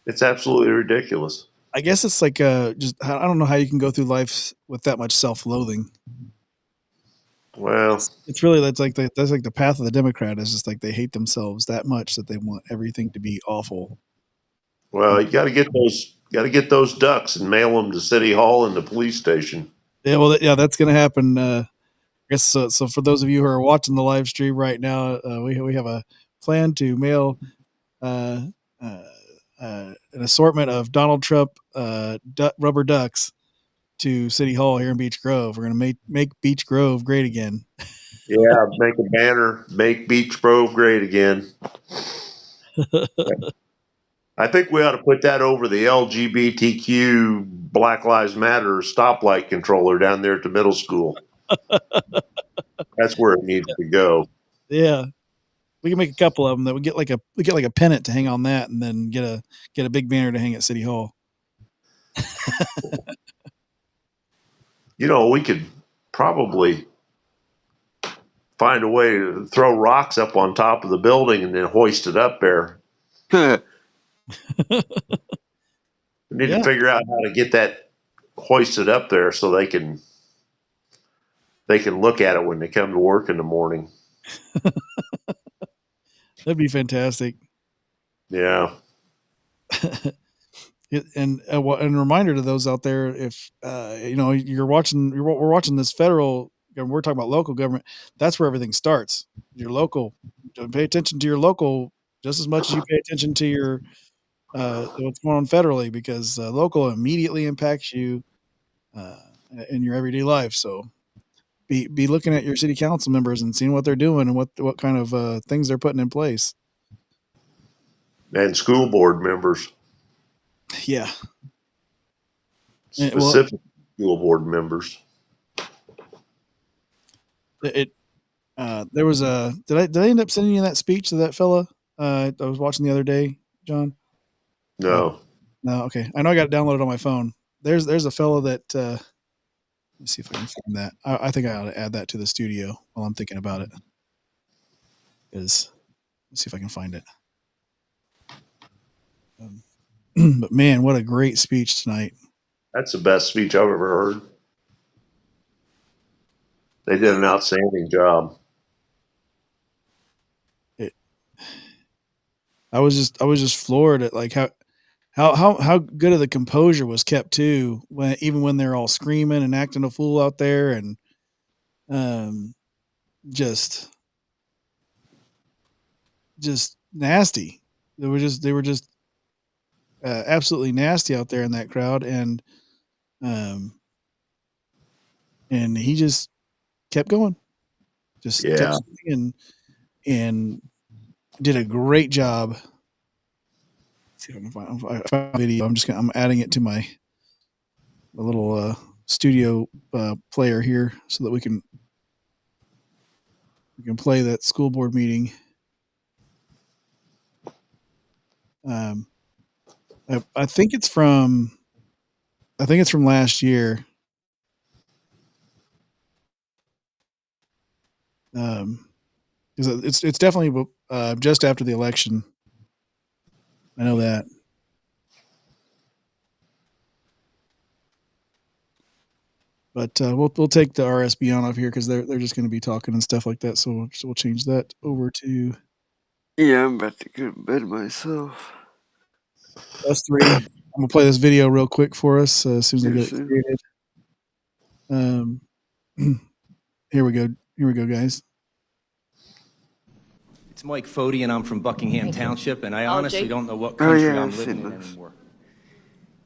it's absolutely ridiculous. I guess it's like just I don't know how you can go through life with that much self-loathing. Well, It's really that's like the path of the Democrat is just like they hate themselves that much that they want everything to be awful. well, you got to get those ducks and mail them to City Hall and the police station. Yeah, well, yeah, that's gonna happen. I guess so. So for those of you who are watching the live stream right now, we have a plan to mail uh, uh, an assortment of Donald Trump rubber ducks to City Hall here in Beech Grove. We're gonna make Beech Grove great again. Yeah, make a banner, make Beach Grove great again. I think we ought to put that over the LGBTQ Black Lives Matter stoplight controller down there at the middle school. That's where it needs to go. Yeah, we can make a couple of them that we get like a pennant to hang on that, and then get a big banner to hang at City Hall. We could probably find a way to throw rocks up on top of the building and then hoist it up there. We need to Yeah, figure out how to get that hoisted up there so they can look at it when they come to work in the morning. that'd be fantastic. Yeah. And and a reminder to those out there, if we're watching this federal government, we're talking about local government. That's where everything starts. Your local, pay attention to your local just as much as you pay attention to your what's going on federally, because local immediately impacts you uh, in your everyday life. So be looking at your city council members and seeing what they're doing and what kind of things they're putting in place. And school board members, Yeah. Well, specific school board members. it there was a did I end up sending you that speech to that fella I was watching the other day, John? Uh, No. no, okay. I know I got it downloaded on my phone. There's a fella that let me see if I can find that. I think I ought to add that to the studio while I'm thinking about it. Is let's see if I can find it. Um, but man, what a great speech tonight. That's the best speech I've ever heard. They did an outstanding job. It, I was just floored at like how good of the composure was kept too, when even when they're all screaming and acting a fool out there, and um just nasty. They were just absolutely nasty out there in that crowd, um and he just kept going, just kept Yeah. swinging, and did a great job. Let's see if I can find a video. I'm adding it to my little studio player here so that we can play that school board meeting. Um, I think it's from I think it's from last year. It's definitely just after the election. I know that. But we'll take the RSB on off here because they're just going to be talking and stuff like that. So we'll change that over to Yeah, I'm about to go to bed myself. us three. I'm gonna play this video real quick for us as soon as I Yes, get it sir. created. Here we go. Here we go, guys. It's Mike Fody, and I'm from Buckingham Township, and I honestly don't know what Oh, country yeah, I'm I've living seen in this. anymore.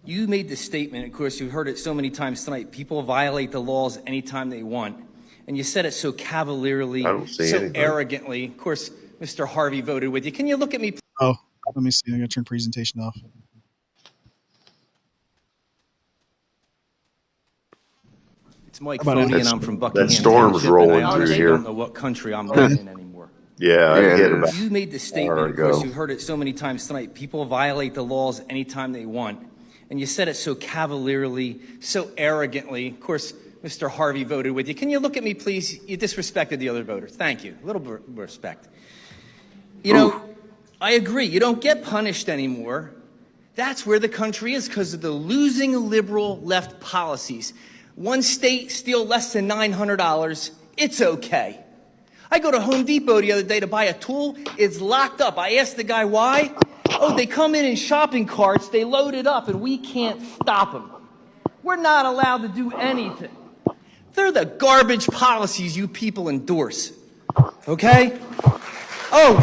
You made the statement, of course, you've heard it so many times tonight, people violate the laws anytime they want. And you said it so cavalierly, I don't see so anything. arrogantly. Of course, Mr. Harvey voted with you. Can you look at me? Oh, let me see. I'm gonna turn presentation off. It's Mike How about Fody, now? and I'm from That Buckingham storm's Township, and I rolling through honestly here. don't know what country I'm living in anymore. Yeah, Yeah, it hit it about is. You made the an hour statement, of course, ago. you've heard it so many times tonight, people violate the laws anytime they want. And you said it so cavalierly, so arrogantly. Of course, Mr. Harvey voted with you. Can you look at me, please? You disrespected the other voters. Thank you. A little bit of respect. You know, I agree. You don't get punished anymore. That's where the country is because of the losing liberal left policies. One state steal less than $900, it's okay. I go to Home Depot the other day to buy a tool. It's locked up. I asked the guy why. Oh, they come in shopping carts, they load it up, and we can't stop them. We're not allowed to do anything. They're the garbage policies you people endorse. Okay? Oh,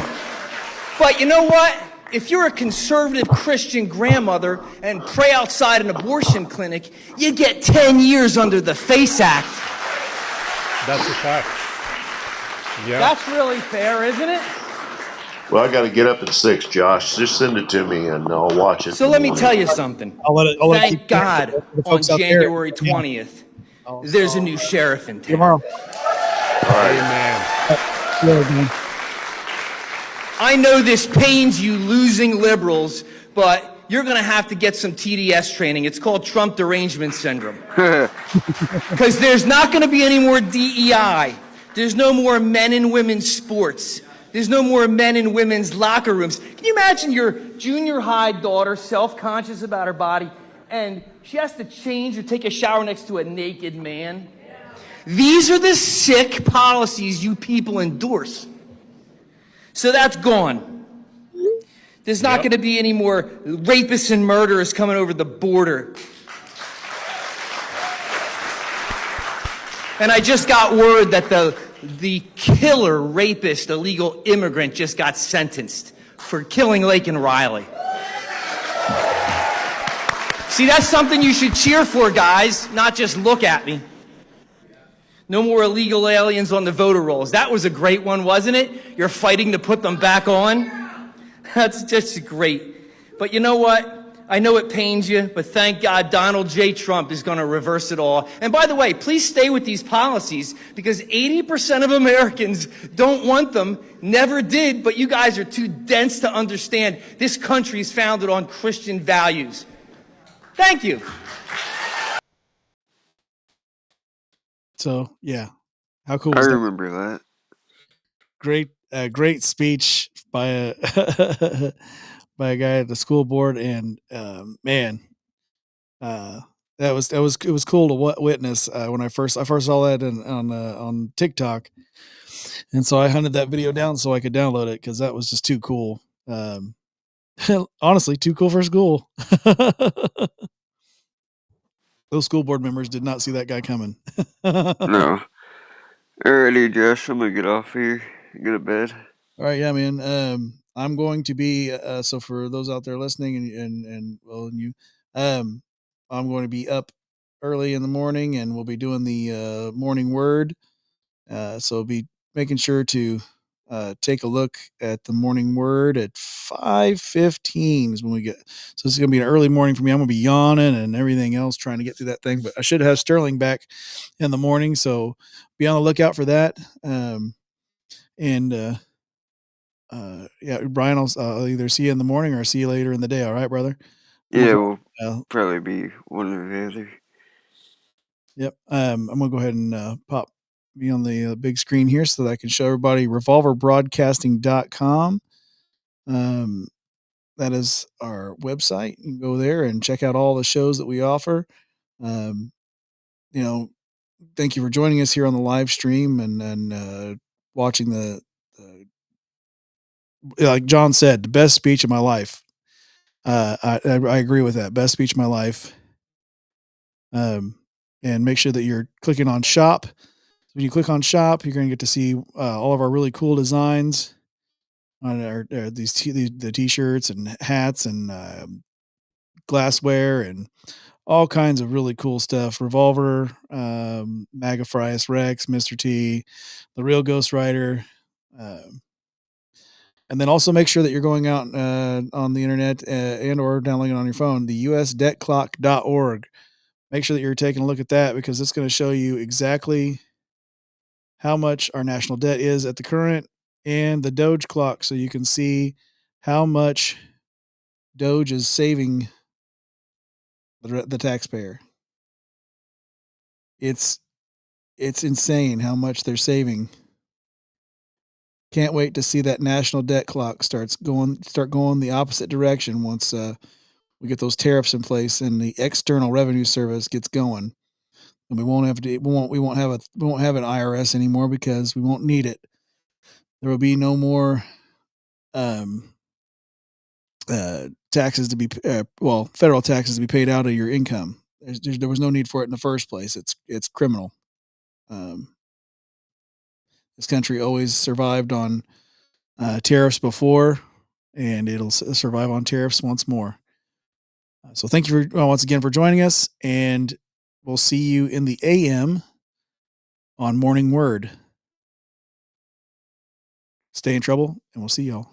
but you know what? If you're a conservative Christian grandmother and pray outside an abortion clinic, you get 10 years under the FACE Act. That's a fact. Yeah. That's really fair, isn't it? Well, I got to get up at 6, Josh. Just send it to me and I'll watch it. So let me tell you something. I'll let it Thank keep God for the on folks out there. January 20th, there's a new sheriff in town. Tomorrow. All right. Amen. Yeah, man. I know this pains you losing liberals, but you're going to have to get some TDS training. It's called Trump derangement syndrome. Because there's not going to be any more DEI. There's no more men and women's sports. There's no more men and women's locker rooms. Can you imagine your junior high daughter, self-conscious about her body, and she has to change or take a shower next to a naked man? These are the sick policies you people endorse. So that's gone. There's not going to be any more rapists and murderers coming over the border. And I just got word that the killer rapist illegal immigrant just got sentenced for killing Laken Riley. See, that's something you should cheer for, guys, not just look at me. No more illegal aliens on the voter rolls. That was a great one, wasn't it? You're fighting to put them back on. That's just great. But you know what? I know it pains you, but thank God Donald J. Trump is going to reverse it all. And by the way, please stay with these policies because 80% of Americans don't want them, never did, but you guys are too dense to understand this country is founded on Christian values. Thank you. So yeah, how cool I was that? remember that. Great speech by a by a guy at the school board, and man, it was cool to witness when I first saw that on TikTok, and so I hunted that video down so I could download it because that was just too cool. Honestly, too cool for school. Those school board members did not see that guy coming. No. Alrighty, Josh, I'm gonna get off here. Go to bed. All right, yeah, man. I'm going to be so for those out there listening and well, and you, I'm going to be up early in the morning, and we'll be doing the morning word. So be making sure to take a look at the morning word at 5:15 is when we get. So it's going to be an early morning for me. I'm going to be yawning and everything else trying to get through that thing, but I should have Sterling back in the morning, so be on the lookout for that. And yeah, Brian, I'll either see you in the morning or see you later in the day. All right, brother. Yeah, we'll Uh, probably be one or the other. Yep. I'm gonna go ahead and pop me on the big screen here so that I can show everybody revolverbroadcasting.com. Um, that is our website. You can go there and check out all the shows that we offer. Um, you know, thank you for joining us here on the live stream and watching the like John said, the best speech of my life. I agree with that. Best speech of my life. And make sure that you're clicking on shop. When you click on shop, you're going to get to see all of our really cool designs on the t-shirts and hats and glassware and all kinds of really cool stuff. Revolver, Magafrius Rex, Mr. T, the real Ghost Rider. Um, and then also make sure that you're going out on the internet and or downloading it on your phone, the usdebtclock.org. Make sure that you're taking a look at that because it's going to show you exactly how much our national debt is at the current and the Doge clock so you can see how much Doge is saving the taxpayer. It's insane how much they're saving. Can't wait to see that national debt clock start going the opposite direction once we get those tariffs in place and the external revenue service gets going. And we won't have an IRS anymore because we won't need it. There will be no more um, taxes to be federal taxes to be paid out of your income. There was no need for it in the first place. It's criminal. Um, this country always survived on tariffs before, and it'll survive on tariffs once more. So thank you for once again for joining us, and we'll see you in the AM on Morning Word. Stay in trouble, and we'll see y'all.